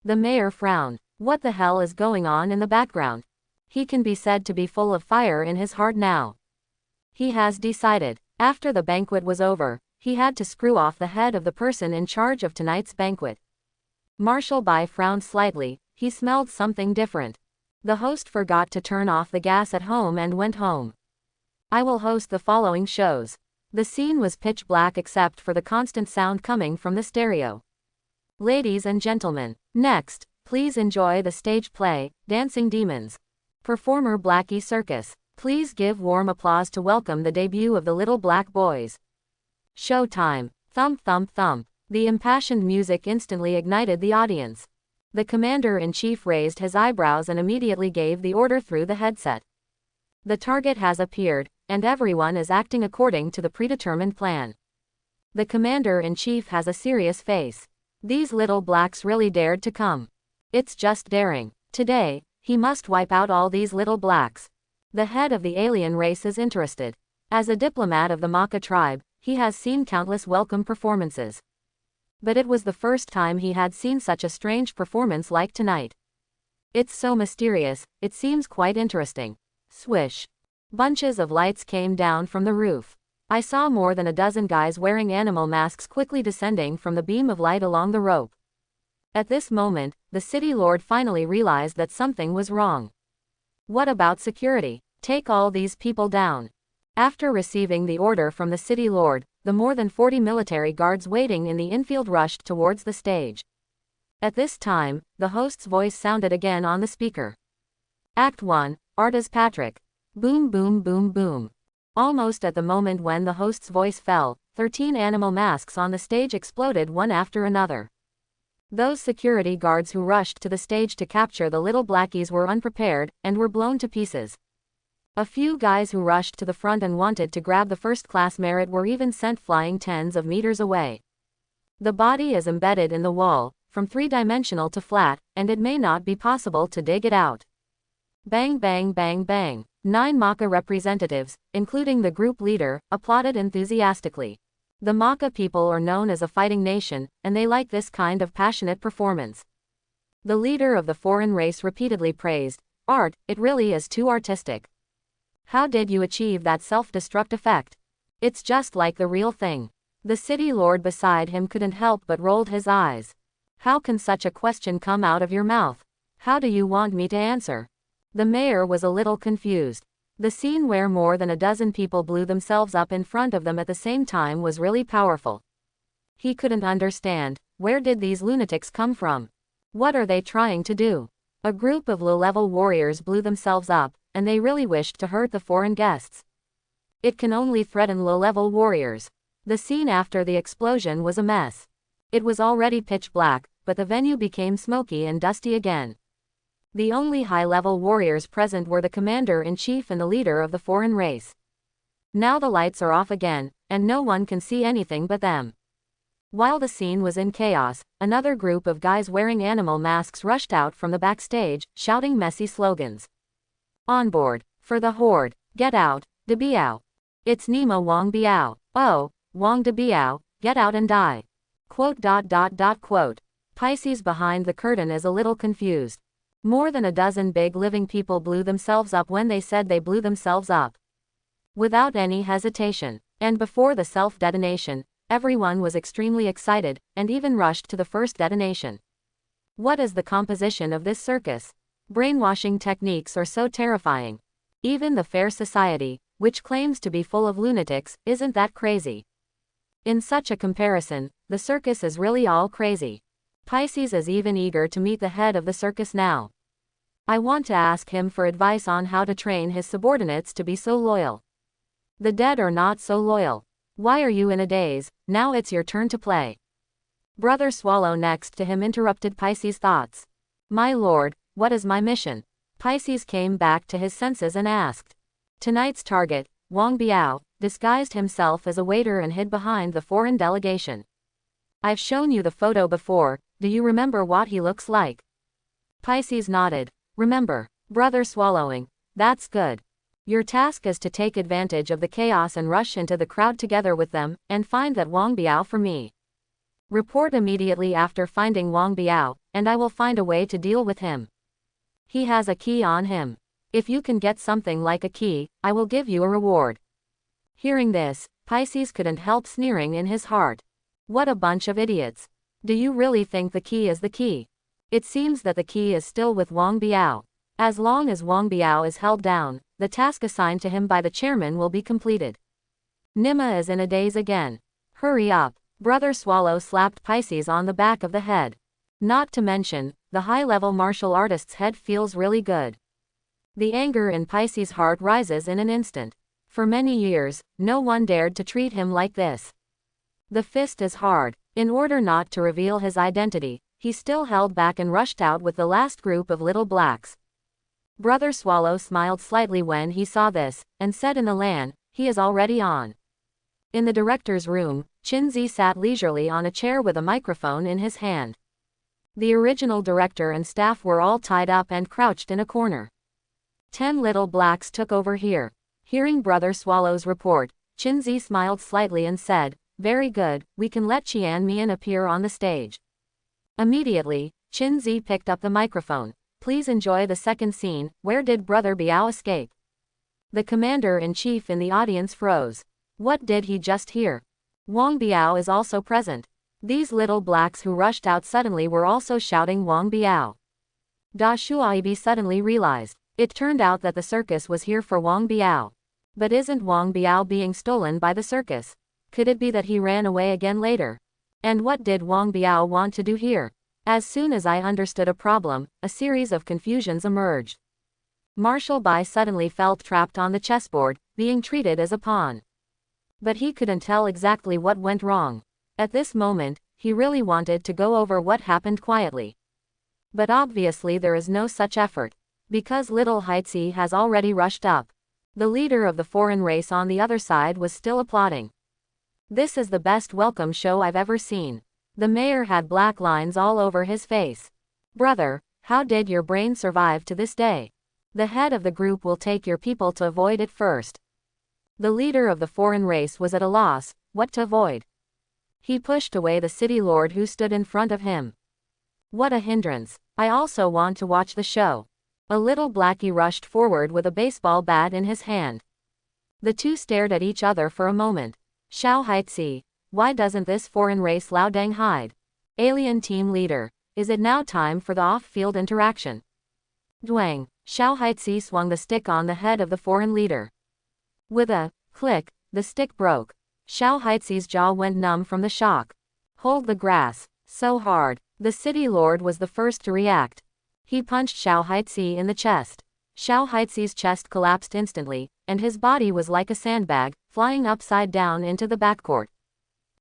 The mayor frowned. What the hell is going on in the background? He can be said to be full of fire in his heart now. He has decided. After the banquet was over, he had to screw off the head of the person in charge of tonight's banquet. Marshal Bai frowned slightly, he smelled something different. The host forgot to turn off the gas at home and went home. I will host the following shows. The scene was pitch black except for the constant sound coming from the stereo. Ladies and gentlemen, next, please enjoy the stage play, Dancing Demons. Performer Blackie Circus. Please give warm applause to welcome the debut of the little black boys. Show time. Thump thump thump. The impassioned music instantly ignited the audience. The commander-in-chief raised his eyebrows and immediately gave the order through the headset. The target has appeared, and everyone is acting according to the predetermined plan. The commander-in-chief has a serious face. These little blacks really dared to come. It's just daring. Today, he must wipe out all these little blacks. The head of the alien race is interested. As a diplomat of the Maka tribe, he has seen countless welcome performances. But it was the first time he had seen such a strange performance like tonight. It's so mysterious, it seems quite interesting. Swish. Bunches of lights came down from the roof. I saw more than a dozen guys wearing animal masks quickly descending from the beam of light along the rope. At this moment, the city lord finally realized that something was wrong. What about security? Take all these people down. After receiving the order from the city lord, the more than 40 military guards waiting in the infield rushed towards the stage. At this time, the host's voice sounded again on the speaker. Act 1, Arta's Patrick. Boom boom boom boom. Almost at the moment when the host's voice fell, 13 animal masks on the stage exploded one after another. Those security guards who rushed to the stage to capture the little blackies were unprepared, and were blown to pieces. A few guys who rushed to the front and wanted to grab the first-class merit were even sent flying tens of meters away. The body is embedded in the wall, from three-dimensional to flat, and it may not be possible to dig it out. Bang bang bang bang. 9 Maka representatives, including the group leader, applauded enthusiastically. The Maka people are known as a fighting nation, and they like this kind of passionate performance. The leader of the foreign race repeatedly praised, "Art, it really is too artistic. How did you achieve that self-destruct effect? It's just like the real thing." The city lord beside him couldn't help but rolled his eyes. "How can such a question come out of your mouth? How do you want me to answer?" The mayor was a little confused. The scene where more than a dozen people blew themselves up in front of them at the same time was really powerful. He couldn't understand, where did these lunatics come from? What are they trying to do? A group of low-level warriors blew themselves up, and they really wished to hurt the foreign guests. It can only threaten low-level warriors. The scene after the explosion was a mess. It was already pitch black, but the venue became smoky and dusty again. The only high-level warriors present were the commander-in-chief and the leader of the foreign race. Now the lights are off again, and no one can see anything but them. While the scene was in chaos, another group of guys wearing animal masks rushed out from the backstage, shouting messy slogans. On board, for the horde, get out, de Biao. It's Nemo Wang Biao, oh, Wang de Biao, get out and die. Quote. Pisces behind the curtain is a little confused. More than a dozen big living people blew themselves up when they said they blew themselves up. Without any hesitation, and before the self-detonation, everyone was extremely excited, and even rushed to the first detonation. What is the composition of this circus? Brainwashing techniques are so terrifying. Even the fair society, which claims to be full of lunatics, isn't that crazy. In such a comparison, the circus is really all crazy. Pisces is even eager to meet the head of the circus now. I want to ask him for advice on how to train his subordinates to be so loyal. The dead are not so loyal. Why are you in a daze? Now it's your turn to play. Brother Swallow next to him interrupted Pisces' thoughts. My lord, what is my mission? Pisces came back to his senses and asked. Tonight's target, Wang Biao, disguised himself as a waiter and hid behind the foreign delegation. I've shown you the photo before, do you remember what he looks like? Pisces nodded. Remember, brother Swallowing, that's good. Your task is to take advantage of the chaos and rush into the crowd together with them, and find that Wang Biao for me. Report immediately after finding Wang Biao, and I will find a way to deal with him. He has a key on him. If you can get something like a key, I will give you a reward. Hearing this, Pisces couldn't help sneering in his heart. What a bunch of idiots. Do you really think the key is the key? It seems that the key is still with Wang Biao. As long as Wang Biao is held down, the task assigned to him by the chairman will be completed. Nima is in a daze again. Hurry up. Brother Swallow slapped Pisces on the back of the head. Not to mention, the high-level martial artist's head feels really good. The anger in Pisces' heart rises in an instant. For many years, no one dared to treat him like this. The fist is hard. In order not to reveal his identity, he still held back and rushed out with the last group of little blacks. Brother Swallow smiled slightly when he saw this, and said in the Lan, "He is already on." In the director's room, Chinzi sat leisurely on a chair with a microphone in his hand. The original director and staff were all tied up and crouched in a corner. 10 little blacks took over here. Hearing Brother Swallow's report, Chinzi smiled slightly and said, "Very good, we can let Qian Mian appear on the stage." Immediately, Chinzi picked up the microphone. "Please enjoy the second scene. Where did Brother Biao escape?" The commander-in-chief in the audience froze. What did he just hear? Wang Biao is also present. These little blacks who rushed out suddenly were also shouting Wang Biao. Da Shuaibi suddenly realized. It turned out that the circus was here for Wang Biao. But isn't Wang Biao being stolen by the circus? Could it be that he ran away again later? And what did Wang Biao want to do here? As soon as I understood a problem, a series of confusions emerged. Marshal Bai suddenly felt trapped on the chessboard, being treated as a pawn. But he couldn't tell exactly what went wrong. At this moment, he really wanted to go over what happened quietly. But obviously there is no such effort. Because little Haitzi has already rushed up. The leader of the foreign race on the other side was still applauding. "This is the best welcome show I've ever seen." The mayor had black lines all over his face. "Brother, how did your brain survive to this day? The head of the group will take your people to avoid it first." The leader of the foreign race was at a loss, what to avoid. He pushed away the city lord who stood in front of him. "What a hindrance. I also want to watch the show." A little blackie rushed forward with a baseball bat in his hand. The two stared at each other for a moment. "Xiao Haitzi, why doesn't this foreign race Lao Dang hide? Alien team leader, is it now time for the off-field interaction?" Dwang, Xiao Haitzi swung the stick on the head of the foreign leader. With a click, the stick broke. Xiao Haitzi's jaw went numb from the shock. "Hold the grass." So hard. The city lord was the first to react. He punched Xiao Haitzi in the chest. Xiao Haitzi's chest collapsed instantly, and his body was like a sandbag, flying upside down into the backcourt.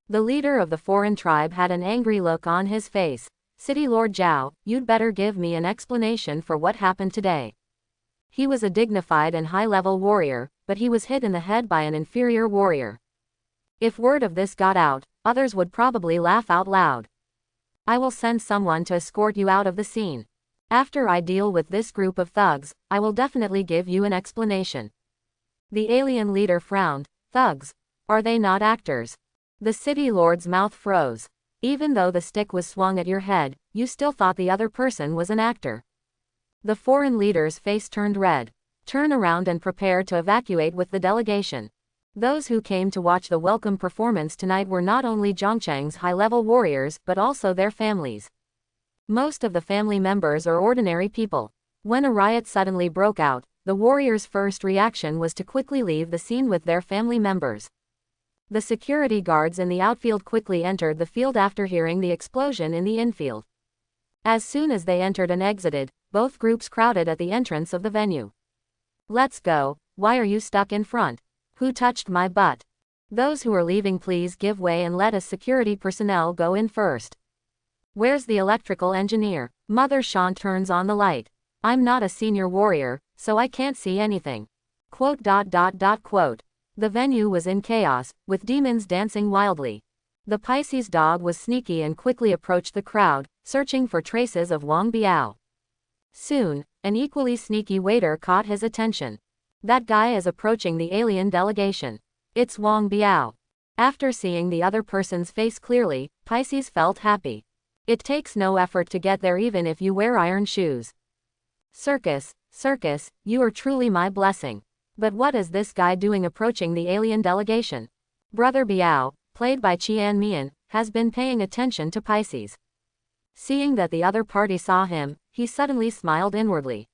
The leader of the foreign tribe had an angry look on his face. "City Lord Zhao, you'd better give me an explanation for what happened today." He was a dignified and high-level warrior, but he was hit in the head by an inferior warrior. If word of this got out, others would probably laugh out loud. "I will send someone to escort you out of the scene. After I deal with this group of thugs, I will definitely give you an explanation." The alien leader frowned. "Thugs? Are they not actors?" The city lord's mouth froze. "Even though the stick was swung at your head, you still thought the other person was an actor." The foreign leader's face turned red. "Turn around and prepare to evacuate with the delegation." Those who came to watch the welcome performance tonight were not only Zhongcheng's high-level warriors but also their families. Most of the family members are ordinary people. When a riot suddenly broke out, the warriors' first reaction was to quickly leave the scene with their family members. The security guards in the outfield quickly entered the field after hearing the explosion in the infield. As soon as they entered and exited, both groups crowded at the entrance of the venue. "Let's go. Why are you stuck in front? Who touched my butt? Those who are leaving, please give way and let us security personnel go in first. Where's the electrical engineer?" Mother Shan turns on the light. "I'm not a senior warrior, so I can't see anything." Quote. The venue was in chaos, with demons dancing wildly. The Pisces dog was sneaky and quickly approached the crowd, searching for traces of Wang Biao. Soon, an equally sneaky waiter caught his attention. "That guy is approaching the alien delegation. It's Wang Biao." After seeing the other person's face clearly, Pisces felt happy. It takes no effort to get there even if you wear iron shoes. "Circus, circus, you are truly my blessing. But what is this guy doing approaching the alien delegation?" Brother Biao, played by Qian Mian, has been paying attention to Pisces. Seeing that the other party saw him, he suddenly smiled inwardly.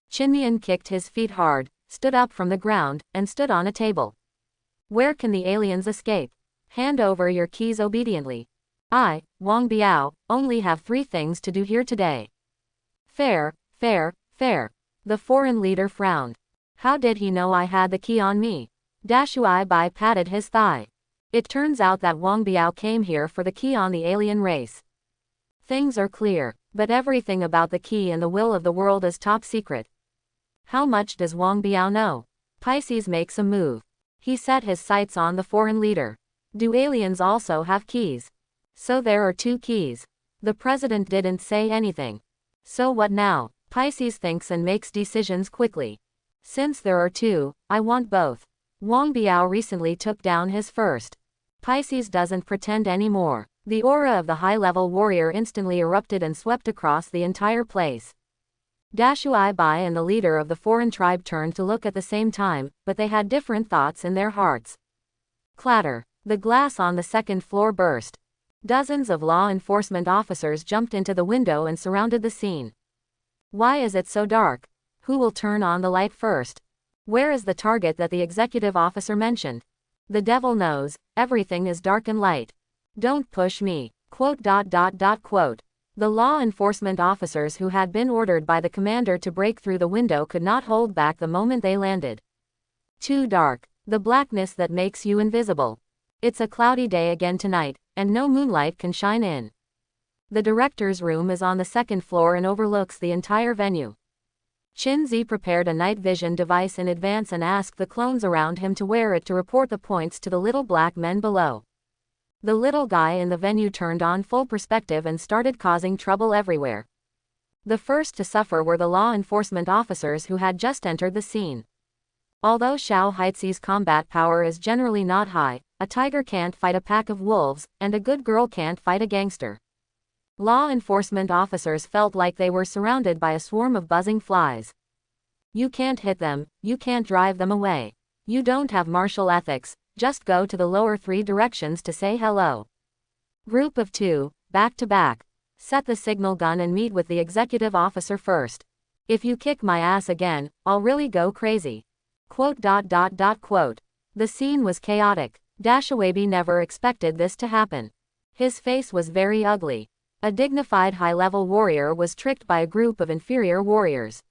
Qinmian kicked his feet hard, stood up from the ground, and stood on a table. "Where can the aliens escape? Hand over your keys obediently. I, Wang Biao, only have 3 things to do here today." Fair, fair, fair. The foreign leader frowned. How did he know I had the key on me? Dashui Bai patted his thigh. It turns out that Wang Biao came here for the key on the alien race. Things are clear, but everything about the key and the will of the world is top secret. How much does Wang Biao know? Pisces makes a move. He set his sights on the foreign leader. Do aliens also have keys? So there are 2 keys. The president didn't say anything. So what now? Pisces thinks and makes decisions quickly. Since there are 2, I want both. Wang Biao recently took down his first. Pisces doesn't pretend anymore. The aura of the high-level warrior instantly erupted and swept across the entire place. Dashui Bai and the leader of the foreign tribe turned to look at the same time, but they had different thoughts in their hearts. Clatter. The glass on the second floor burst. Dozens of law enforcement officers jumped into the window and surrounded the scene. Why is it so dark? Who will turn on the light first? Where is the target that the executive officer mentioned? The devil knows, everything is dark and light. Don't push me. Quote. The law enforcement officers who had been ordered by the commander to break through the window could not hold back the moment they landed. Too dark. The blackness that makes you invisible. It's a cloudy day again tonight, and no moonlight can shine in. The director's room is on the second floor and overlooks the entire venue. Qin Zi prepared a night vision device in advance and asked the clones around him to wear it to report the points to the little black men below. The little guy in the venue turned on full perspective and started causing trouble everywhere. The first to suffer were the law enforcement officers who had just entered the scene. Although Xiao Haizi's combat power is generally not high, a tiger can't fight a pack of wolves, and a good girl can't fight a gangster. Law enforcement officers felt like they were surrounded by a swarm of buzzing flies. You can't hit them, you can't drive them away. You don't have martial ethics, just go to the lower 3 directions to say hello. Group of 2, back to back. Set the signal gun and meet with the executive officer first. If you kick my ass again, I'll really go crazy. Quote. The scene was chaotic. Dashuabi never expected this to happen. His face was very ugly. A dignified high-level warrior was tricked by a group of inferior warriors.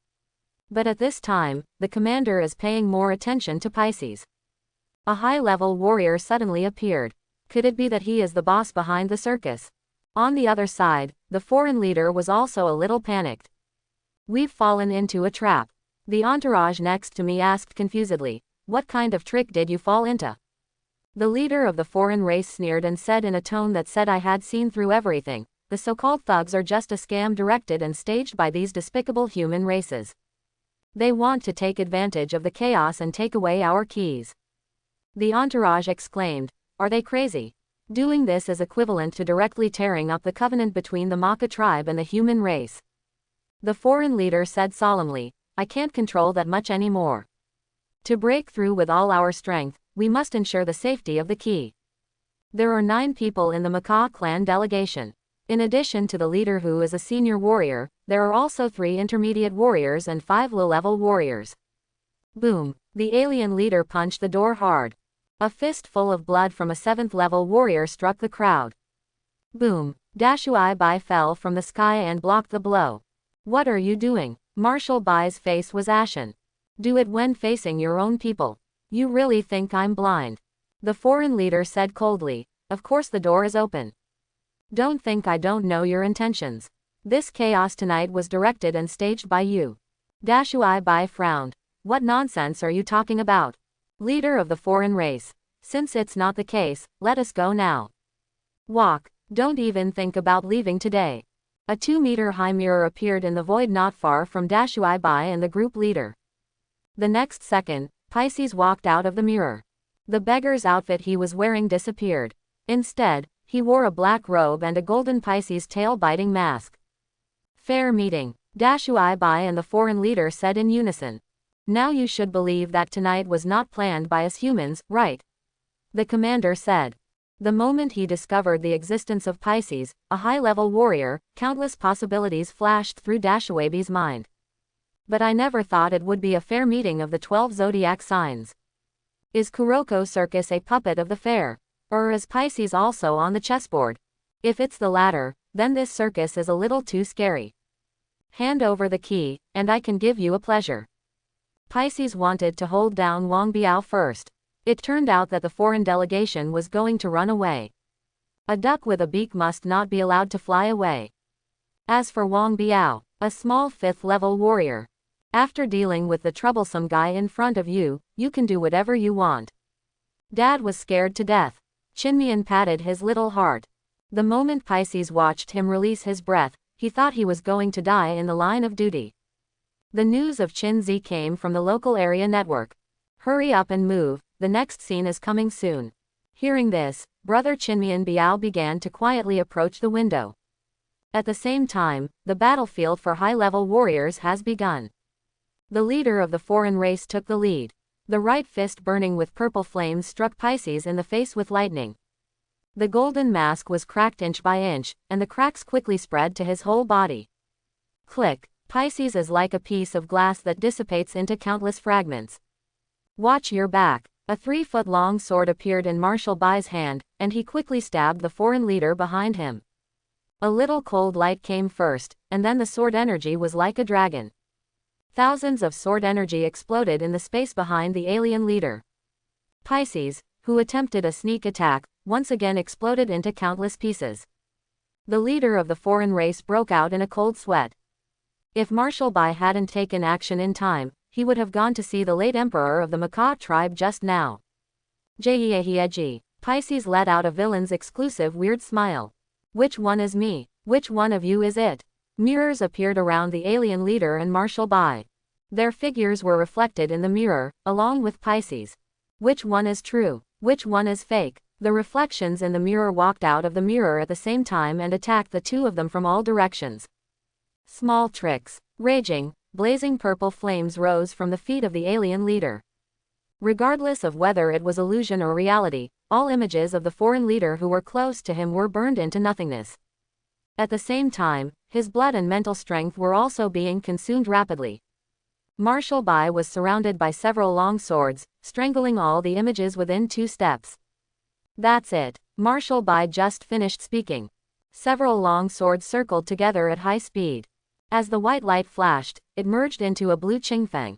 But at this time, the commander is paying more attention to Pisces. A high-level warrior suddenly appeared. Could it be that he is the boss behind the circus? On the other side, the foreign leader was also a little panicked. We've fallen into a trap. The entourage next to me asked confusedly, what kind of trick did you fall into? The leader of the foreign race sneered and said in a tone that said I had seen through everything, the so-called thugs are just a scam directed and staged by these despicable human races. They want to take advantage of the chaos and take away our keys. The entourage exclaimed, are they crazy? Doing this is equivalent to directly tearing up the covenant between the Maka tribe and the human race. The foreign leader said solemnly, I can't control that much anymore. To break through with all our strength, we must ensure the safety of the key. There are 9 people in the Maka clan delegation. In addition to the leader who is a senior warrior, there are also 3 intermediate warriors and 5 low-level warriors. Boom! The alien leader punched the door hard. A fist full of blood from a 7th-level warrior struck the crowd. Boom! Dashui Bai fell from the sky and blocked the blow. What are you doing? Marshal Bai's face was ashen. Do it when facing your own people. You really think I'm blind? The foreign leader said coldly, of course the door is open. Don't think I don't know your intentions. This chaos tonight was directed and staged by you. Dashui Bai frowned. What nonsense are you talking about? Leader of the foreign race. Since it's not the case, let us go now. Walk. Don't even think about leaving today. A 2-meter-high mirror appeared in the void not far from Dashui Bai and the group leader. The next second, Pisces walked out of the mirror. The beggar's outfit he was wearing disappeared. Instead, he wore a black robe and a golden Pisces tail-biting mask. Fair meeting, Dashui Bai and the foreign leader said in unison. Now you should believe that tonight was not planned by us humans, right? The commander said. The moment he discovered the existence of Pisces, a high-level warrior, countless possibilities flashed through Dashuabi's mind. But I never thought it would be a fair meeting of the 12 zodiac signs. Is Kuroko Circus a puppet of the fair? Or is Pisces also on the chessboard? If it's the latter, then this circus is a little too scary. Hand over the key, and I can give you a pleasure. Pisces wanted to hold down Wang Biao first. It turned out that the foreign delegation was going to run away. A duck with a beak must not be allowed to fly away. As for Wang Biao, a small 5th-level warrior. After dealing with the troublesome guy in front of you, you can do whatever you want. Dad was scared to death. Qinmian patted his little heart. The moment Pisces watched him release his breath, he thought he was going to die in the line of duty. The news of Qinzi came from the local area network. Hurry up and move, the next scene is coming soon. Hearing this, brother Qinmian Biao began to quietly approach the window. At the same time, the battlefield for high-level warriors has begun. The leader of the foreign race took the lead. The right fist burning with purple flames struck Pisces in the face with lightning. The golden mask was cracked inch by inch, and the cracks quickly spread to his whole body. Click. Pisces is like a piece of glass that dissipates into countless fragments. Watch your back. A 3-foot-long sword appeared in Marshal Bai's hand, and he quickly stabbed the foreign leader behind him. A little cold light came first, and then the sword energy was like a dragon. Thousands of sword energy exploded in the space behind the alien leader. Pisces, who attempted a sneak attack, once again exploded into countless pieces. The leader of the foreign race broke out in a cold sweat. If Marshal Bai hadn't taken action in time, he would have gone to see the late emperor of the Macaw tribe just now. Jeheheji. Pisces let out a villain's exclusive weird smile. Which one is me? Which one of you is it? Mirrors appeared around the alien leader and Marshal Bai. Their figures were reflected in the mirror, along with Pisces. Which one is true? Which one is fake? The reflections in the mirror walked out of the mirror at the same time and attacked the two of them from all directions. Small tricks. Raging, blazing purple flames rose from the feet of the alien leader. Regardless of whether it was illusion or reality, all images of the foreign leader who were close to him were burned into nothingness. At the same time, his blood and mental strength were also being consumed rapidly. Marshal Bai was surrounded by several long swords, strangling all the images within 2 steps. That's it. Marshal Bai just finished speaking. Several long swords circled together at high speed. As the white light flashed, it merged into a blue Qingfeng.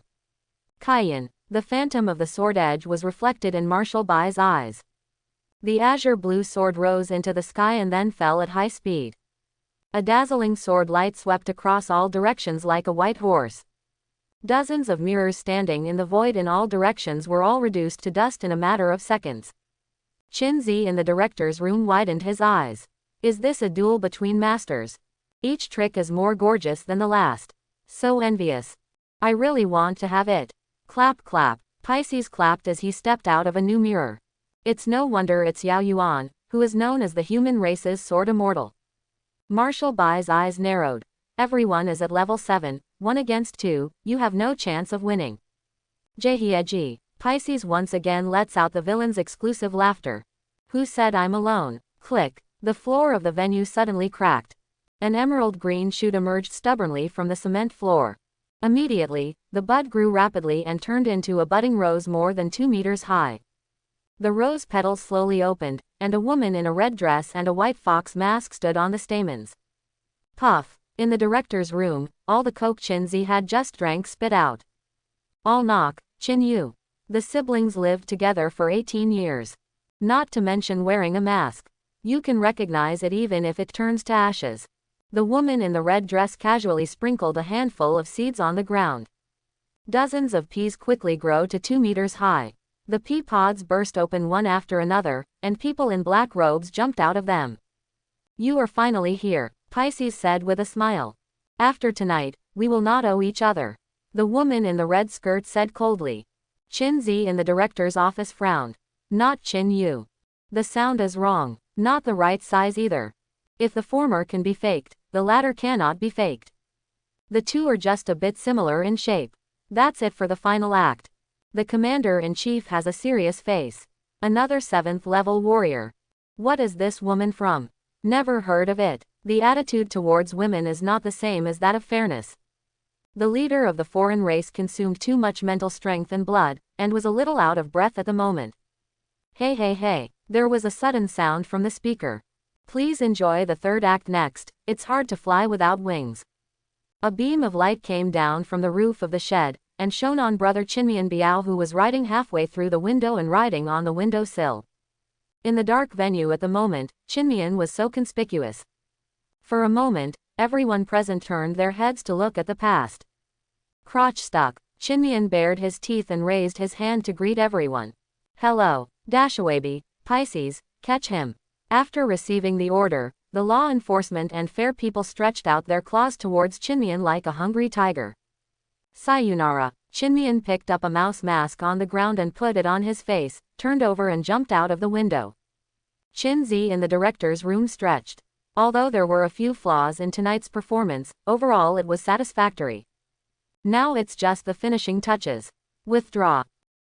Kaiyan, the phantom of the sword edge, was reflected in Marshal Bai's eyes. The azure blue sword rose into the sky and then fell at high speed. A dazzling sword light swept across all directions like a white horse. Dozens of mirrors standing in the void in all directions were all reduced to dust in a matter of seconds. Qinzi in the director's room widened his eyes. Is this a duel between masters? Each trick is more gorgeous than the last. So envious. I really want to have it. Clap clap. Pisces clapped as he stepped out of a new mirror. It's no wonder it's Yao Yuan, who is known as the human race's sword immortal. Marshal Bai's eyes narrowed. Everyone is at level 7, 1 against 2, you have no chance of winning. Jeheji. Pisces once again lets out the villain's exclusive laughter. Who said I'm alone? Click. The floor of the venue suddenly cracked. An emerald green shoot emerged stubbornly from the cement floor. Immediately, the bud grew rapidly and turned into a budding rose more than 2 meters high. The rose petals slowly opened, and a woman in a red dress and a white fox mask stood on the stamens. Puff. In the director's room, all the coke Qinzi had just drank spit out. All knock, Qin Yu. The siblings lived together for 18 years. Not to mention wearing a mask. You can recognize it even if it turns to ashes. The woman in the red dress casually sprinkled a handful of seeds on the ground. Dozens of peas quickly grow to 2 meters high. The pea pods burst open one after another, and people in black robes jumped out of them. You are finally here, Pisces said with a smile. After tonight, we will not owe each other. The woman in the red skirt said coldly. Qinzi in the director's office frowned. Not Qin Yu. The sound is wrong. Not the right size either. If the former can be faked, the latter cannot be faked. The two are just a bit similar in shape. That's it for the final act. The commander-in-chief has a serious face. Another 7th level warrior. What is this woman from? Never heard of it. The attitude towards women is not the same as that of fairness. The leader of the foreign race consumed too much mental strength and blood, and was a little out of breath at the moment. Hey hey hey, there was a sudden sound from the speaker. Please enjoy the 3rd act next, it's hard to fly without wings. A beam of light came down from the roof of the shed, and shone on Brother Chinmian Biao, who was riding halfway through the window and riding on the window sill. In the dark venue at the moment, Chinmian was so conspicuous. For a moment, everyone present turned their heads to look at the past. Crotch stuck, Chinmian bared his teeth and raised his hand to greet everyone. Hello, Dashawabi, Pisces, catch him. After receiving the order, the law enforcement and fair people stretched out their claws towards Chinmian like a hungry tiger. Sayonara. Chinmian picked up a mouse mask on the ground and put it on his face, turned over and jumped out of the window. Chin-Zi in the director's room stretched. Although there were a few flaws in tonight's performance, overall it was satisfactory. Now it's just the finishing touches. Withdraw.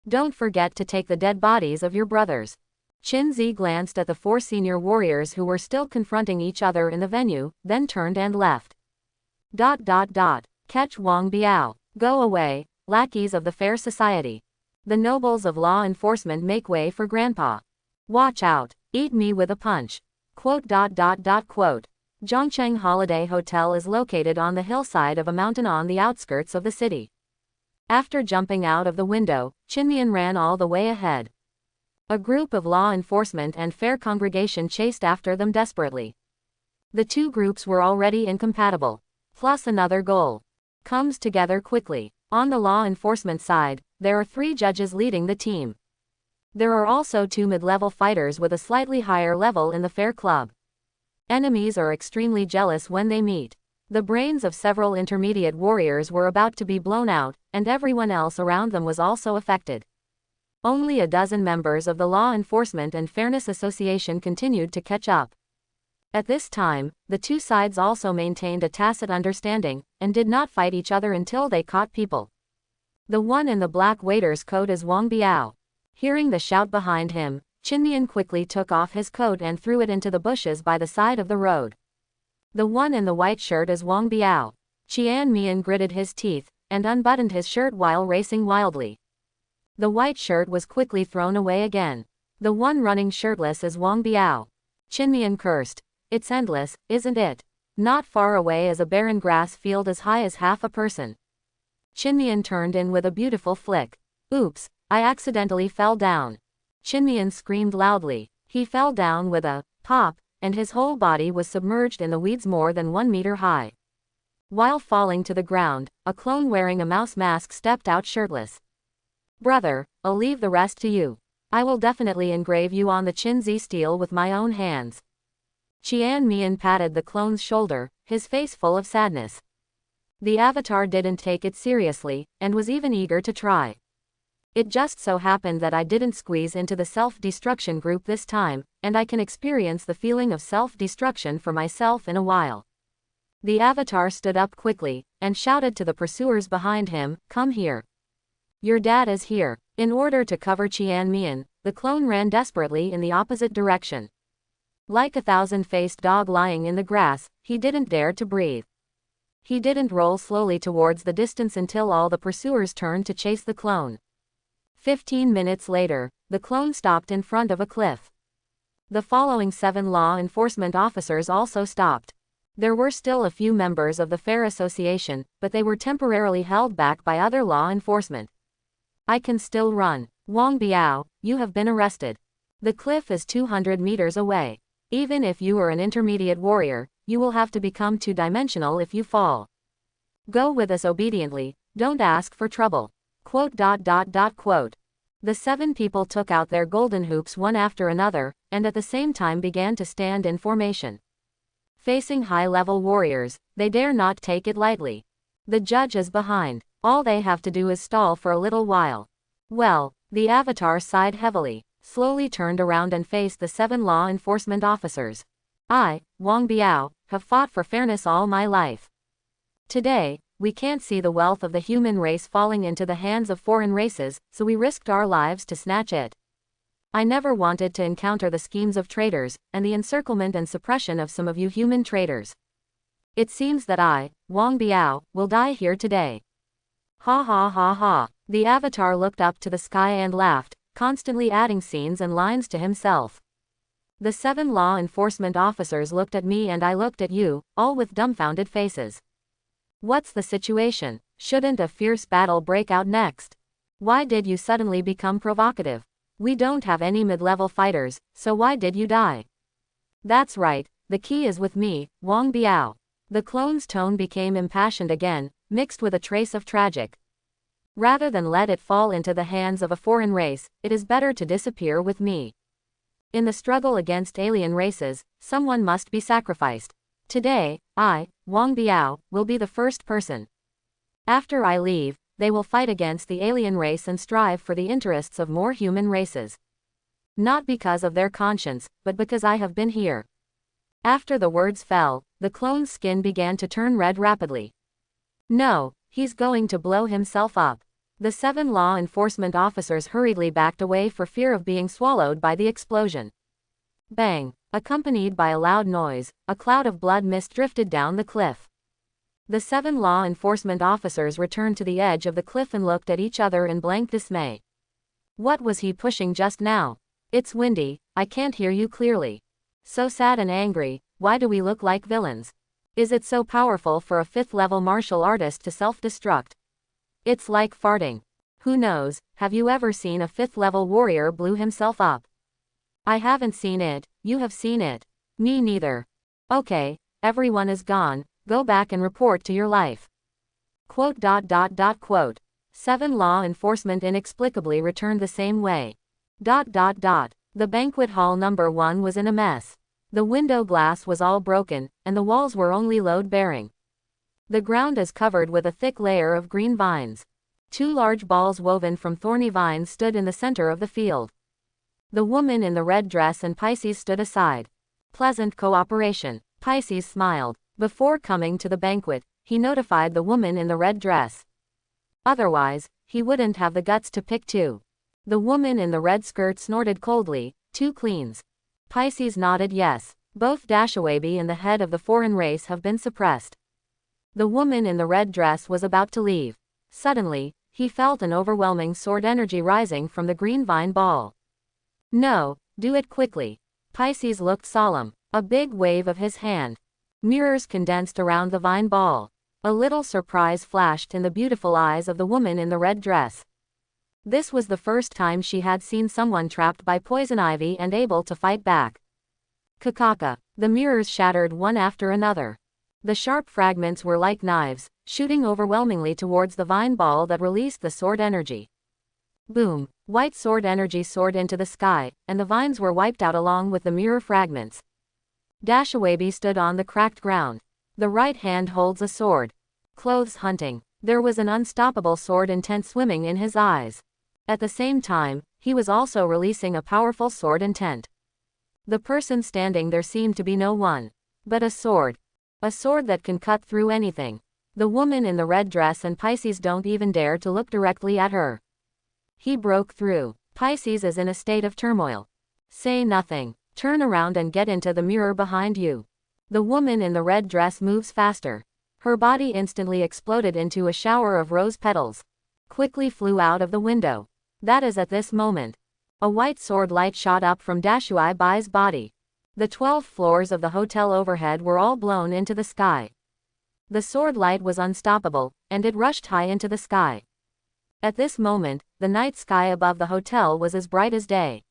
Don't forget to take the dead bodies of your brothers. Chin-Zi glanced at the 4 senior warriors who were still confronting each other in the venue, then turned and left. Catch Wang Biao. Go away, lackeys of the fair society. The nobles of law enforcement make way for Grandpa. Watch out, eat me with a punch. Zhongcheng Holiday Hotel is located on the hillside of a mountain on the outskirts of the city. After jumping out of the window, Chinmian ran all the way ahead. A group of law enforcement and fair congregation chased after them desperately. The two groups were already incompatible. Plus another goal comes together quickly. On the law enforcement side, there are 3 judges leading the team. There are also 2 mid-level fighters with a slightly higher level in the fair club. Enemies are extremely jealous when they meet. The brains of several intermediate warriors were about to be blown out, and everyone else around them was also affected. Only a dozen members of the Law Enforcement and Fairness Association continued to catch up. At this time, the two sides also maintained a tacit understanding, and did not fight each other until they caught people. The one in the black waiter's coat is Wang Biao. Hearing the shout behind him, Chinmian quickly took off his coat and threw it into the bushes by the side of the road. The one in the white shirt is Wang Biao. Qian Mian gritted his teeth, and unbuttoned his shirt while racing wildly. The white shirt was quickly thrown away again. The one running shirtless is Wang Biao. Chinmian cursed. It's endless, isn't it? Not far away is a barren grass field as high as half a person. Chinmian turned in with a beautiful flick. Oops, I accidentally fell down. Chinmian screamed loudly. He fell down with a pop, and his whole body was submerged in the weeds more than 1 meter high. While falling to the ground, a clone wearing a mouse mask stepped out shirtless. Brother, I'll leave the rest to you. I will definitely engrave you on the Chin-Zi steel with my own hands. Qian Mian patted the clone's shoulder, his face full of sadness. The avatar didn't take it seriously, and was even eager to try. It just so happened that I didn't squeeze into the self-destruction group this time, and I can experience the feeling of self-destruction for myself in a while. The avatar stood up quickly, and shouted to the pursuers behind him, "Come here. Your dad is here." In order to cover Qian Mian, the clone ran desperately in the opposite direction. Like a thousand-faced dog lying in the grass, he didn't dare to breathe. He didn't roll slowly towards the distance until all the pursuers turned to chase the clone. 15 minutes later, the clone stopped in front of a cliff. The following 7 law enforcement officers also stopped. There were still a few members of the Fair Association, but they were temporarily held back by other law enforcement. I can still run. Wang Biao, you have been arrested. The cliff is 200 meters away. Even if you are an intermediate warrior, you will have to become 2-dimensional if you fall. Go with us obediently, don't ask for trouble. The 7 people took out their golden hoops one after another, and at the same time began to stand in formation. Facing high-level warriors, they dare not take it lightly. The judge is behind. All they have to do is stall for a little while. Well, the avatar sighed heavily, slowly turned around and faced the 7 law enforcement officers. I, Wang Biao, have fought for fairness all my life. Today, we can't see the wealth of the human race falling into the hands of foreign races, so we risked our lives to snatch it. I never wanted to encounter the schemes of traitors, and the encirclement and suppression of some of you human traitors. It seems that I, Wang Biao, will die here today. Ha ha ha ha. The avatar looked up to the sky and laughed, constantly adding scenes and lines to himself. The 7 law enforcement officers looked at me and I looked at you, all with dumbfounded faces. What's the situation? Shouldn't a fierce battle break out next? Why did you suddenly become provocative? We don't have any mid-level fighters, so why did you die? That's right, the key is with me, Wang Biao. The clone's tone became impassioned again, mixed with a trace of tragic. Rather than let it fall into the hands of a foreign race, it is better to disappear with me. In the struggle against alien races, someone must be sacrificed. Today, I, Wang Biao, will be the first person. After I leave, they will fight against the alien race and strive for the interests of more human races. Not because of their conscience, but because I have been here. After the words fell, the clone's skin began to turn red rapidly. No, he's going to blow himself up. The 7 law enforcement officers hurriedly backed away for fear of being swallowed by the explosion. Bang! Accompanied by a loud noise, a cloud of blood mist drifted down the cliff. The 7 law enforcement officers returned to the edge of the cliff and looked at each other in blank dismay. What was he pushing just now? It's windy, I can't hear you clearly. So sad and angry, why do we look like villains? Is it so powerful for a 5th-level martial artist to self-destruct? It's like farting. Who knows, have you ever seen a 5th-level warrior blew himself up? I haven't seen it, you have seen it. Me neither. Okay, everyone is gone, go back and report to your life. Quote. 7 law enforcement inexplicably returned the same way. The banquet hall number 1 was in a mess. The window glass was all broken, and the walls were only load-bearing. The ground is covered with a thick layer of green vines. 2 large balls woven from thorny vines stood in the center of the field. The woman in the red dress and Pisces stood aside. Pleasant cooperation. Pisces smiled. Before coming to the banquet, he notified the woman in the red dress. Otherwise, he wouldn't have the guts to pick 2. The woman in the red skirt snorted coldly, 2 cleans. Pisces nodded yes. Both Dashawabi and the head of the foreign race have been suppressed. The woman in the red dress was about to leave. Suddenly, he felt an overwhelming sword energy rising from the green vine ball. No, do it quickly. Pisces looked solemn. A big wave of his hand. Mirrors condensed around the vine ball. A little surprise flashed in the beautiful eyes of the woman in the red dress. This was the first time she had seen someone trapped by poison ivy and able to fight back. Kakaka. The mirrors shattered one after another. The sharp fragments were like knives, shooting overwhelmingly towards the vine ball that released the sword energy. Boom! White sword energy soared into the sky, and the vines were wiped out along with the mirror fragments. Dashawabi stood on the cracked ground. The right hand holds a sword. Clothes hunting. There was an unstoppable sword intent swimming in his eyes. At the same time, he was also releasing a powerful sword intent. The person standing there seemed to be no one, but a sword. A sword that can cut through anything. The woman in the red dress and Pisces don't even dare to look directly at her. He broke through. Pisces is in a state of turmoil. Say nothing. Turn around and get into the mirror behind you. The woman in the red dress moves faster. Her body instantly exploded into a shower of rose petals. Quickly flew out of the window. That is at this moment. A white sword light shot up from Dashui Bai's body. The 12 floors of the hotel overhead were all blown into the sky. The sword light was unstoppable, and it rushed high into the sky. At this moment, the night sky above the hotel was as bright as day.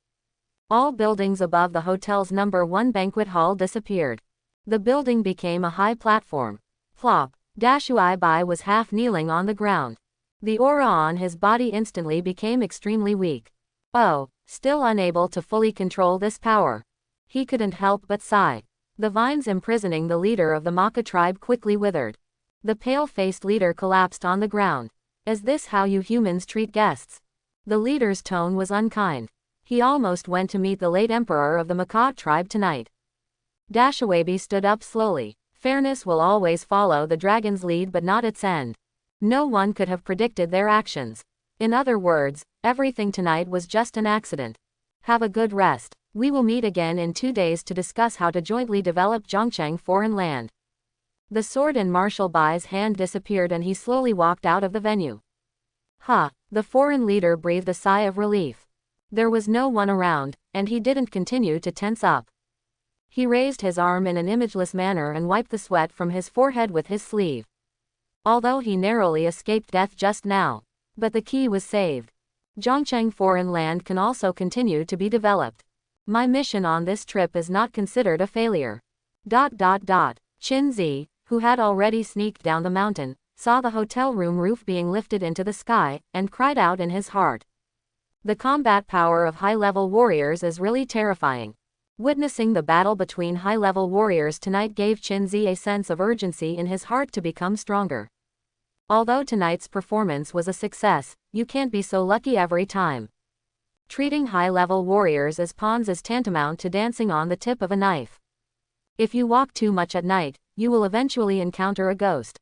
All buildings above the hotel's number 1 banquet hall disappeared. The building became a high platform. Plop! Dashui Bai was half kneeling on the ground. The aura on his body instantly became extremely weak. Oh, still unable to fully control this power. He couldn't help but sigh. The vines imprisoning the leader of the Maka tribe quickly withered. The pale-faced leader collapsed on the ground. Is this how you humans treat guests? The leader's tone was unkind. He almost went to meet the late emperor of the Maka tribe tonight. Dashawabi stood up slowly. Fairness will always follow the dragon's lead but not its end. No one could have predicted their actions. In other words, everything tonight was just an accident. Have a good rest. We will meet again in 2 days to discuss how to jointly develop Zhongcheng foreign land. The sword in Marshal Bai's hand disappeared and he slowly walked out of the venue. The foreign leader breathed a sigh of relief. There was no one around, and he didn't continue to tense up. He raised his arm in an imageless manner and wiped the sweat from his forehead with his sleeve. although he narrowly escaped death just now. But the key was saved. Zhongcheng foreign land can also continue to be developed. My mission on this trip is not considered a failure. Qin Zi, who had already sneaked down the mountain, saw the hotel room roof being lifted into the sky, and cried out in his heart. The combat power of high-level warriors is really terrifying. Witnessing the battle between high-level warriors tonight gave Qin Zi a sense of urgency in his heart to become stronger. Although tonight's performance was a success, you can't be so lucky every time. Treating high-level warriors as pawns is tantamount to dancing on the tip of a knife. If you walk too much at night, you will eventually encounter a ghost.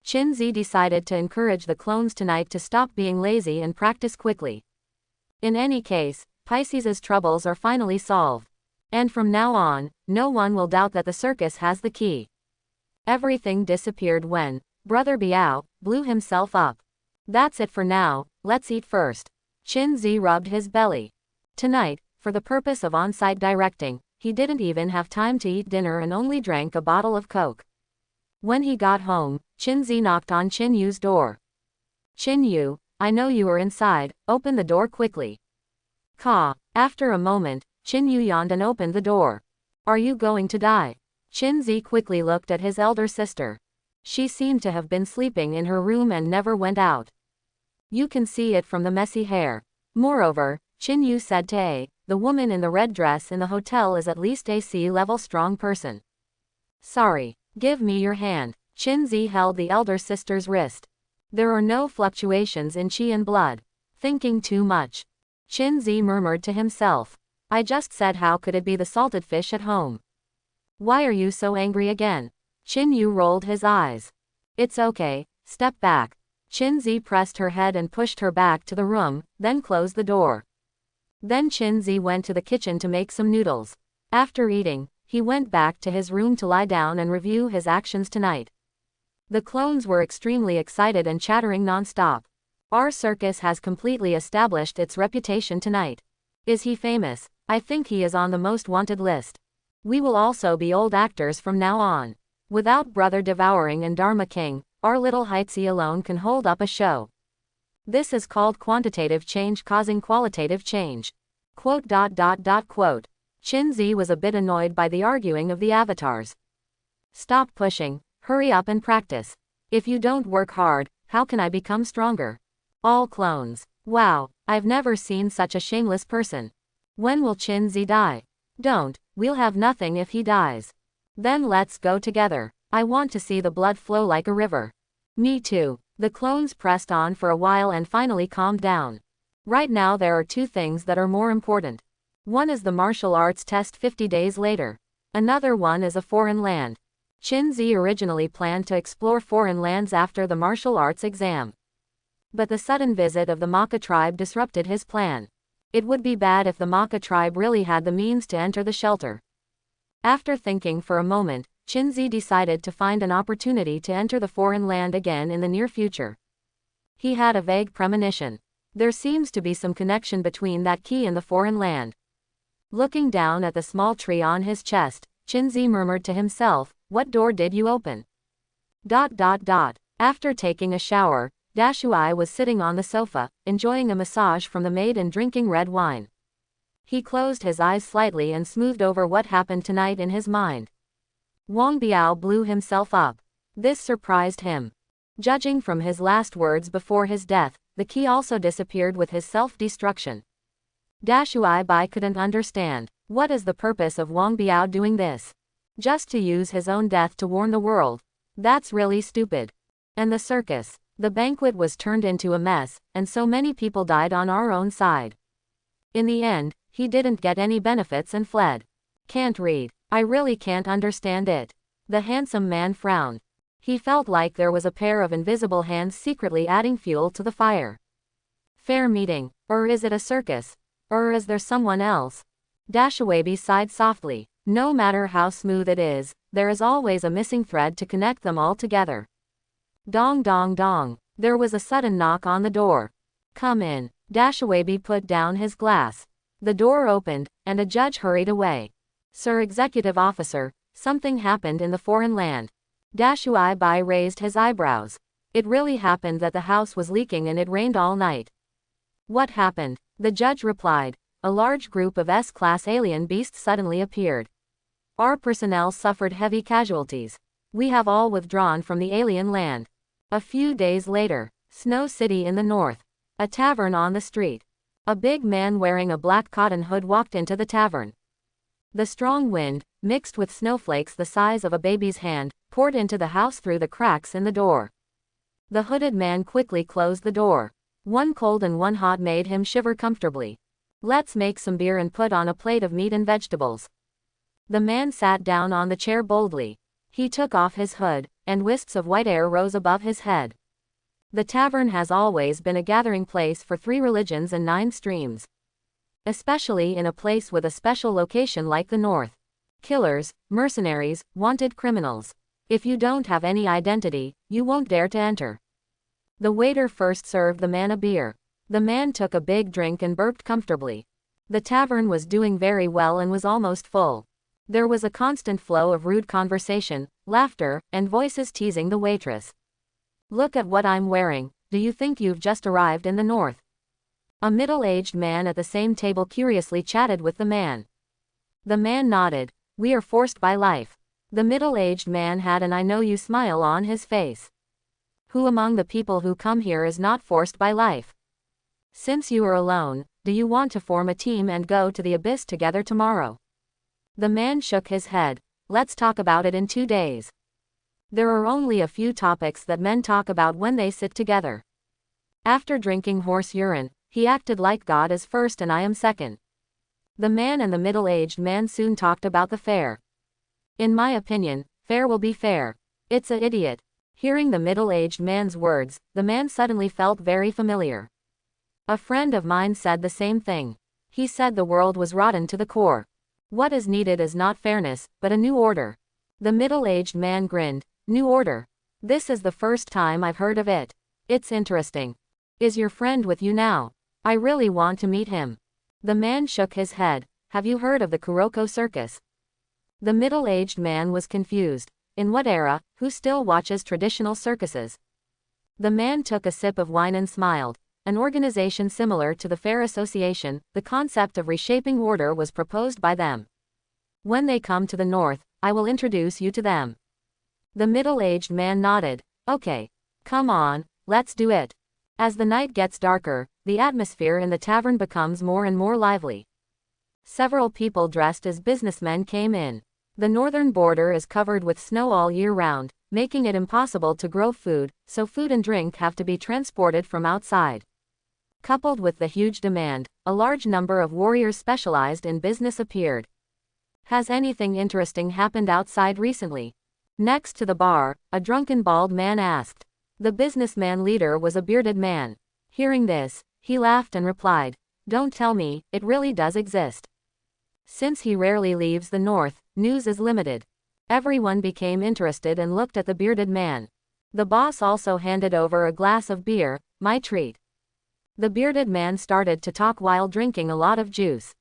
Qin Zi decided to encourage the clones tonight to stop being lazy and practice quickly. In any case, Pisces' troubles are finally solved. And from now on, no one will doubt that the circus has the key. Everything disappeared when Brother Biao blew himself up. That's it for now, let's eat first. Qin Zi rubbed his belly. Tonight, for the purpose of on-site directing, he didn't even have time to eat dinner and only drank a bottle of Coke. When he got home, Qin Zi knocked on Qin Yu's door. Qin Yu, I know you are inside, open the door quickly. Ka. After a moment, Qin Yu yawned and opened the door. Are you going to die? Qin Zi quickly looked at his elder sister. She seemed to have been sleeping in her room and never went out. You can see it from the messy hair. Moreover, Qin Yu said to A, the woman in the red dress in the hotel is at least a C-level strong person. Sorry, give me your hand. Qin Zi held the elder sister's wrist. There are no fluctuations in qi and blood. Thinking too much. Qin Zi murmured to himself. I just said how could it be the salted fish at home? Why are you so angry again? Qin Yu rolled his eyes. It's okay, step back. Qin Zi pressed her head and pushed her back to the room, then closed the door. Then Qin Zi went to the kitchen to make some noodles. After eating, he went back to his room to lie down and review his actions tonight. The clones were extremely excited and chattering non-stop. Our circus has completely established its reputation tonight. Is he famous? I think he is on the most wanted list. We will also be old actors from now on. Without Brother Devouring and Dharma King, our little Heitzi alone can hold up a show. This is called quantitative change causing qualitative change. Quote. Qin Zi was a bit annoyed by the arguing of the avatars. Stop pushing, hurry up and practice. If you don't work hard, how can I become stronger? All clones. Wow, I've never seen such a shameless person. When will Qin Zi die? Don't, we'll have nothing if he dies. Then let's go together. I want to see the blood flow like a river. Me too. The clones pressed on for a while and finally calmed down. Right now there are two things that are more important. One is the martial arts test 50 days later. Another one is a foreign land. Qin Zi originally planned to explore foreign lands after the martial arts exam. But the sudden visit of the Maka tribe disrupted his plan. It would be bad if the Maka tribe really had the means to enter the shelter. After thinking for a moment, Qin Zi decided to find an opportunity to enter the foreign land again in the near future. He had a vague premonition. There seems to be some connection between that key and the foreign land. Looking down at the small tree on his chest, Qin Zi murmured to himself, what door did you open? After taking a shower, Dashui was sitting on the sofa, enjoying a massage from the maid and drinking red wine. He closed his eyes slightly and smoothed over what happened tonight in his mind. Wang Biao blew himself up. This surprised him. Judging from his last words before his death, the key also disappeared with his self-destruction. Dashui Bai couldn't understand. What is the purpose of Wang Biao doing this? Just to use his own death to warn the world. That's really stupid. And the circus. The banquet was turned into a mess, and so many people died on our own side. In the end, he didn't get any benefits and fled. Can't read. I really can't understand it. The handsome man frowned. He felt like there was a pair of invisible hands secretly adding fuel to the fire. Fair meeting. Or is it a circus? Or is there someone else? Dashuabi sighed softly. No matter how smooth it is, there is always a missing thread to connect them all together. Dong dong dong. There was a sudden knock on the door. Come in. Dashuabi put down his glass. The door opened, and a judge hurried away. Sir Executive Officer, something happened in the foreign land. Dashui Bai raised his eyebrows. It really happened that the house was leaking and it rained all night. What happened? The judge replied. A large group of S-class alien beasts suddenly appeared. Our personnel suffered heavy casualties. We have all withdrawn from the alien land. A few days later, Snow City in the north. A tavern on the street. A big man wearing a black cotton hood walked into the tavern. The strong wind, mixed with snowflakes the size of a baby's hand, poured into the house through the cracks in the door. The hooded man quickly closed the door. One cold and one hot made him shiver comfortably. Let's make some beer and put on a plate of meat and vegetables. The man sat down on the chair boldly. He took off his hood, and wisps of white air rose above his head. The tavern has always been a gathering place for 3 religions and 9 streams. Especially in a place with a special location like the North. Killers, mercenaries, wanted criminals. If you don't have any identity, you won't dare to enter. The waiter first served the man a beer. The man took a big drink and burped comfortably. The tavern was doing very well and was almost full. There was a constant flow of rude conversation, laughter, and voices teasing the waitress. Look at what I'm wearing, do you think you've just arrived in the North? A middle-aged man at the same table curiously chatted with the man. The man nodded. We are forced by life. The middle-aged man had an I know you smile on his face. Who among the people who come here is not forced by life? Since you are alone, do you want to form a team and go to the abyss together tomorrow? The man shook his head. Let's talk about it in 2 days. There are only a few topics that men talk about when they sit together. After drinking horse urine, he acted like God is first and I am second. The man and the middle-aged man soon talked about the fair. In my opinion, fair will be fair. It's a idiot. Hearing the middle-aged man's words, the man suddenly felt very familiar. A friend of mine said the same thing. He said the world was rotten to the core. What is needed is not fairness, but a new order. The middle-aged man grinned. New order. This is the first time I've heard of it. It's interesting. Is your friend with you now? I really want to meet him. The man shook his head. Have you heard of the Kuroko circus? The middle-aged man was confused. In what era? Who still watches traditional circuses? The man took a sip of wine and smiled. An organization similar to the Fair Association, the concept of reshaping order was proposed by them. When they come to the North, I will introduce you to them. The middle-aged man nodded. Okay. Come on, let's do it. As the night gets darker, the atmosphere in the tavern becomes more and more lively. Several people dressed as businessmen came in. The northern border is covered with snow all year round, making it impossible to grow food, so food and drink have to be transported from outside. Coupled with the huge demand, a large number of warriors specialized in business appeared. Has anything interesting happened outside recently? Next to the bar, a drunken bald man asked. The businessman leader was a bearded man. Hearing this, he laughed and replied, Don't tell me, it really does exist. Since he rarely leaves the North, news is limited. Everyone became interested and looked at the bearded man. The boss also handed over a glass of beer, my treat. The bearded man started to talk while drinking a lot of juice.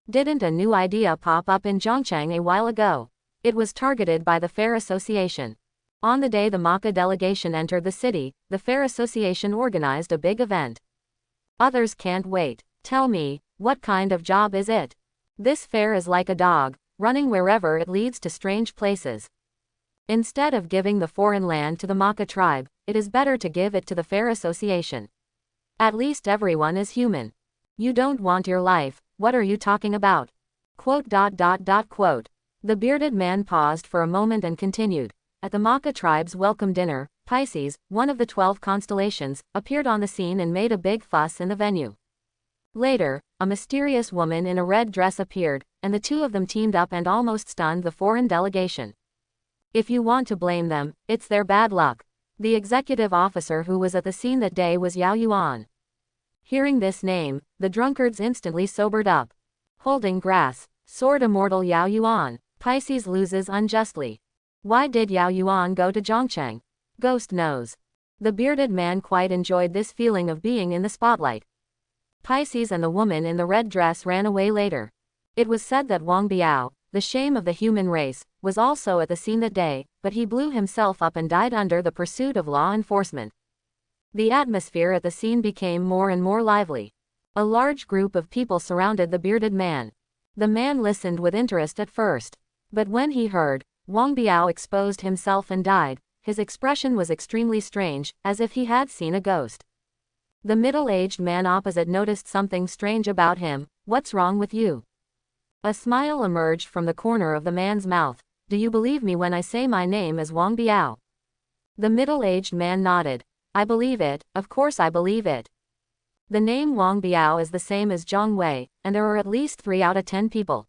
Didn't a new idea pop up in Zhongcheng a while ago? It was targeted by the Fair Association. On the day the Maka delegation entered the city, the Fair Association organized a big event. Others can't wait. Tell me, what kind of job is it? This fair is like a dog, running wherever it leads to strange places. Instead of giving the foreign land to the Maka tribe, it is better to give it to the Fair Association. At least everyone is human. You don't want your life, what are you talking about? Quote. The bearded man paused for a moment and continued. At the Maka tribe's welcome dinner, Pisces, one of the 12 constellations, appeared on the scene and made a big fuss in the venue. Later, a mysterious woman in a red dress appeared, and the two of them teamed up and almost stunned the foreign delegation. If you want to blame them, it's their bad luck. The executive officer who was at the scene that day was Yao Yuan. Hearing this name, the drunkards instantly sobered up. Holding grass, sword immortal Yao Yuan, Pisces loses unjustly. Why did Yao Yuan go to Zhongcheng? Ghost knows. The bearded man quite enjoyed this feeling of being in the spotlight. Pisces and the woman in the red dress ran away later. It was said that Wang Biao, the shame of the human race, was also at the scene that day, but he blew himself up and died under the pursuit of law enforcement. The atmosphere at the scene became more and more lively. A large group of people surrounded the bearded man. The man listened with interest at first. But when he heard Wang Biao exposed himself and died, his expression was extremely strange, as if he had seen a ghost. The middle-aged man opposite noticed something strange about him. "What's wrong with you?" A smile emerged from the corner of the man's mouth. "Do you believe me when I say my name is Wang Biao?" The middle-aged man nodded. "I believe it, of course I believe it." The name Wang Biao is the same as Zhang Wei, and there are at least 3 out of 10 people.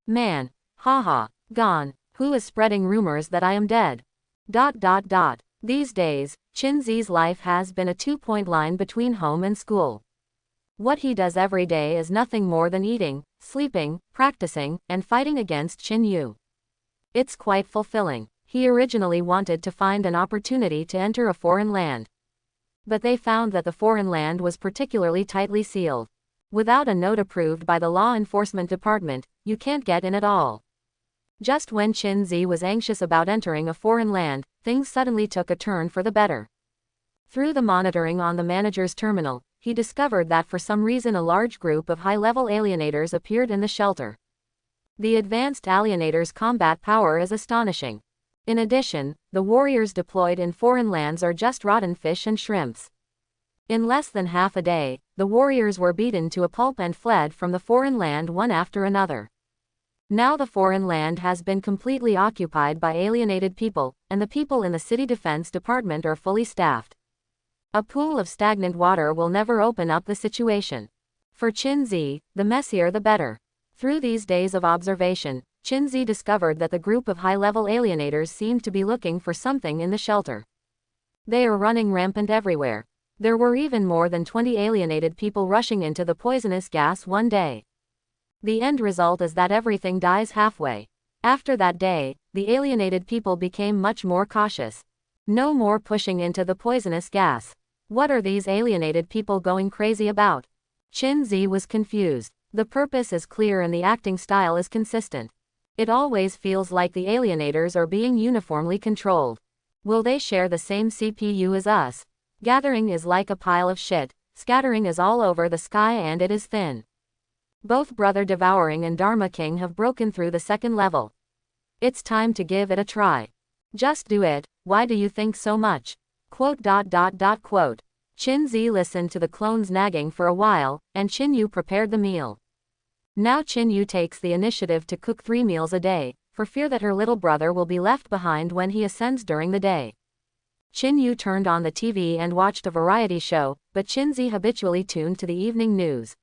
"Man. Haha. Gone. Who is spreading rumors that I am dead?" These days, Qin Zi's life has been a 2-point line between home and school. What he does every day is nothing more than eating, sleeping, practicing, and fighting against Qin Yu. It's quite fulfilling. He originally wanted to find an opportunity to enter a foreign land. But they found that the foreign land was particularly tightly sealed. Without a note approved by the law enforcement department, you can't get in at all. Just when Qin Zi was anxious about entering a foreign land, things suddenly took a turn for the better. Through the monitoring on the manager's terminal, he discovered that for some reason a large group of high-level alienators appeared in the shelter. The advanced alienators' combat power is astonishing. In addition, the warriors deployed in foreign lands are just rotten fish and shrimps. In less than half a day, the warriors were beaten to a pulp and fled from the foreign land one after another. Now the foreign land has been completely occupied by alienated people, and the people in the city defense department are fully staffed. A pool of stagnant water will never open up the situation. For Qin Zi, the messier the better. Through these days of observation, Qin Zi discovered that the group of high-level alienators seemed to be looking for something in the shelter. They are running rampant everywhere. There were even more than 20 alienated people rushing into the poisonous gas one day. The end result is that everything dies halfway. After that day, the alienated people became much more cautious. No more pushing into the poisonous gas. What are these alienated people going crazy about? Qin Zi was confused. The purpose is clear and the acting style is consistent. It always feels like the alienators are being uniformly controlled. Will they share the same CPU as us? Gathering is like a pile of shit, scattering is all over the sky and it is thin. Both Brother Devouring and Dharma King have broken through the second level. It's time to give it a try. Just do it, why do you think so much? Qin Zi listened to the clones nagging for a while, and Qin Yu prepared the meal. Now Qin Yu takes the initiative to cook 3 meals a day, for fear that her little brother will be left behind when he ascends during the day. Qin Yu turned on the TV and watched a variety show, but Qin Zi habitually tuned to the evening news.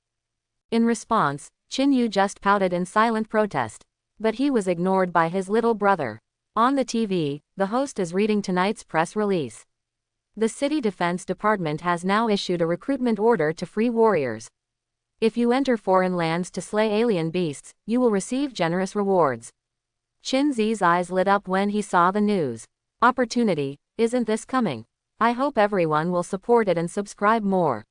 In response, Qin Yu just pouted in silent protest. But he was ignored by his little brother. On the TV, the host is reading tonight's press release. The City Defense Department has now issued a recruitment order to free warriors. If you enter foreign lands to slay alien beasts, you will receive generous rewards. Qin Zi's eyes lit up when he saw the news. Opportunity, isn't this coming? I hope everyone will support it and subscribe more.